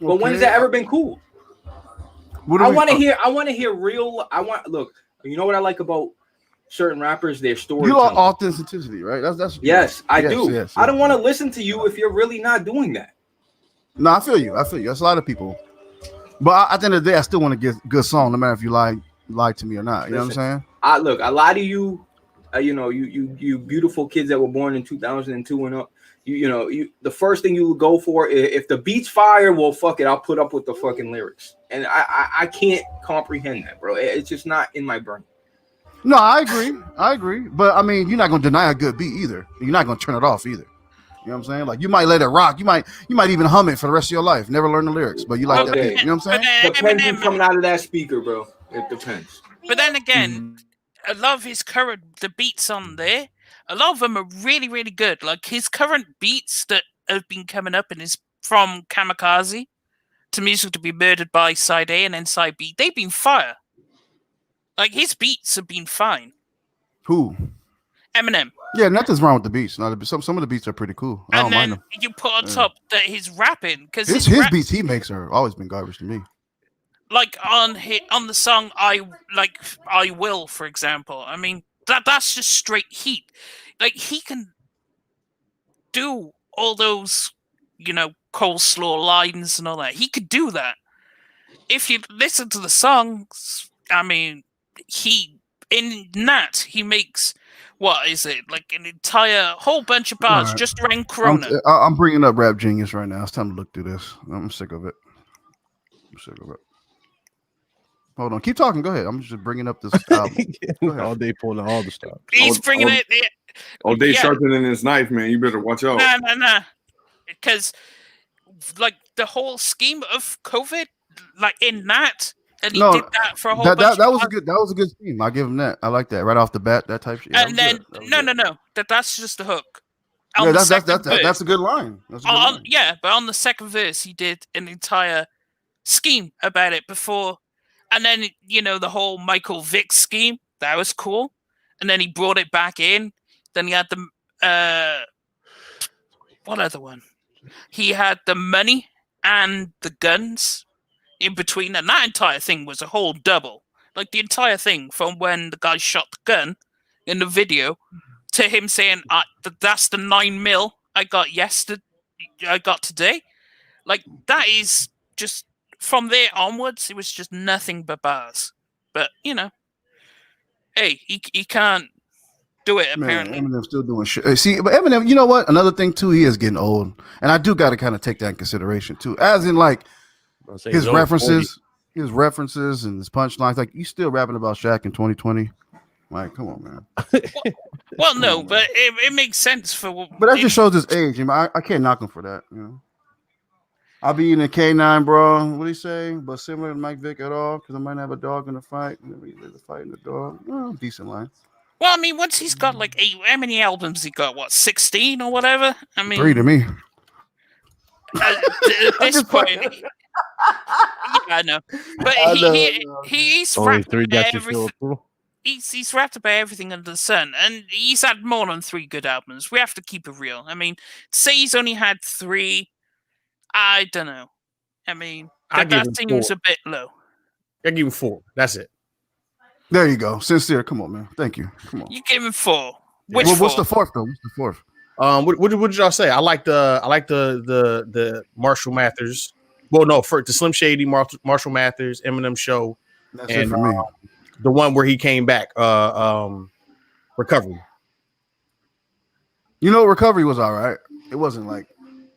But when has Okay. that ever been cool? What do I we- want to hear. I want to hear real. Look. You know what I like about certain rappers? Their You storytelling. are authenticity, right? That's Yes, I yes, do. yes, I don't yes. want to listen to you if you're really not doing that. No, I feel you. That's a lot of people. But at the end of the day, I still want to get a good song, no matter if you lie to me or not. You know what I'm saying? Look, a lot of you, you beautiful kids that were born in 2002 and up. The first thing you go for, if the beat's fire, well, fuck it, I'll put up with the fucking lyrics, and I can't comprehend that, bro. It's just not in my brain. No, I agree. But I mean, you're not gonna deny a good beat either. You're not gonna turn it off either. You know what I'm saying? Like you might let it rock. You might even hum it for the rest of your life. Never learn the lyrics, but you like that Okay. beat. You know what I'm saying? Depends who's coming out of that speaker, bro. It depends. But then again, a lot of his the beats on there, a lot of them are really, really good. Like his current beats that have been coming up and is from Kamikaze to Music to Be Murdered by Side A and then Side B, they've been fire. Like his beats have been fine. Who? Eminem. Yeah, nothing's wrong with the beats. No, some of the beats are pretty cool. I And don't then mind them. you put on Yeah. top that his rapping, because His beats he makes are always been garbage to me. like on the song I Will, for example. I mean that's just straight heat. Like he can do all those, coleslaw lines and all that. He could do that. If you listen to the songs, I mean, he makes what is it, like an entire whole bunch of bars Alright. just around Corona. I'm bringing up Rap Genius right now. It's time to look through this. I'm sick of it. Hold on. Keep talking. Go ahead. I'm just bringing up this album. Go ahead. All day pulling all the stuff. He's bringing it. All day Yeah. sharpening his knife, man. You better watch out. No. Because, like, the whole scheme of COVID, like, in that, and he No, did that for a whole That bunch of was a good. That was a good scheme. I'll give him that. I like that right off the bat. That type of shit. Yeah, And that then, was good. That was no, that's just the hook. good. On Yeah, the that's second that's a verse- good line. That's a good line. Yeah, but on the second verse, he did an entire scheme about it before. And then, the whole Michael Vick scheme, that was cool. And then he brought it back in. Then he had the, what other one? He had the money and the guns in between. And that entire thing was a whole double. Like the entire thing from when the guy shot the gun in the video to him saying, that's the 9mm I got today. Like that is just from there onwards, it was just nothing but bars. But hey, he can't do it. Man, Apparently, Eminem's still doing shit. See, but Eminem, you know what? Another thing too, he is getting old, and I do got to kind of take that in consideration too. As in, like I'll say his he's over 40. references, and his punchlines. Like you still rapping about Shaq in 2020? Like, come on, man. well, no, Come on, but it makes sense for. But that just shows his age. I mean, I can't knock him for that. You know, I'll be in a K9, bro. What do you say? But similar to Mike Vick at all? Because I might have a dog in the fight. There's a fight in the dog. Well, decent line. Well, I mean, once he's got like 8, how many albums he got? What, 16 or whatever? I mean, 3 to me. At this point, yeah, I know. But he's Only rapped 3 about got your seal everything. approval. He's rapped about everything under the sun, and he's had more than 3 good albums. We have to keep it real. I mean, to say he's only had 3, I don't know. I mean, that seems a bit low. I give him 4. That's it. There you go. Sincere. Come on, man. Thank you. Come on. You give him 4. Which Well, what's 4? the fourth though? What's the fourth? What did y'all say? I like the Marshall Mathers. Well, no, for the Slim Shady Marshall Mathers Eminem show, That's and it for me. the one where he came back. Recovery. You know, Recovery was all right. It wasn't like,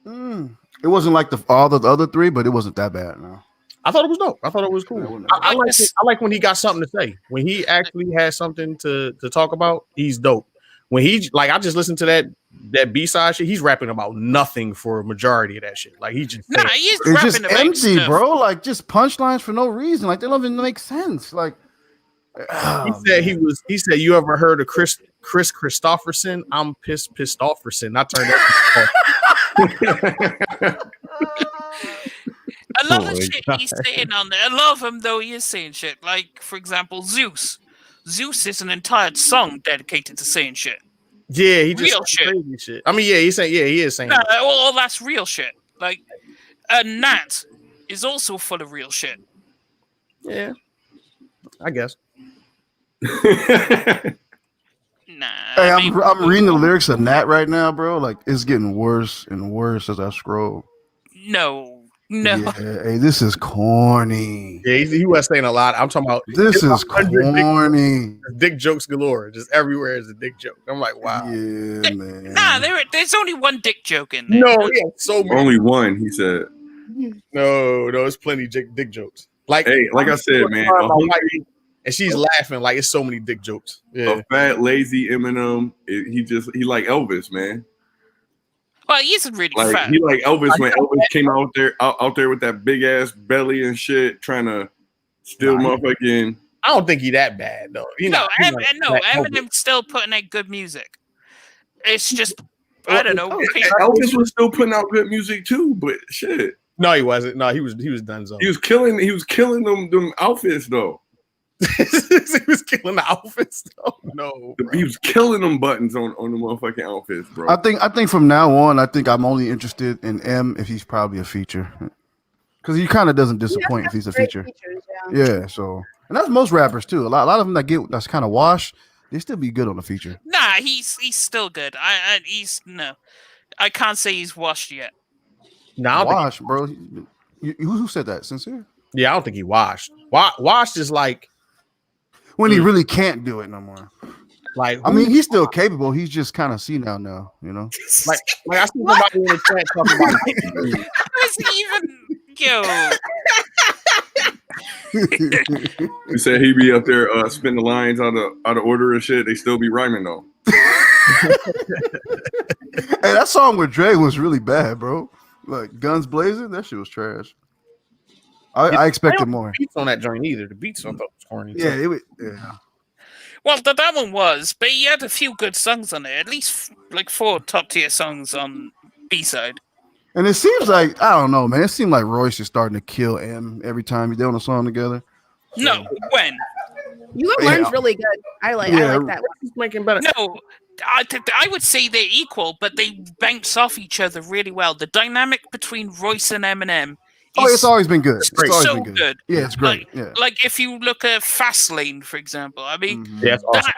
it wasn't like all the other 3, but it wasn't that bad. No. I thought it was dope. I thought it was cool. I like when he got something to say. When he actually has something to talk about, he's dope. When he I just listened to that B-side shit, he's rapping about nothing for a majority of that shit. Like he just he's it's just rapping about empty, stuff. bro. Like just punchlines for no reason. Like they don't even make sense. Like he said you ever heard of Chris Christopherson? I'm pissed offerson. I turned that off. A lot of shit he's saying on there. A lot of them, though, he is saying shit. Like, for example, Zeus. Zeus is an entire song dedicated to saying shit. Yeah, he just real shit. Shit. I mean, yeah, he is saying. No, all that's real shit. Like, Nat is also full of real shit. Yeah, I guess. Nah. Hey, I'm reading the lyrics of Nat right now, bro. Like it's getting worse and worse as I scroll. No. Yeah, hey, this is corny. Yeah, he was saying a lot. I'm talking about this is corny. Dick jokes galore. Just everywhere is a dick joke. I'm like, wow. Yeah, man. Nah, there's only one dick joke in there. No, yeah, so many. Only one, he said. No, it's plenty dick jokes. Like, hey, like I said, man, and she's laughing like it's so many dick jokes. Yeah, a fat, lazy Eminem. He like Elvis, man. Well, he isn't really like, fat. He like Elvis when Elvis came out there with that big ass belly and shit, trying to steal motherfucking. I don't think he that bad though. Eminem's still putting out good music. It's just I don't know. Elvis was still putting out good music too, but shit. No, he wasn't. No, he was done. So he was killing them outfits though. He was killing the outfits though. No, bro. He was killing them buttons on the motherfucking outfits, bro. I think from now on, I think I'm only interested in M if he's probably a feature, because he kind of doesn't disappoint if he's a feature. Features, yeah. So, and that's most rappers too. A lot of them that's kind of washed, they still be good on the feature. Nah, he's still good. I can't say he's washed yet. No, washed, bro. Who said that? Sincere? Yeah, I don't think he washed. Washed is like when he really can't do it no more. Like, I mean, he's still capable. He's just kind of senile now, you know. Like I see somebody in the chat talking about. He said he be up there spitting the lines out of order and shit. They still be rhyming though. Hey, that song with Dre was really bad, bro. Like Guns Blazing, that shit was trash. I expected more. Beats on that joint either. The beats on those corny. Yeah, it was. Yeah. Well, that one was, but he had a few good songs on it. At least like 4 top tier songs on B side. And it seems like I don't know, man. It seemed like Royce is starting to kill M every time they're on a song together. No, when You and Learn's really good. I like that. He's making better. No, I would say they're equal, but they bounce off each other really well. The dynamic between Royce and Eminem. It's always been good. It's always been good. Yeah, it's great. Like if you look at Fastlane, for example. I mean, awesome.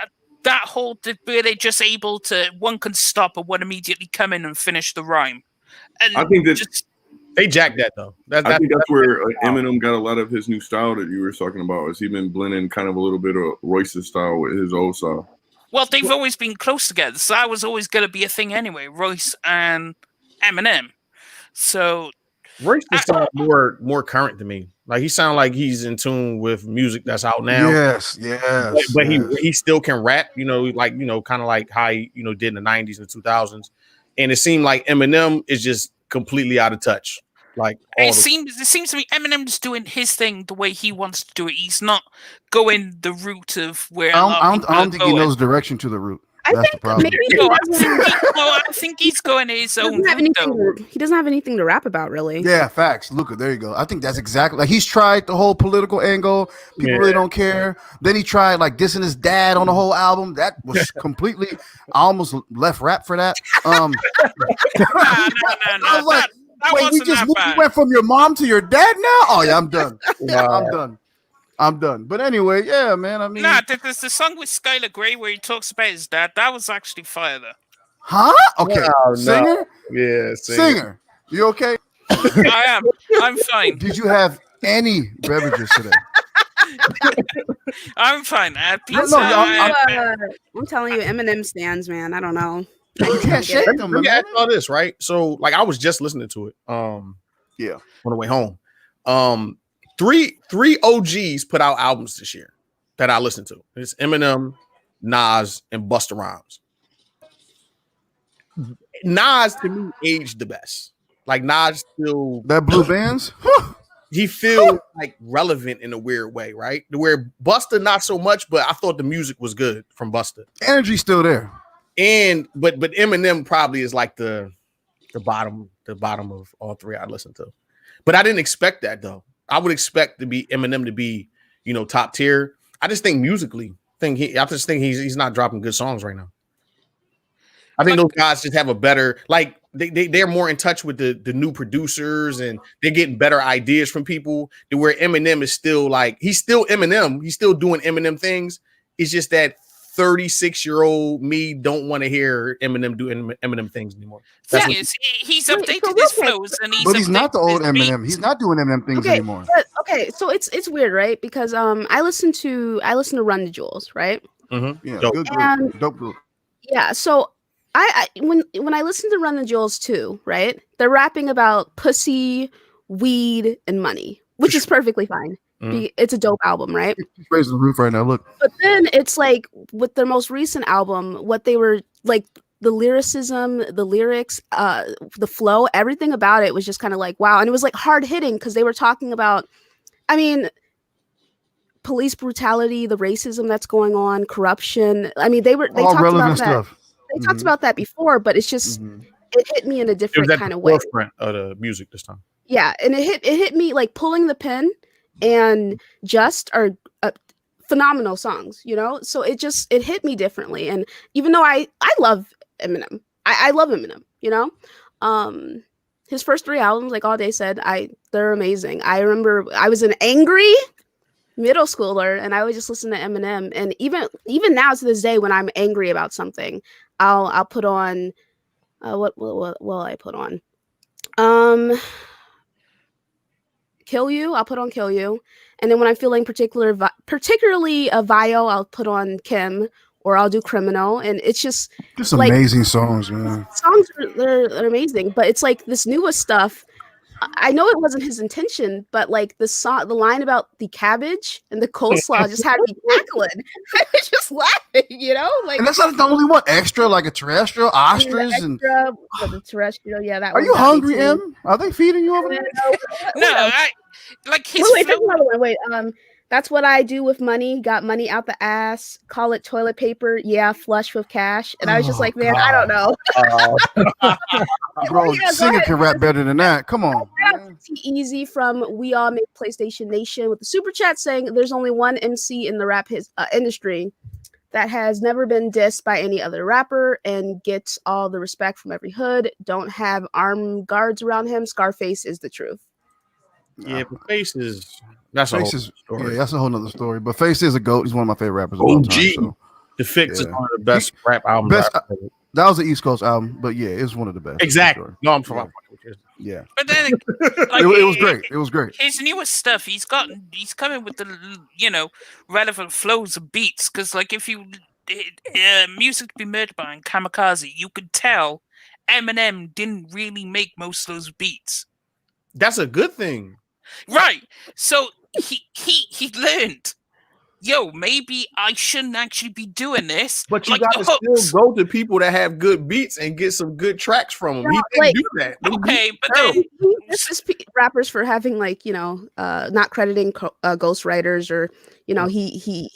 that whole where they're just able to one can stop and one immediately come in and finish the rhyme. And I think that they jacked that though. I think that's where Eminem got a lot of his new style that you were talking about. Is he been blending kind of a little bit of Royce's style with his old style? Well, they've always been close together, so that was always going to be a thing anyway. Royce and Eminem. So Royce just sound more current to me. Like he sound like he's in tune with music that's out now. Yes, But yes. he still can rap. You know, like kind of like how he did in the 90s and 2000s. And it seemed like Eminem is just completely out of touch. Like it seems to me Eminem's doing his thing the way he wants to do it. He's not going the route of where I don't think he knows direction to the route. That's the problem. I think he's going his own route. He doesn't have anything to rap about, really. Yeah, facts. Luca, there you go. I think that's exactly like he's tried the whole political angle. People really don't care. Then he tried like dissing his dad on the whole album. That was completely. I almost left rap for that. No. I was like, wait, we went from your mom to your dad now? Oh yeah, I'm done. I'm done. But anyway, yeah, man. I mean, there's the song with Skylar Grey where he talks about his dad. That was actually fire, though. Huh? Okay. Singer? Yeah, singer. You okay? I am. I'm fine. Did you have any beverages today? I'm fine. I had pizza. I'm telling you, Eminem stands, man. I don't know. You can't shake them. Let me ask all this, right? So, like, I was just listening to it. On the way home. Three OGs put out albums this year that I listened to. It's Eminem, Nas, and Busta Rhymes. Nas to me aged the best. Like Nas still that blue bands. He feels like relevant in a weird way, right? Where Busta not so much, but I thought the music was good from Busta. Energy's still there. But Eminem probably is like the bottom of all three I listened to. But I didn't expect that though. I would expect Eminem to be, top tier. I just think musically, he's not dropping good songs right now. I think those guys just have a better, like they're more in touch with the new producers and they're getting better ideas from people. To where Eminem is still like he's still Eminem, he's still doing Eminem things. It's just that 36-year-old me don't want to hear Eminem do Eminem things anymore. He's updated his flows, but he's not the old Eminem. He's not doing Eminem things anymore. But, so it's weird, right? Because I listen to Run the Jewels, right? Mm-hmm. Yeah, good group, dope group. Yeah, so when I listen to Run the Jewels too, right? They're rapping about pussy, weed, and money, which is perfectly fine. It's a dope album, right? He's raising the roof right now. Look, but then it's like with their most recent album, what they were like, the lyricism, the lyrics, the flow, everything about it was just kind of like wow, and it was like hard hitting because they were talking about, I mean, police brutality, the racism that's going on, corruption. I mean, they talked about that. Stuff. They talked about that before, but it's just it hit me in a different kind of way. Forefront of the music this time. Yeah, and it hit me like Pulling the Pin and Just are phenomenal songs, so it hit me differently. And even though I love Eminem, I love Eminem, his first 3 albums, like All Day Said, they're amazing. I remember I was an angry middle schooler and I would just listen to Eminem, and even now to this day when I'm angry about something, I'll put on what will I put on Kill You. I'll put on Kill You. And then when I'm feeling particularly a Vio, I'll put on Kim, or I'll do Criminal. And it's just like, amazing songs, man. Songs they're amazing, but it's like this newest stuff. I know it wasn't his intention, but like the line about the cabbage and the coleslaw just had me cackling. I was just laughing, like. And that's not the only one. Extra, like a terrestrial, ostrich, and the terrestrial. Yeah, that. Are you hungry, Em? Are they feeding you over there? No, like his. Wait, another one. Wait, that's what I do with money. Got money out the ass. Call it toilet paper. Yeah, flush with cash. And I was just like, man, God. I don't know. Bro, singer can rap better than that. Come on. Easy from We All Make PlayStation Nation with the super chat saying there's only one MC in the rap industry that has never been dissed by any other rapper and gets all the respect from every hood. Don't have armed guards around him. Scarface is the truth. Yeah, but Face is that's a whole story. Yeah, that's a whole nother story. But Face is a GOAT. He's one of my favorite rappers of all time. So. The Fix is one of the best rap albums. That was an East Coast album, but yeah, it's one of the best. Exactly. No, I'm from yeah. But then like, it was great. It was great. His newest stuff, he's coming with the relevant flows and beats. Because like if you Music to Be Murdered By and Kamikaze, you could tell Eminem didn't really make most of those beats. That's a good thing. Right. So he learned, yo, maybe I shouldn't actually be doing this. But you like got to still go to people that have good beats and get some good tracks from them. Yeah, He didn't like- do that. Them Okay, beats but are then terrible. This is rappers for having like not crediting ghostwriters or he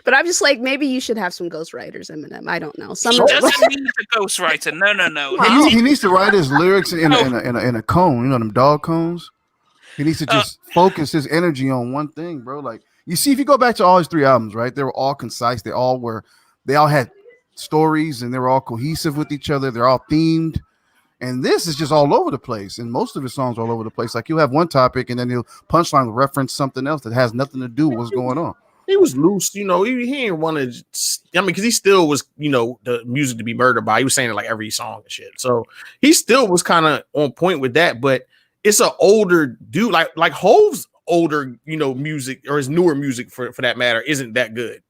but I'm just like, maybe you should have some ghostwriters, Eminem. I don't know. he Some doesn't need a ghostwriter. No. He needs to write his lyrics in a cone, them dog cones. He needs to just focus his energy on one thing, bro. Like, you see, if you go back to all his 3 albums, right? They were all concise. They all had stories, and they were all cohesive with each other. They're all themed. And this is just all over the place. And most of his songs are all over the place. Like, you have one topic, and then he'll punchline will reference something else that has nothing to do with what's going on. He was loose, he didn't want to. I mean, because he still was, the music to be murdered by. He was saying it like every song and shit. So he still was kind of on point with that. But it's an older dude, like Hove's older, music, or his newer music for that matter, isn't that good.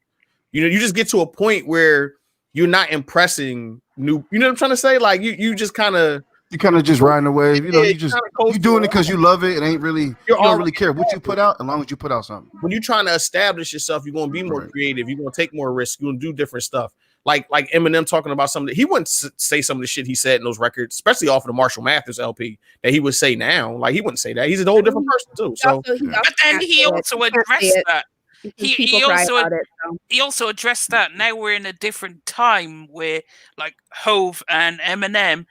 You just get to a point where you're not impressing new. You know what I'm trying to say? Like you just kind of. You kind of just riding the wave, you doing it because you love it. It ain't really, you don't really care what you put out, as long as you put out something. When you're trying to establish yourself, you're going to be more creative. You're going to take more risks. You're going to do different stuff. Like Eminem talking about something. He wouldn't say some of the shit he said in those records, especially off of the Marshall Mathers LP, that he would say now. Like, he wouldn't say that. He's a whole different person too. So, but then he also addressed that. He also addressed that. Now we're in a different time where, like, Hove and Eminem,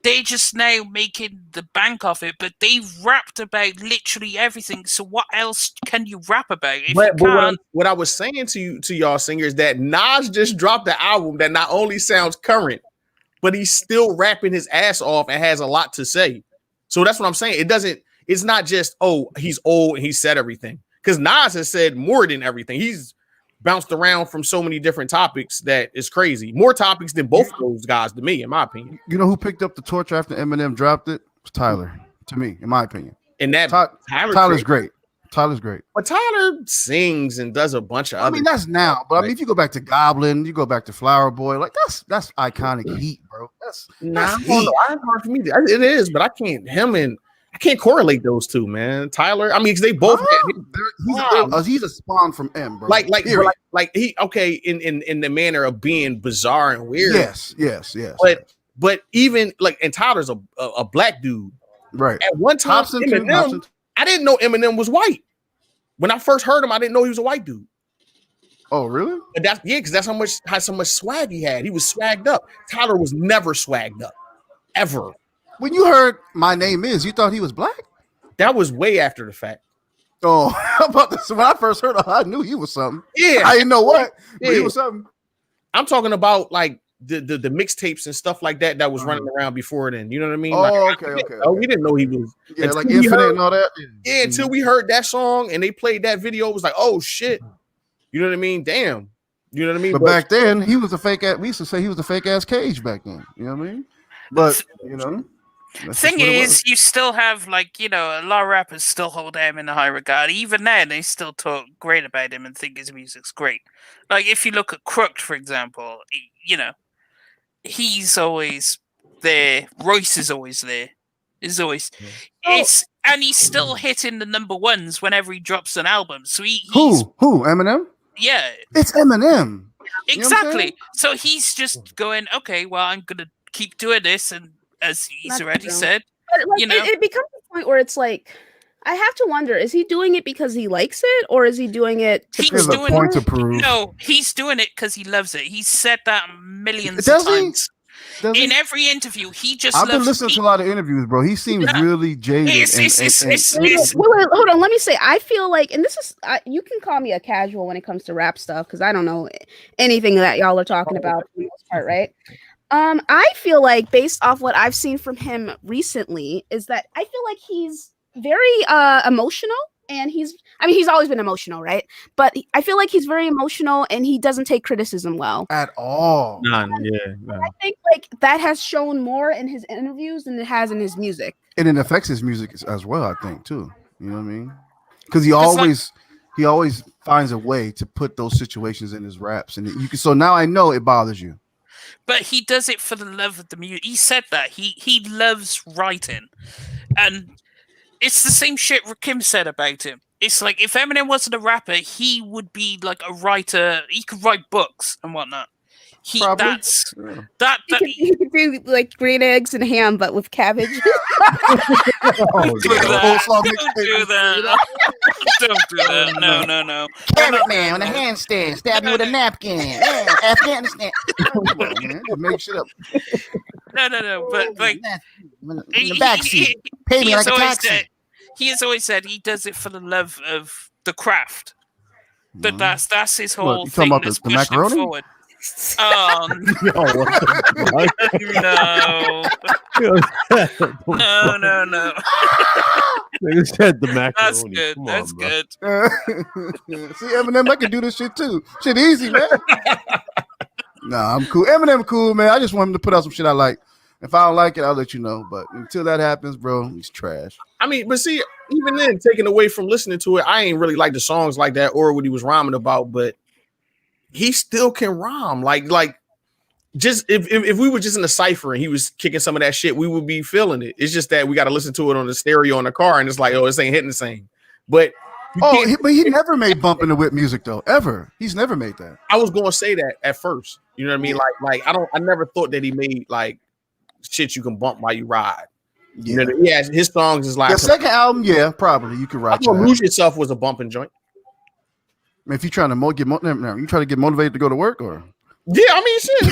they just now making the bank off it, but they've rapped about literally everything. So what else can you rap about? But what I was saying to y'all singers, that Nas just dropped the album that not only sounds current, but he's still rapping his ass off and has a lot to say. So that's what I'm saying. It's not just, oh, he's old and he said everything. Because Nas has said more than everything. He's bounced around from so many different topics that is crazy. More topics than both of those guys, to me, in my opinion. You know who picked up the torch after Eminem dropped it? It was Tyler, to me, in my opinion. And that Tyler's great. Tyler's great. But Tyler sings and does a bunch of other. I mean, that's now. But I mean, if you go back to Goblin, you go back to Flower Boy, like that's iconic heat, bro. That's heat. Hard for me. It is, but I can't correlate those two, man. Tyler, I mean, because they both. He's a spawn from M, bro. Like he in the manner of being bizarre and weird. Yes. But even like, and Tyler's a black dude, right? At one time, Eminem, I didn't know Eminem was white. When I first heard him, I didn't know he was a white dude. Oh, really? But because that's how much swag he had. He was swagged up. Tyler was never swagged up, ever. When you heard My Name Is, you thought he was black? That was way after the fact. Oh, how about this? When I first heard I knew he was something. Yeah. I didn't know what, but he was something. I'm talking about like the mixtapes and stuff like that was running around before then. You know what I mean? Oh, like, okay. We didn't know he was. Yeah, like Infinite and all that. Yeah, until we heard that song and they played that video, it was like, oh, shit. You know what I mean? Damn. You know what I mean? But back then, he was a fake ass. We used to say he was a fake ass Cage back then. You know what I mean? But, Thing is, you still have, like, a lot of rappers still hold him in a high regard. Even then, they still talk great about him and think his music's great. Like, if you look at Crooked, for example, he's always there. Royce is always there. And he's still hitting the number ones whenever he drops an album. So Who? Eminem? Yeah. It's Eminem. Exactly. So he's just going, okay, well, I'm going to keep doing this, and as he's already said, but like, it becomes a point where it's like, I have to wonder: is he doing it because he likes it, or is he doing it to prove? No, he's doing it because he loves it. He's said that millions of times. In every interview, I've been listening to a lot of interviews, bro. He seems really jaded. Wait, hold on. Let me say, I feel like, and this is, you can call me a casual when it comes to rap stuff because I don't know anything that y'all are talking about for the most part, right? I feel like, based off what I've seen from him recently, is that I feel like he's very emotional, and he's always been emotional, right? But I feel like he's very emotional, and he doesn't take criticism well at all. None. I think like that has shown more in his interviews than it has in his music, and it affects his music as well. I think too. You know what I mean? Because he always he always finds a way to put those situations in his raps, and you can. So now I know it bothers you. But he does it for the love of the music. He said that he loves writing, and it's the same shit Rakim said about him. It's like if Eminem wasn't a rapper, he would be like a writer. He could write books and whatnot. Probably. That He could do like green eggs and ham, but with cabbage. Don't do that. Don't do that. No. Carrot man on a handstand, stab you with a napkin. Yeah, Afghanistan. Man, just make shit up. No. But like, in the backseat, pay me like a taxi. He has always said he does it for the love of the craft. But that's his whole you thing. talking about That's the pushed him macaroni? forward. Yo, what the No. They said the macaroni. That's good. Come That's on, bro. good. See, Eminem, I can do this shit too. Shit easy, man. Nah, I'm cool. Eminem cool, man. I just want him to put out some shit I like. If I don't like it, I'll let you know. But until that happens, bro, he's trash. I mean, but see, even then, taken away from listening to it, I ain't really like the songs like that or what he was rhyming about, but he still can rhyme. Like just if we were just in a cipher and he was kicking some of that shit, we would be feeling it. It's just that we got to listen to it on the stereo in the car, and it's like, oh, this ain't hitting the same. But but he never made bump in the whip music though. Ever. He's never made that. I was gonna say that at first. You know what I mean? Like I never thought that he made like shit you can bump while you ride. Yeah, you know, his songs is like the second album, yeah, probably you could I rock. thought Lose Yourself was a bumping joint. I mean, if you're trying to you try to get motivated to go to work, or yeah, I mean, shit.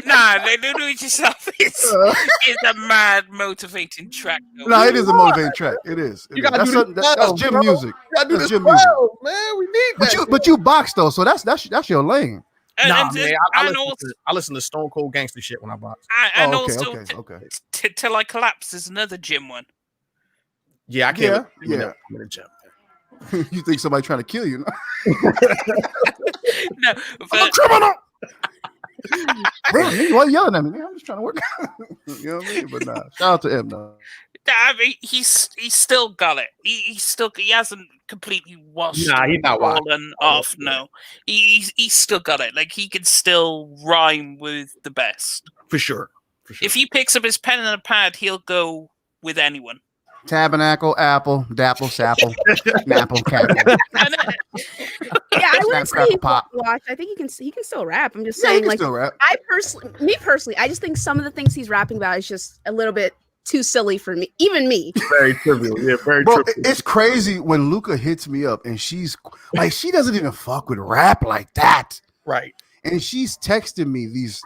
Nah, they do it yourself. It's a mad motivating track. Though. No, it is a motivating track. It is. You gotta That's, do that's gym music. You gotta do That's this gym music. well, man. We need that. But you box though, so that's your lane. Nah, man. I listen to Stone Cold Gangster shit when I box. Okay. Till I Collapse is another gym one. Yeah, I can't. Yeah. You think somebody trying to kill you? No, I'm a criminal. Man, why you yelling at me? Man, I'm just trying to work. You know what I mean? But nah, shout out to him though. I mean, he's still got it. He hasn't completely washed. Nah, he's not fallen off. No, he's still got it. Like he can still rhyme with the best For sure. If he picks up his pen and a pad, he'll go with anyone. Tabernacle, apple, dapple, sapple, napple, cackle. Yeah, I wouldn't say he watch. I think he can still rap. I'm just saying, like, still rap. Me personally, I just think some of the things he's rapping about is just a little bit too silly for me, even me. Very trivial. Yeah, very Bro, trivial. it's crazy when Luca hits me up and she's like, she doesn't even fuck with rap like that, right? And she's texting me these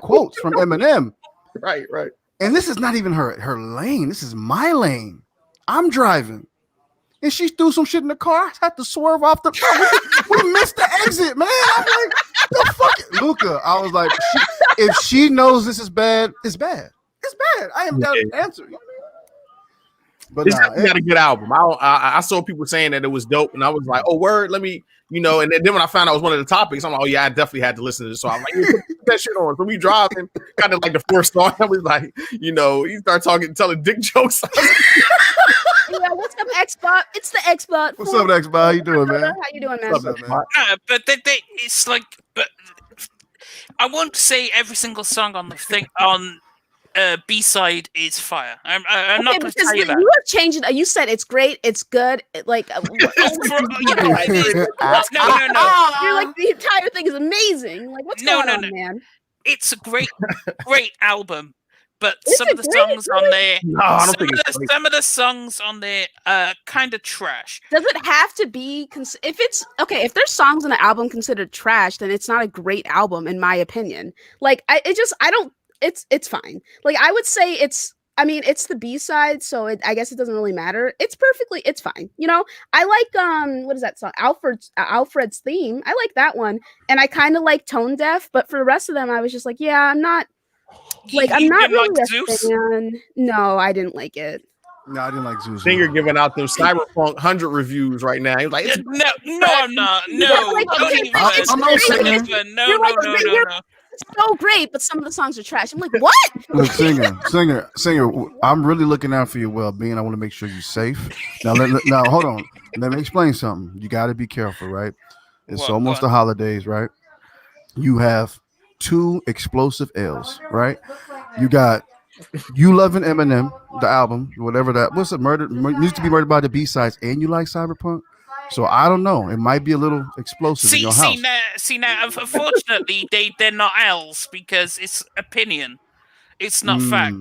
quotes from Eminem, right. And this is not even her lane. This is my lane. I'm driving. And she threw some shit in the car. I had to swerve off the we missed the exit, man. I'm like, the fuck Luca. I was like, if she knows this is bad, it's bad. It's bad. I am down to answer. You know what I mean? But It's definitely got a good album. I saw people saying that it was dope, and I was like, oh, word, let me, and then when I found out it was one of the topics, I'm like, oh yeah, I definitely had to listen to this. So I'm like, yeah, put that shit on. So we driving, kind of like the first song. I was like, he started telling dick jokes. Yeah, what's up, Xbot? It's the Xbot. What's up, Xbot? How you doing, man? How you doing, man? What's up, man? But it's like, but I won't say every single song on the thing on B-side is fire. I'm not going to tell you that. You have changed it. You said it's great, it's good. No. You're like, the entire thing is amazing. Like, what's going on, man? It's a great album. But some of the songs on there, some of the songs on there are kind of trash. Does it have to be? If there's songs on the album considered trash, then it's not a great album, in my opinion. Like, it's fine. Like, I would say it's the B-side, so I guess it doesn't really matter. It's fine. I like what is that song? Alfred's Theme. I like that one, and I kind of like Tone Deaf. But for the rest of them, I was just like, yeah, I'm not. Like, I'm not really a fan. No, I didn't like it. No, I didn't like Zeus. Singer giving out them Cyberpunk 100 reviews right now. He's like, no, I'm not. No, like, don't okay, even. I'm not saying. No. so great, but some of the songs are trash. I'm like, what? Look, singer. I'm really looking out for your well-being. I want to make sure you're safe. Now, hold on. Let me explain something. You got to be careful, right? It's What? almost the holidays, right? You have 2 explosive L's, right? You got You Loving Eminem, the album, whatever that. What's it? Needs to be murdered by the B-sides, and you like Cyberpunk. So I don't know. It might be a little explosive in your house. Now, unfortunately, they're not L's because it's opinion. It's not fact.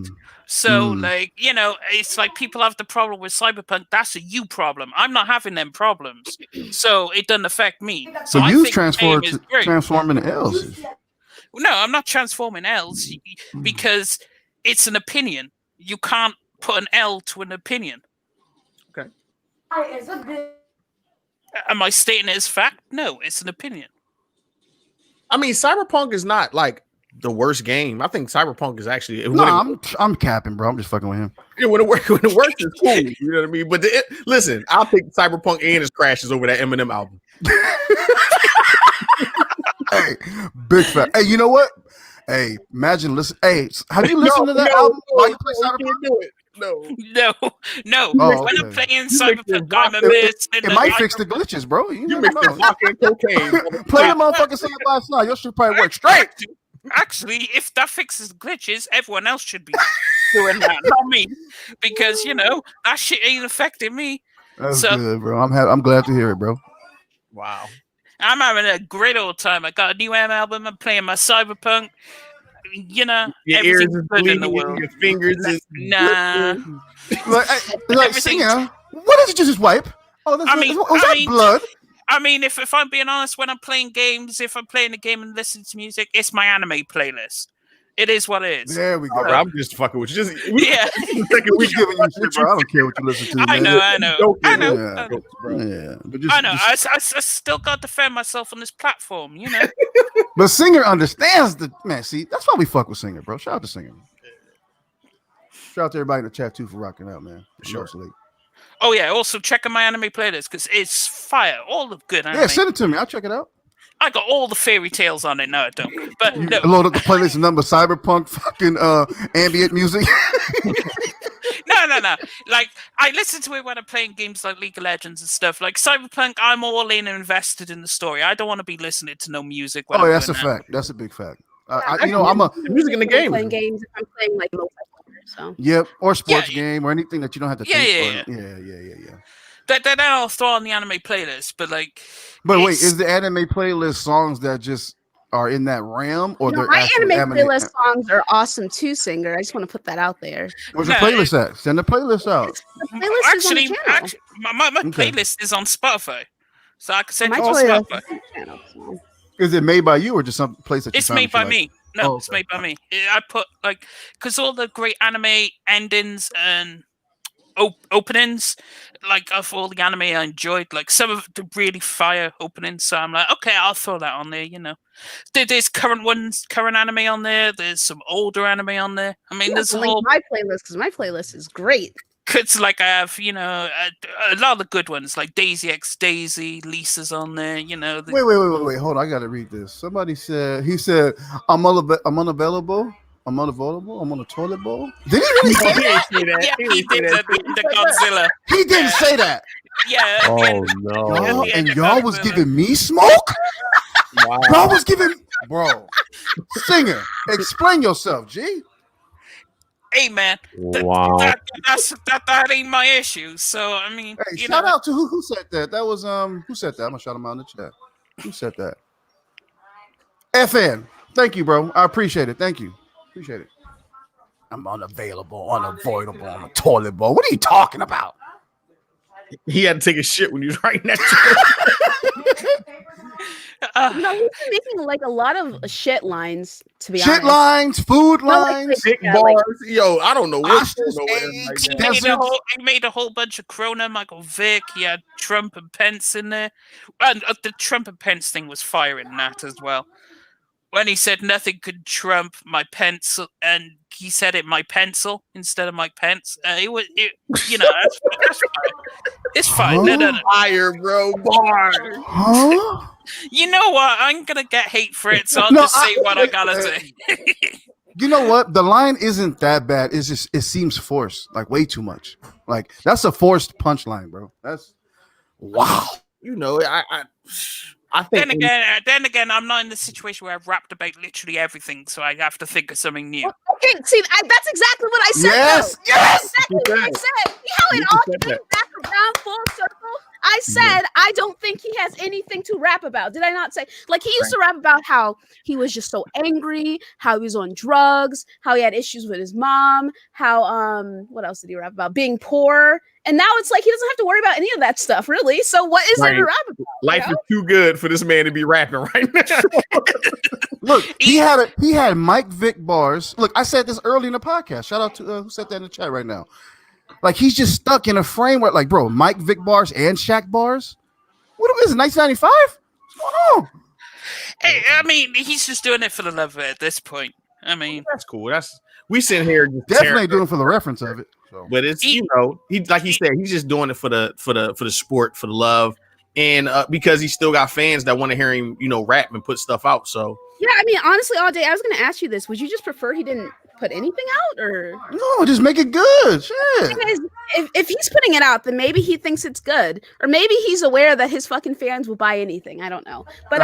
So, like, it's like people have the problem with Cyberpunk. That's a you problem. I'm not having them problems. So it doesn't affect me. So I you think the game is great. transforming L's. No, I'm not transforming L's because it's an opinion. You can't put an L to an opinion. Okay. Am I stating it as fact? No, it's an opinion. I mean, Cyberpunk is not like the worst game. I think Cyberpunk is actually. No, I'm capping, bro. I'm just fucking with him. Yeah, when it works, it's cool. You know what I mean? But listen, I'll pick Cyberpunk and its crashes over that Eminem album. Hey, big fat. Hey, you know what? Hey, imagine listen. Hey, have you listened to that album while you play Cyberpunk? Do it. No. Oh, When okay. I'm playing Cyberpunk, I'm amazed. It might fix the glitches, bro. You mix the vodka and cocaine. Play the motherfucking side by side. Your shit probably work straight. Actually, if that fixes the glitches, everyone else should be doing that, not me, because that shit ain't affecting me. That's good, bro. I'm glad to hear it, bro. Wow. I'm having a great old time. I got a new album. I'm playing my Cyberpunk. Your ears everything's is good in bleeding, the world. your fingers is Nah. Like singer, what did you just wipe? Oh, was that blood? I mean, if I'm being honest, when I'm playing games, if I'm playing a game and listening to music, it's my anime playlist. It is what it is. There we go. I'm just fucking with you. Yeah. We're giving you shit, bro. I don't care what you listen to. I know. Yeah. But I know. I still got to defend myself on this platform, But Singer understands the man. See, that's why we fuck with Singer, bro. Shout out to Singer. Shout out to everybody in the chat too for rocking out, man. Sure. Oh yeah. Also check out my anime playlist because it's fire. All the good anime. Yeah, send it to me. I'll check it out. I got all the fairy tales on it. No, I don't. But no. Load up the playlist number Cyberpunk fucking ambient music. No. Like I listen to it when I'm playing games like League of Legends and stuff. Like Cyberpunk, I'm all in and invested in the story. I don't want to be listening to no music. Oh, that's a fact. That's a big fact. I'm a music in the game. Playing games if I'm playing like multiplayer. So yep, or sports game or anything that you don't have to think. Yeah. That I'll throw on the anime playlist, but like. But wait, is the anime playlist songs that just are in that realm, or they're my anime playlist songs are awesome too, Singer. I just want to put that out there. Where's the playlist at? Send the playlist out. The playlist is on the channel. My playlist is on Spotify, so I can send my you on playlist Spotify. is on the channel, so. Is it made by you or just some place that you It's found made by like? me. No, Oh, it's made by me. I put because all the great anime endings and openings, like of all the anime I enjoyed, like some of the really fire openings. So I'm like, okay, I'll throw that on there. There's current anime on there. There's some older anime on there. I mean, there's my playlist because my playlist is great. Cause like I have, a lot of the good ones like Daisy X Daisy, Lisa's on there. Wait, hold on, I gotta read this. Somebody said I'm unavailable. I'm unavailable. I'm on a toilet bowl. Did he really say that? Yeah, he did the Godzilla. He didn't say that. Yeah. Oh no! Y'all was giving me smoke. Wow. Y'all was giving, bro. Singer, explain yourself, G. Hey man, Wow. that ain't my issue. So I mean, Hey, shout out to who said that. That was who said that? I'm gonna shout him out in the chat. Who said that? FN. Thank you, bro. I appreciate it. Thank you. Appreciate it. I'm unavailable, unavoidable on a toilet bowl. What are you talking about? He had to take a shit when he was writing that shit. He's making like a lot of shit lines, to be Shit honest. lines, food lines, Big bars. Yo, I don't know what's going on. Ostrich He made a whole bunch of Corona, Michael Vick. He had Trump and Pence in there, and the Trump and Pence thing was fire in that as well. when he said nothing could trump my pencil, and he said it my pencil instead of Mike Pence. That's fine. It's fine. No. Fire, bro. Bar. Huh? You know what? I'm gonna get hate for it, so I'll No, just say what I gotta say. You know what? The line isn't that bad. It's just it seems forced, like way too much. Like that's a forced punchline, bro. That's wow. You know, I think. Then again, I'm not in the situation where I've rapped about literally everything, so I have to think of something new. Okay, see, that's exactly what I said. Yes, though. yes. Exactly what I said. See how it all came back around full circle? I said I don't think he has anything to rap about. Did I not say? Like, he used to rap about how he was just so angry, how he was on drugs, how he had issues with his mom, how what else did he rap about? Being poor. And now it's like he doesn't have to worry about any of that stuff, really. So what is there to rap about? Life is too good for this man to be rapping right now. Look, he had Mike Vick bars. Look, I said this early in the podcast. Shout out to who said that in the chat right now. Like, he's just stuck in a framework. Like, bro, Mike Vick bars and Shaq bars. What is it? 1995? What's going on? Hey, I mean, he's just doing it for the love of it at this point. I mean, that's cool. We sitting here just definitely doing it for the reference of it. So. But it's he like he said, he's just doing it for the sport, for the love, and because he still got fans that want to hear him, rap and put stuff out. So yeah, I mean, honestly, all day I was going to ask you this: would you just prefer he didn't put anything out, or no, just make it good? Shit. If he's putting it out, then maybe he thinks it's good, or maybe he's aware that his fucking fans will buy anything. I don't know, but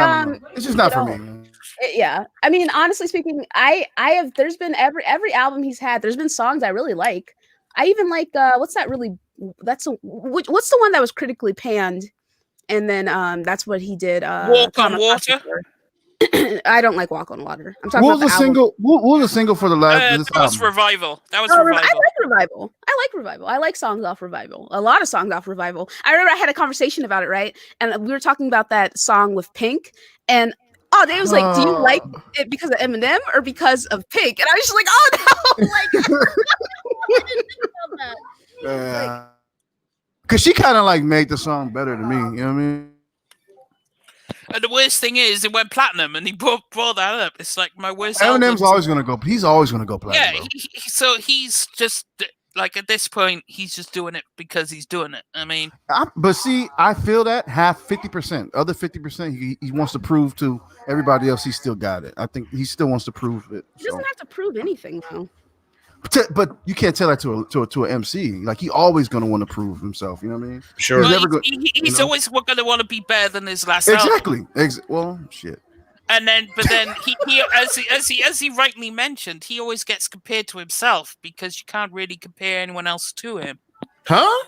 it's just not for me. Yeah, I mean, honestly speaking, I have. There's been every album he's had. There's been songs I really like. I even like what's the one that was critically panned, and then that's what he did. Walk on Water. I don't like Walk on Water. I'm talking what about was the single. What was the single for the last? That was Revival. That was Revival. Revival. I like Revival. I like songs off Revival. A lot of songs off Revival. I remember I had a conversation about it, right? And we were talking about that song with Pink, and Dave was like, "Do you like it because of Eminem or because of Pink?" And I was just like, "Oh no!" Like, I didn't think about that. Because she kind of like made the song better than me. You know what I mean? And the worst thing is, it went platinum, and he brought that up. It's like my worst. Eminem's always gonna go. He's always gonna go platinum. Yeah, so he's just like at this point, he's just doing it because he's doing it. I mean, but see, I feel that 50%. Other 50%, he wants to prove to everybody else he still got it. I think he still wants to prove it. He doesn't have to prove anything, though. But you can't tell that to an MC. Like, he always gonna want to prove himself. You know what I mean? Sure. He's always going to want to be better than his last album. Exactly. Well, shit. And then, he as he rightly mentioned, he always gets compared to himself because you can't really compare anyone else to him. Huh?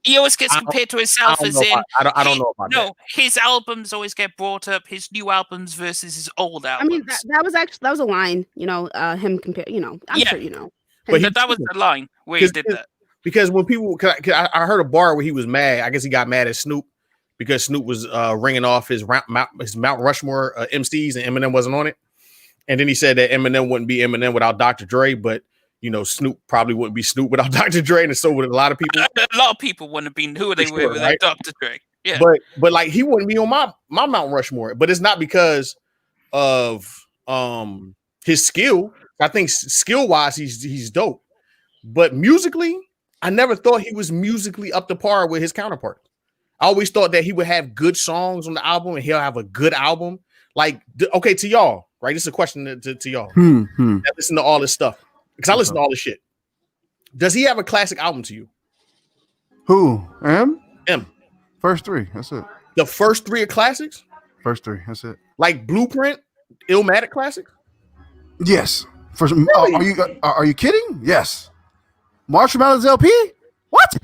He always gets compared to himself as in. I don't know about that. No, his albums always get brought up. His new albums versus his old albums. I mean, that was a line. Him compare. I'm sure you know. But that was the line where he did that. Because when people, I heard a bar where he was mad. I guess he got mad at Snoop because Snoop was ringing off his Mount Rushmore MCs and Eminem wasn't on it. And then he said that Eminem wouldn't be Eminem without Dr. Dre, but Snoop probably wouldn't be Snoop without Dr. Dre, and so would a lot of people. A lot of people wouldn't have been who they were without Dr. Dre. Yeah, but like he wouldn't be on my Mount Rushmore. But it's not because of his skill. I think skill wise, he's dope. But musically, I never thought he was musically up to par with his counterpart. I always thought that he would have good songs on the album and he'll have a good album. Like, okay, to y'all, right? This is a question to y'all. That listen to all this stuff. Because I listen to all this shit. Does he have a classic album to you? Who? M? First three. That's it. The first three are classics? First three. That's it. Like Blueprint, Illmatic classics? Yes. Really? Are you kidding? Yes. Marshall Mathers LP? What?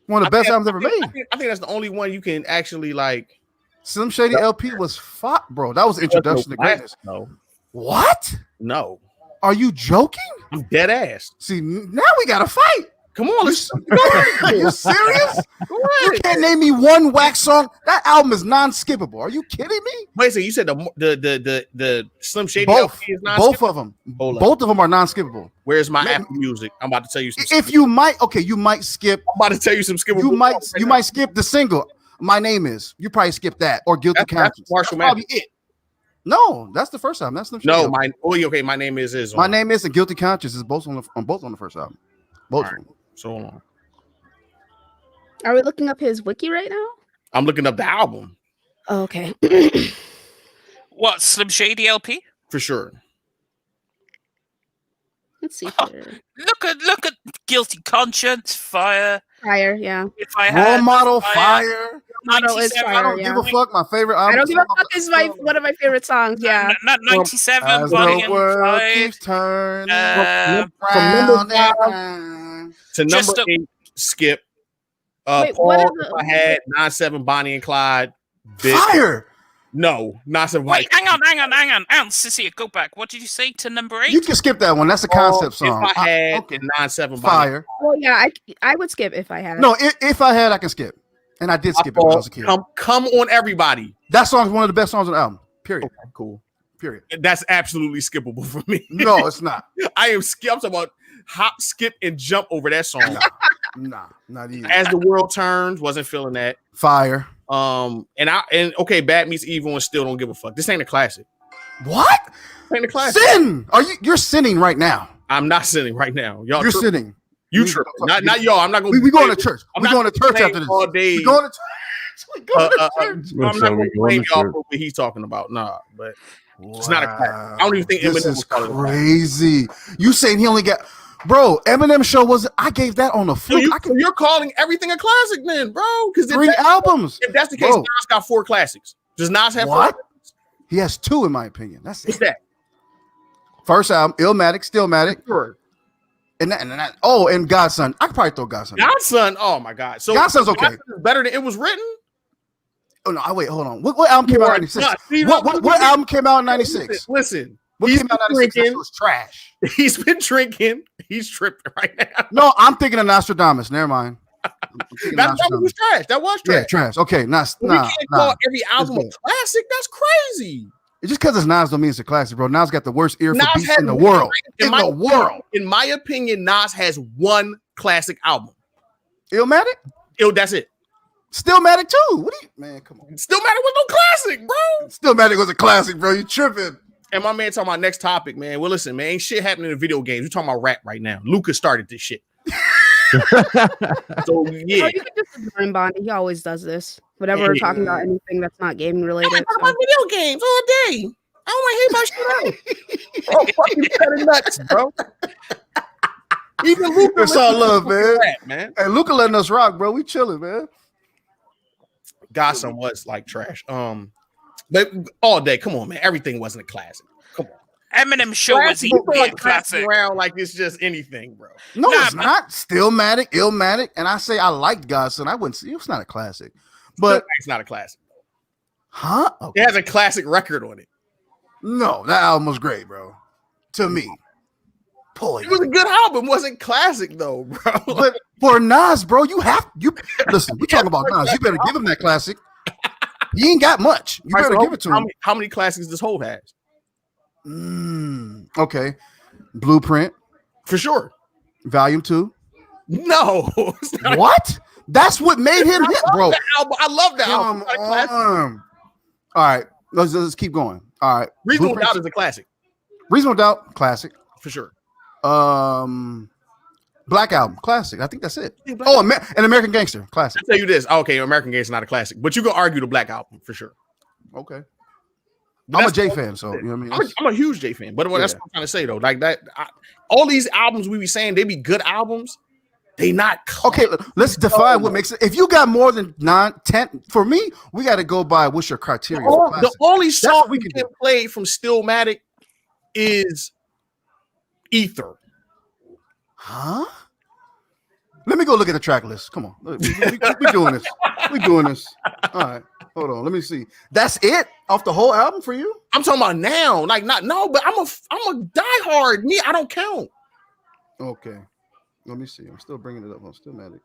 One of the best albums ever made. I think that's the only one you can actually like. Slim Shady LP was fuck, bro. That was introduction to greatness. No. What? No. Are you joking? I'm dead ass. See, now we gotta fight. Come on, are you serious? You can't name me one wax song. That album is non-skippable. Are you kidding me? Wait a second. You said the Slim Shady both, LP is non-skippable? both of them. Both of them are non-skippable. Where's my Apple Music? I'm about to tell you some. If you might, you might skip. I'm about to tell you some skippable. You might skip the single. My Name Is. You probably skip that or Guilty Conscience. Marshall That's probably it. No, that's the first album. That's Slim No, Shady. okay. My name is My on. name is and Guilty Conscience is both on the first album. Both. All right. So hold on. Are we looking up his wiki right now? I'm looking up the album Oh, okay. What, Slim Shady LP? for sure. Let's see here. Look at Guilty Conscience, Fire. Fire, yeah. If I Role had model, Fire, fire. Model is 97, Fire, I don't yeah. give a fuck. My favorite album. I don't give a fuck is one of my favorite songs. Yeah. 97, As Bonnie the and world Clyde. keeps turning Uh, From number round and 5 round. to Just number 8, Skip. Wait, Paul, what are if I had 9-7, Bonnie and Clyde. Bitch. Fire. No, 9-7. Wait, hang on. Sissy, go back. What did you say to number 8? You can skip that one. That's a concept song. If I had okay. 9-7, Bonnie. Fire. Well, yeah, I would skip if I had. No, if I had, I can skip. And I did skip it when I was a kid. Come on, everybody. That song's one of the best songs on the album. Period. Okay, cool. Period. That's absolutely skippable for me. No, it's not. I am skip. I'm talking about hop, skip, and jump over that song. Nah, not even. As the world turns, wasn't feeling that. Fire. And okay, Bad Meets Evil and still don't give a fuck. This ain't a classic. What? This ain't a classic. Sin? You're sinning right now. I'm not sinning right now. Y'all You're tripping. sinning. You tripping. Not y'all. I'm not going. We going to church. We going to church after this. All day. We going to church. We going to church. I'm not going to blame y'all for what he's talking about. Nah, but it's not a classic. I don't even think this Eminem is was part of it. crazy. You saying he only got, bro? Eminem show was I gave that on the So fluke. you're calling everything a classic, then, bro? Because 3 albums. If that's the case, Bro. Nas got 4 classics. Does Nas have 4? What? He has 2 in my opinion. That's What's it. that? First album, Illmatic, Stillmatic, Sure. and and Godson. I could probably throw Godson. Godson. Oh my God. So Godson's okay. Godson is better than it was written. Oh no, wait, hold on. What album came out in '96? What album came out in '96? Listen. What He's came out in been '96? It drinking. was trash. He's been drinking. He's tripping right now. No, I'm thinking of Nostradamus. Never mind. That was trash. That was trash. Yeah, trash. Okay, We can't call every album a good. classic. That's crazy. Just because it's Nas don't mean it's a classic, bro. Nas got the worst ear for Nas beats has in the world. In my opinion, Nas has 1 classic album. Illmatic? That's it. Stillmatic too. What do you, man? Come on. Still matter was no classic, bro. Stillmatic was a classic, bro. You tripping? And my man talking about next topic, man. Well, listen, man, ain't shit happening in video games. We're talking about rap right now. Luca started this shit. So yeah. Oh, you can just ignore him, Bonnie. He always does this. Whenever we're talking about anything that's not gaming related. I talk about video games all day. I don't want to hear about shit else. Bro, fucking cutting nuts, bro. Even Luca. It's all love, man. Man. Hey, Luca letting us rock, bro. We chilling, man. Godson was like trash. But all day, come on, man. Everything wasn't a classic. Come on. Eminem show was Classic, equally a like classic. around like it's just anything, bro. No, Nah, it's not. Stillmatic, Illmatic, and I say I liked Godson. I wouldn't say it's not a classic, but it's not a classic. huh? Okay. It has a classic record on it. No, that album was great, bro. To me, It was a good album. It wasn't classic though, bro. but for Nas, bro, you listen. We talking about Nas. You better give him that classic. He ain't got much. You better give it to him. How many classics this whole has? Okay, Blueprint For sure. Volume 2. No. It's not What? That's what made him hit, bro. I love that album. Come It's not a classic. on. All right, let's keep going. All right, Reasonable Blueprint- Doubt is a classic. Reasonable Doubt, classic. For sure. Black Album, classic. I think that's it. Oh, an American Gangster, classic. I'll tell you this. Okay, American Gangster is not a classic, but you can argue the Black Album for sure. Okay. But I'm a that's- J fan, so you know what I mean. I'm a huge J fan, but that's what I'm trying to say though. Like that, all these albums we be saying they be good albums. They not Okay, let's define what makes it. If you got more than 9, 10, for me, we got to go by what's your criteria. for The classic. only song what we we can can play from Stillmatic is Ether. Huh? Let me go look at the track list. Come on, we doing this. We doing this. All right, hold on. Let me see. That's it off the whole album for you? I'm talking about now, like not no, but I'm a diehard. Me, I don't count. Okay. Let me see. I'm still bringing it up on Stillmatic.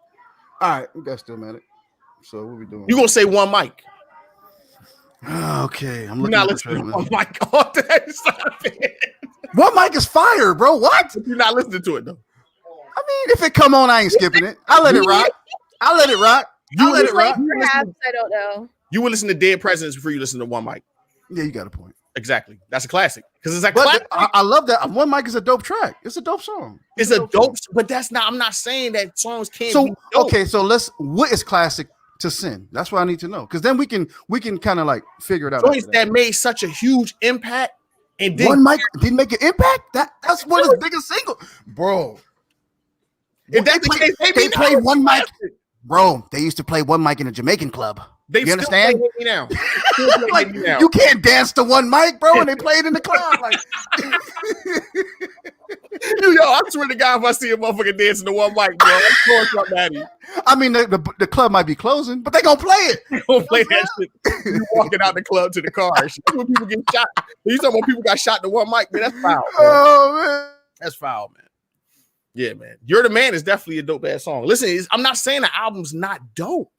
All right, we got Stillmatic. So what we doing? You gonna say one mic? Okay, I'm You're looking not at the track listening to list. one mic all day. Stop it. One mic is fire, bro. What? You're not listening to it though. I mean, if it come on, I ain't skipping it. I let it rock. I let it rock. I let it rock. Perhaps, I don't know. You would listen to Dead Presidents before you listen to one mic. Yeah, you got a point. Exactly. That's a classic because it's a But classic. I love that. One Mic is a dope track. It's a dope song. It's a dope, but that's not. I'm not saying that songs can't. So be dope. okay, so what is classic to Sin? That's what I need to know because then we can kind of like figure it out. Joints that made such a huge impact and then One Mic didn't make an impact. That's one of his biggest singles, bro. If that's the case, they played One Mic, bro. They used to play One Mic in a Jamaican club. You understand? Me now. Like, you can't dance to One Mic, bro, and they played in the club. Like, yo, I swear to God, if I see a motherfucker dancing to One Mic, bro, I'm throwing something at him. I mean, the club might be closing, but they gonna play it. They gonna play that shit. You walking out the club to the car. That's when people get shot. You talking about people got shot to One Mic, man? That's foul. Man. Oh man, that's foul, man. Yeah, man. You're the Man is definitely a dope ass song. Listen, I'm not saying the album's not dope,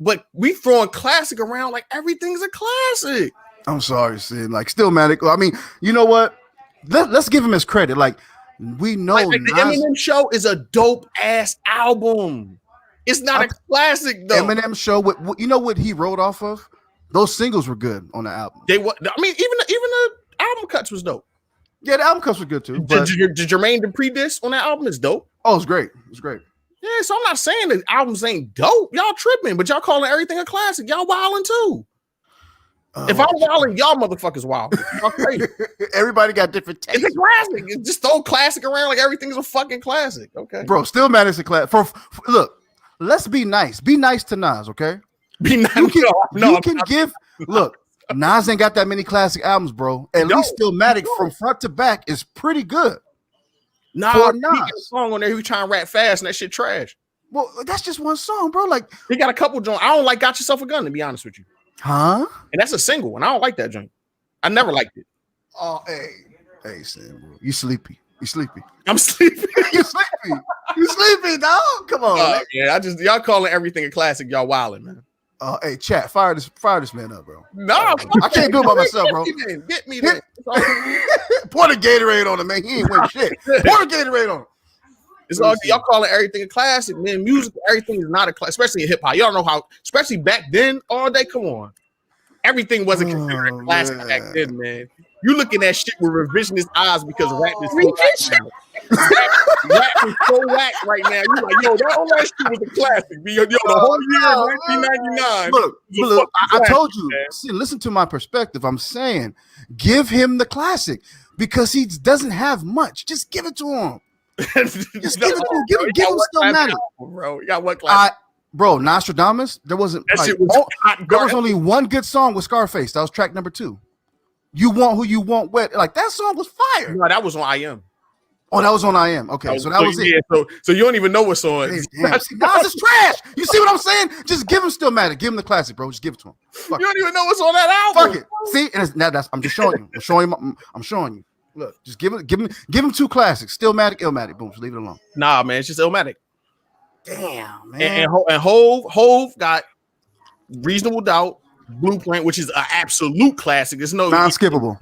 but we throwing classic around like everything's a classic. I'm sorry, Sid. Like, Stillmatic. I mean, you know what? Let's give him his credit. Like, we know like the Eminem Show is a dope ass album. It's not a classic though. Eminem Show. You know what he wrote off of? Those singles were good on the album. I mean, even the album cuts was dope. Yeah, the album cuts were good too. Did Jermaine Dupri diss on that album is dope. Oh, it's great. It's great. Yeah, so I'm not saying the albums ain't dope. Y'all tripping, but y'all calling everything a classic. Y'all wilding too. If I'm wilding, y'all motherfuckers wild. Y'all crazy. Everybody got different tastes. It's a classic. It's just throw classic around like everything's a fucking classic. Okay, bro. Stillmatic's a classic. Look, let's be nice. Be nice to Nas, okay? Be nice. Look, Nas ain't got that many classic albums, bro. At least Stillmatic from front to back is pretty good. Nah, he got a song on there. He was trying to rap fast, and that shit trash. Well, that's just one song, bro. Like, he got a couple joints. I don't like "Got Yourself a Gun," to be honest with you. Huh? And that's a single, and I don't like that joint. I never liked it. Oh, hey, Sam, bro. You sleepy? You sleepy? I'm sleepy. You sleepy? You sleepy, dog? Come on. Yeah, y'all calling everything a classic. Y'all wilding, man. Hey, chat, fire this man up, bro. No, I can't do it by myself, bro. Get me there. Pour the Gatorade on him, man. He ain't win shit. Pour the Gatorade on him. It's all y'all calling everything a classic, man. Music, everything is not a classic, especially in hip hop. Y'all know how, especially back then, all day. Come on, everything wasn't considered a classic back then, man. You looking at shit with revisionist eyes because rap is so rap is so whack right now. You like, yo, that shit was a classic. Yo, the whole year 1999. Look, I told you. See, listen to my perspective. I'm saying, give him the classic because he doesn't have much. Just give it to him. Just give it to him. Give him Stillmatic, bro. You got what class? Bro, Nostradamus. There wasn't. There was only one good song with Scarface. That was track number 2. You Want Who You Want Wet. Like, that song was fire. No, that was on I Am. Oh, that was on I Am. Okay, so that was it. Yeah, so you don't even know what's on. Damn. See, Nas is trash. You see what I'm saying? Just give him Stillmatic. Give him the classic, bro. Just give it to him. You don't even know what's on that album. Fuck it. See, and I'm just showing you. I'm showing you. Look, just give him 2 classics. Stillmatic, Illmatic. Boom. Just leave it alone. Nah, man, it's just Illmatic. Damn, man. And Hove got Reasonable Doubt, Blueprint, which is an absolute classic. There's no non-skippable,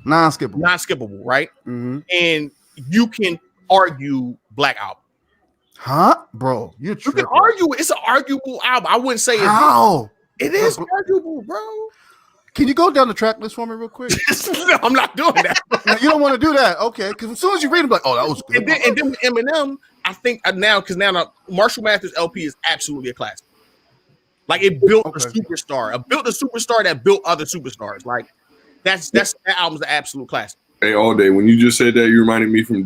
right? Mm-hmm. And you can argue Black Album. Huh, bro? You can argue it. It's an arguable album. I wouldn't say it is arguable, bro. Can you go down the track list for me real quick? No, I'm not doing that. No, you don't want to do that, okay? Because as soon as you read them, like, oh, that was good. And then with Eminem, I think now Marshall Mathers LP is absolutely a classic. Like, it built a superstar. It built a superstar that built other superstars. Like, that album's an absolute classic. Hey, all day. When you just said that, you reminded me from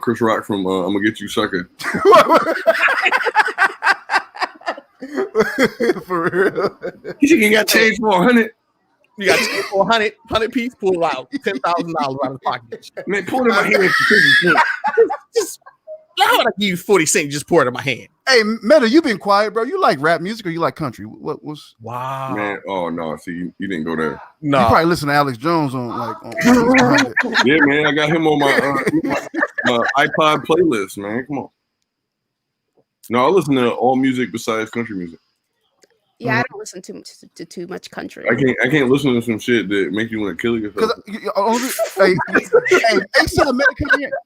Chris Rock from I'm Gonna Get You Sucker. For real. You got change for 100. You got change for 100 piece, pull out $10,000 out of the pocket. Man, pull it in my hand for 50 cents. How would I give you 40 cents? Just pour it in my hand. Hey, Meta, you been quiet, bro. You like rap music or you like country? What was? Wow, man. Oh no, see, you didn't go there. No, you probably listen to Alex Jones on yeah, man. I got him on my iPod playlist, man. Come on. No, I listen to all music besides country music. Yeah, I don't listen to too much country. I can't listen to some shit that make you want to kill yourself.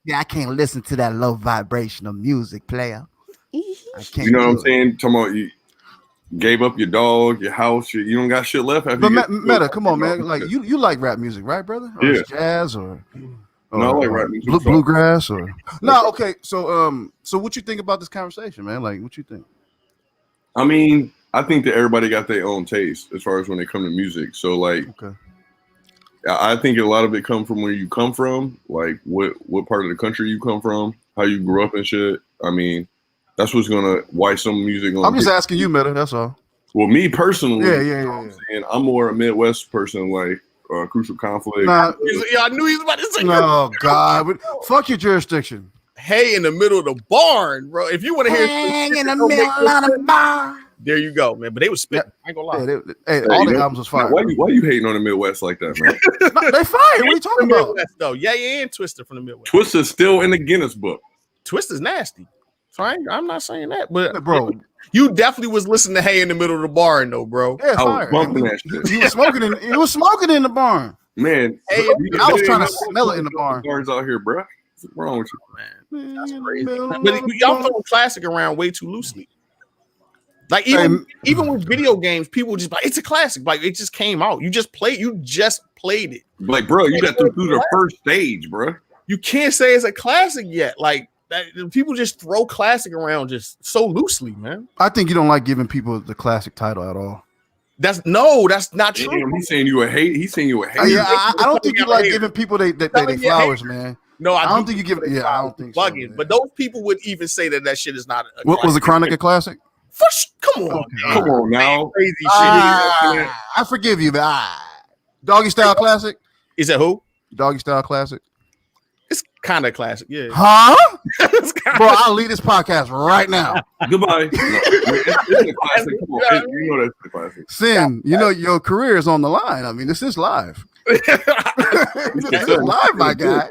Yeah, I can't listen to that low vibrational music, player. I can't. You know what I'm saying? Talking about gave up your dog, your house, you don't got shit left. But Meta, come on, man. Like you like rap music, right, brother? Or Yeah. Jazz or No, I like rap music. bluegrass or no? Okay, so what you think about this conversation, man? Like, what you think? I mean, I think that everybody got their own taste as far as when they come to music. So like, Okay. I think a lot of it come from where you come from, like what part of the country you come from, how you grew up and shit. I mean, that's why some music. I'm just asking you, Meta. That's all. Well, me personally, Yeah. I'm saying I'm more a Midwest person, like Crucial Conflict. Nah, Yeah, I knew he was about to say. no, God, fuck your jurisdiction. Hey, in the middle of the barn, bro. If you want to hear Hang in the middle of the barn. there you go, man. But they was spitting. I ain't gonna lie. Hey, all the albums was fire. Why you hating on the Midwest like that, man? No, they fire. What are you talking about? Midwest, though. Yeah, and Twister from the Midwest. Twister's still in the Guinness book. Twister's nasty. So I'm not saying that, but Bro, you definitely was listening to Hey in the middle of the barn, though, bro. yeah, I was fire. bumping that shit. He was smoking in the barn. Man, Hey, I was trying to smell it in the barn. Bars out here, bro. What's wrong with you? Man, that's crazy. But y'all throwing classic around way too loosely. Like even with video games, people just like it's a classic. Like it just came out. You just played it. Like, bro, you got to do the first stage, bro. You can't say it's a classic yet. Like that, people just throw classic around just so loosely, man. I think you don't like giving people the classic title at all. That's not true. Damn, he's saying you a hate. He's saying you a hate. Yeah, I don't think you like giving people they flowers, man. No, I don't think you give it. Yeah, I don't think so. Bugging, Man. But those people would even say that shit is not. What was the Chronic a classic? Come on, Come on now. crazy shit. I forgive you, but Doggy Style Classic. Is that who? Doggy Style Classic. It's kind of classic, yeah. Huh? It's kinda- Bro, I'll leave this podcast right now. Goodbye. It's a classic. Come on. You know that's a classic. Sin, you know your career is on the line. I mean, this is live. This is live, my guy.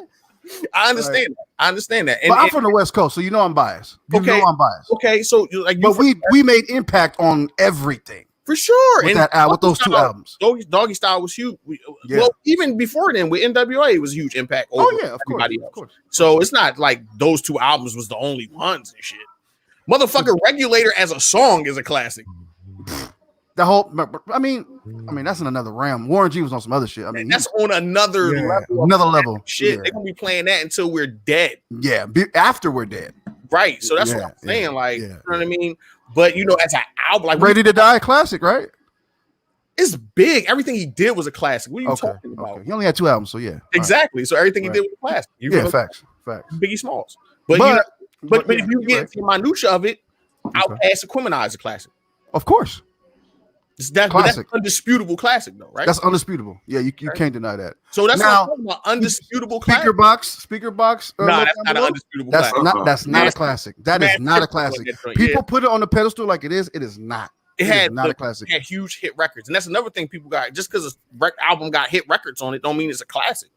I understand. That. I understand that. But I'm from the West Coast, so you know I'm biased. You know I'm biased. Okay, so like, But we made impact on everything for sure. with with those two albums. Doggy Style was huge. Yeah. Well, even before then with NWA, it was a huge impact. Over Of everybody else. course. So it's not like those two albums was the only ones and shit. Motherfucker, Regulator as a song is a classic. The whole, I mean, that's in another realm. Warren G was on some other shit. I mean, That's on another level. Another level. Shit, Yeah. they're gonna be playing that until we're dead. Yeah, after we're dead. Right. So that's what I'm saying. Like, you know what I mean? But you know, as an album, like Ready to Die classic, right? it's big. Everything he did was a classic. What are you talking about? Okay. He only had 2 albums, so yeah. Exactly. So everything he did was a classic. You Yeah, know? facts. Biggie Smalls. But if you get into the minutia of it, Outkast Equimini is a classic. Of course. But that's undisputable classic, though, right? That's undisputable. Yeah, you can't deny that. So that's now, what I'm talking about. Undisputable Speaker box. No, that's not an undisputable classic. That's not a classic. That is not a classic. People put it on the pedestal like it is. It is not. It had not a classic. It had huge hit records, and that's another thing people got. Just because a album got hit records on it, don't mean it's a classic.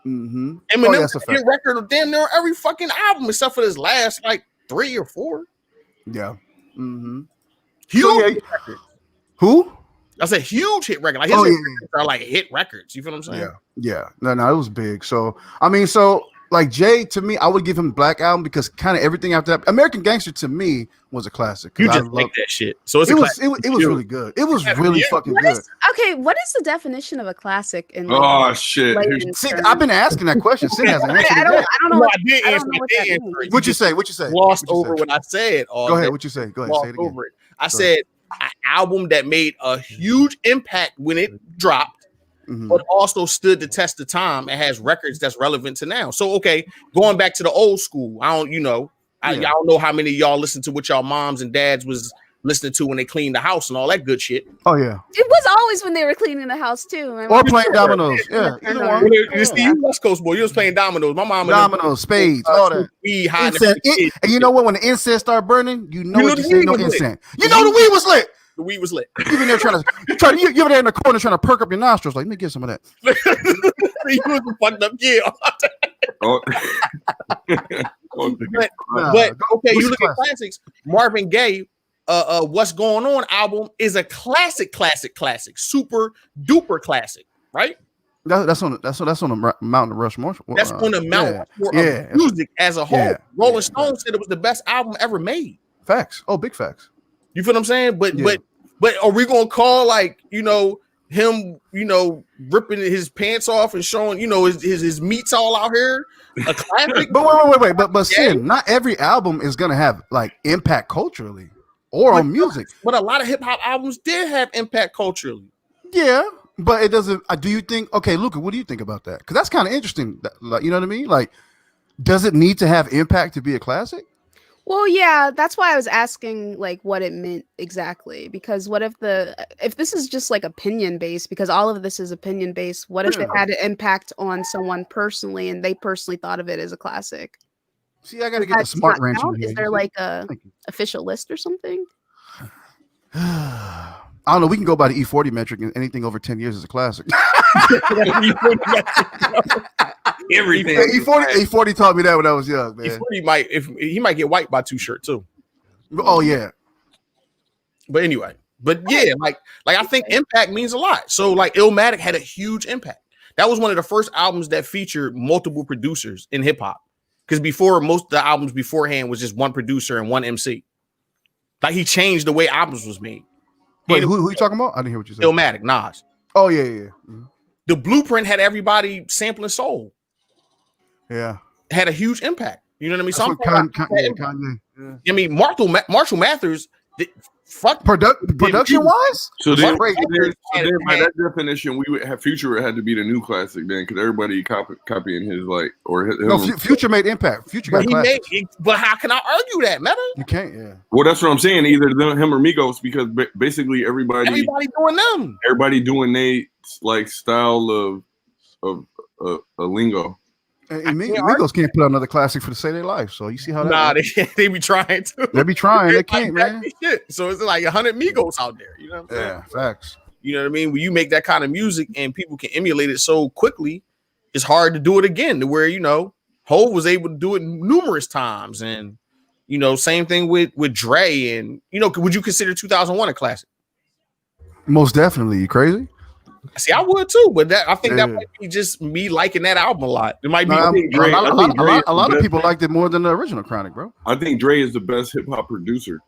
Mm-hmm. Eminem hit record of damn near every fucking album except for this last like 3 or 4. Yeah. Mm-hmm. Huge records. Who? I said huge hit record. Like his records are like hit records. You feel what I'm saying? Yeah. No, it was big. So like Jay, to me, I would give him Black Album because kind of everything after that. American Gangster to me was a classic. You just like that shit. So it was really good. It was really fucking good. Okay, what is the definition of a classic? Shit. See, I've been asking that question. Sin hasn't answered it yet. I don't know. I did answer it. What'd you say? Glossed over what I said. Go ahead. What you say? Go ahead. Say it again. Over it. I said an album that made a huge impact when it dropped, but also stood the test of time and has records that's relevant to now. So, okay, going back to the old school, y'all don't know how many of y'all listen to what y'all moms and dads was listening to when they cleaned the house and all that good shit. Oh yeah, it was always when they were cleaning the house too. Or playing dominoes. Yeah, either one. You West Coast boy, you was playing dominoes. My mom dominoes, spades, all that. Incense. And you know what? When the incense start burning, you know it just ain't no incense. You know the weed was lit. The weed was lit. You been there you over there in the corner trying to perk up your nostrils. Like, let me get some of that. You was a fucked up kid. But okay, you look at classics. Marvin Gaye, What's Going On album is a classic, super duper classic, right? That's on the Mount Rushmore. That's on the Mount Rushmore of music as a whole. Yeah. Rolling Stone said it was the best album ever made. Facts. Oh, big facts. You feel what I'm saying? But But are we gonna call like him ripping his pants off and showing his meats all out here a classic? But wait. But Sin, not every album is gonna have like impact culturally or on music. But a lot of hip hop albums did have impact culturally. Yeah, but it doesn't. Do you think? Okay, Luca, what do you think about that? Because that's kind of interesting. Like, you know what I mean? Like, does it need to have impact to be a classic? Well, yeah, that's why I was asking like what it meant exactly. Because what if this is just like opinion based? Because all of this is opinion based. What if it had an impact on someone personally and they personally thought of it as a classic? See, I got to get the smart wrench. Is there like a official list or something? I don't know. We can go by the E40 metric, and anything over 10 years is a classic. Everything. E40 taught me that when I was young, man. E40 might get wiped by Too Short too. Oh yeah. But anyway, like I think impact means a lot. So like Illmatic had a huge impact. That was one of the first albums that featured multiple producers in hip hop. Because before, most of the albums beforehand was just one producer and one MC. Like he changed the way albums was made. Wait, who you talking about? I didn't hear what you said. Illmatic, Nas. Oh yeah. Mm-hmm. The Blueprint had everybody sampling soul. Yeah, had a huge impact. You know what I mean? Kanye. Yeah. I mean, Marshall Mathers. Production wise. So then, by that definition, we would have Future had to be the new classic then, because everybody copying his Future made impact. Future got classics. But how can I argue that, Meta? You can't. Yeah. Well, that's what I'm saying. Either him or Migos, because basically everybody doing them. Everybody doing they like style of a lingo. And Migos can't put out another classic for the sake of their life. So you see how that? Nah, they be trying to. They be trying. They can't, man. Shit. So it's like 100 Migos out there. You know what I'm saying? Yeah, facts. You know what I mean? When you make that kind of music and people can emulate it so quickly, it's hard to do it again. To where Hov was able to do it numerous times, and same thing with Dre. And would you consider 2001 a classic? Most definitely. You crazy? See, I would too, but I think that might be just me liking that album a lot. It might be a lot of people liked it more than the original Chronic, bro. I think Dre is the best hip hop producer.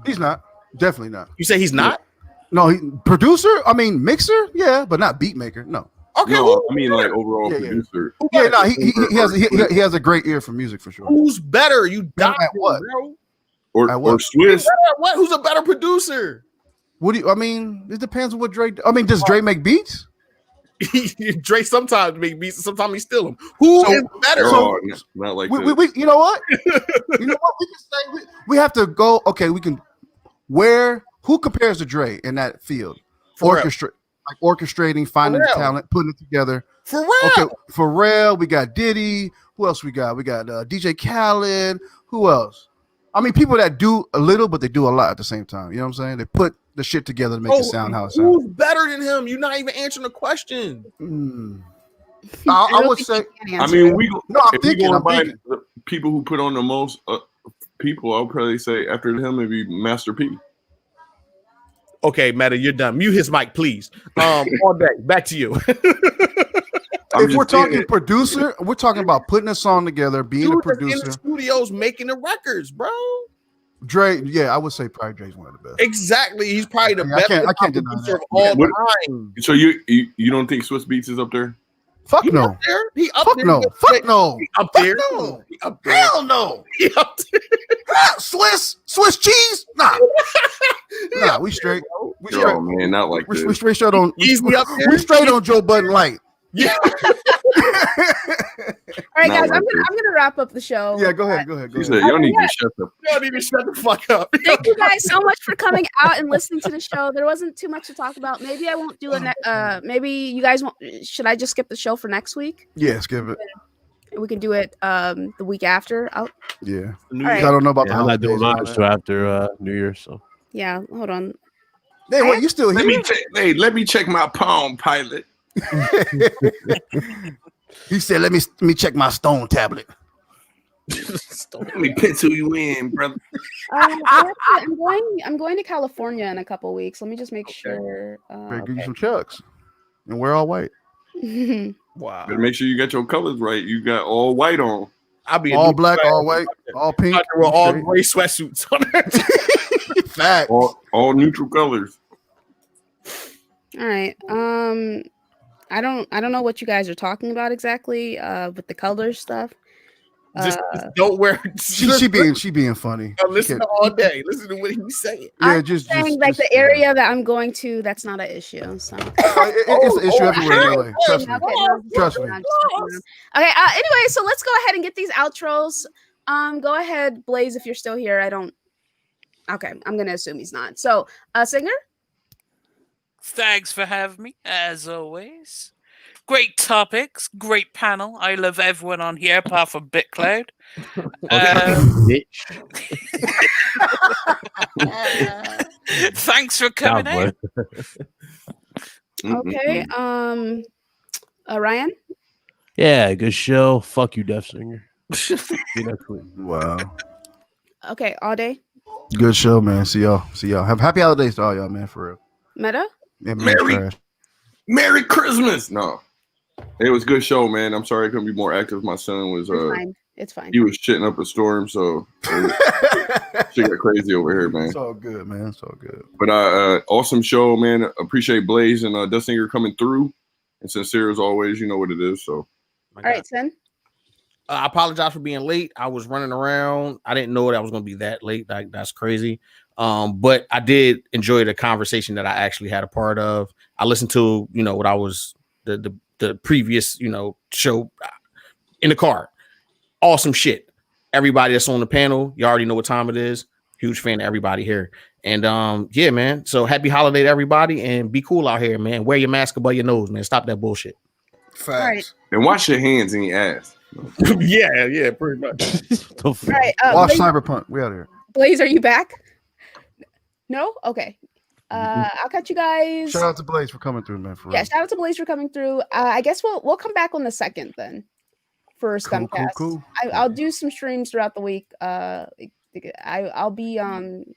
He's not. Definitely not. You say he's not? No, producer. I mean, mixer. Yeah, but not beat maker. No. Okay. No, I mean like overall producer. Yeah, no, he has a great ear for music for sure. Who's better? You at what? Bro? Or Swiss? What? Who's a better producer? What do you? I mean, it depends on what Dre. I mean, does Dre make beats? Dre sometimes make beats, sometimes he steal them. Who is better? Not like we you know what? We can say we have to go. Okay, we can. Who compares to Dre in that field? Orchestrating, finding the talent, putting it together. Pharrell. Okay, Pharrell. We got Diddy. Who else we got? We got DJ Khaled. Who else? I mean, people that do a little, but they do a lot at the same time. You know what I'm saying? They put the shit together to make it sound how it sounds. Who's better than him? You're not even answering the question. I would say. I'm thinking. The people who put on the most people, I'll probably say after him it'd be Master P. Okay, Meta, you're done. Mute his mic, please. All day. Back to you. If we're talking producer, we're talking about putting a song together, being a producer. In the studios making the records, bro. Dre, yeah, I would say probably Dre's one of the best. Exactly. He's probably the best producer of all time. So you don't think Swiss Beats is up there? Fuck no. He up there. Fuck no. He up there. No. He up there. Hell no. He up there. Swiss cheese? Nah, we straight. We straight. Oh man, not like this. We straight on. We straight on Joe Budden Light. Yeah. All right, guys, I'm gonna wrap up the show. Yeah, go ahead. You said y'all need to shut the. Y'all need to shut the fuck up. Thank you guys so much for coming out and listening to the show. There wasn't too much to talk about. Maybe I won't do maybe you guys won't. Should I just skip the show for next week? Yeah, skip it. We can do it the week after. Yeah. Right. I don't know about the I'm not doing holidays. mine until after New Year's. So Yeah, hold on. Hey, what, you still here? Let me check my Palm Pilot. He said, "Let me check my Stone tablet." Let me pencil you in, brother. I'm going to California in a couple weeks. Let me just make sure. Give you some chucks, and we're all white. Wow. Better make sure you got your colors right. You got all white on. I'll be all black, all white, all pink. With all gray sweatsuits on. Facts. All neutral colors. All right. I don't know what you guys are talking about exactly. With the color stuff. Just don't wear. She being funny. Listen to all day. Listen to what he's saying. Yeah, I'm just saying like the area that I'm going to. That's not an issue. So it's an issue everywhere in LA. Trust me. Okay, no, Trust me. Okay. Anyway, so let's go ahead and get these outros. Go ahead, Blaze, if you're still here. I don't. Okay, I'm gonna assume he's not. So, Singer. Thanks for having me, as always. Great topics, great panel. I love everyone on here apart from BitCloud. Thanks for coming in. Okay. Ryan. Yeah, good show. Fuck you, Death Singer. Wow. Okay, all day. Good show, man. See y'all. Have happy holidays to all y'all, man. For real. Meta. Yeah, man, Merry Christmas. No, it was a good show, man. I'm sorry I couldn't be more active. My son was It's fine. He was shitting up a storm, so shit got crazy over here, man. It's all good, man. It's all good. But awesome show, man. Appreciate Blaze and Dustin here coming through. And sincere as always, you know what it is. So all right, Sen. I apologize for being late. I was running around. I didn't know that I was going to be that late. That's crazy. But I did enjoy the conversation that I actually had a part of. I listened to, what I was the previous, show in the car. Awesome shit. Everybody that's on the panel, you already know what time it is. Huge fan of everybody here. And yeah, man. So happy holiday to everybody and be cool out here, man. Wear your mask above your nose, man. Stop that bullshit. Facts. Right. And wash your hands in your ass. yeah, pretty much. All right. Watch Blaze, Cyberpunk. We out here. Blaze, are you back? No? Okay. I'll catch you guys. Shout out to Blaze for coming through, man. For real. Shout out to Blaze for coming through. I guess we'll come back on the 2nd then for Scumcast. Cool. I'll do some streams throughout the week. I'll be I don't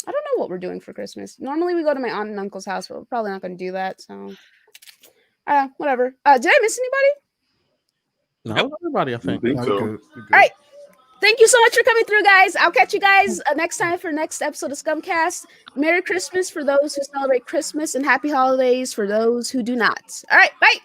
know what we're doing for Christmas. Normally we go to my aunt and uncle's house, but we're probably not going to do that. So whatever. Did I miss anybody? No, everybody, I think. So. Good. All right. Thank you so much for coming through, guys. I'll catch you guys next time for next episode of Scumcast. Merry Christmas for those who celebrate Christmas and happy holidays for those who do not. All right. Bye.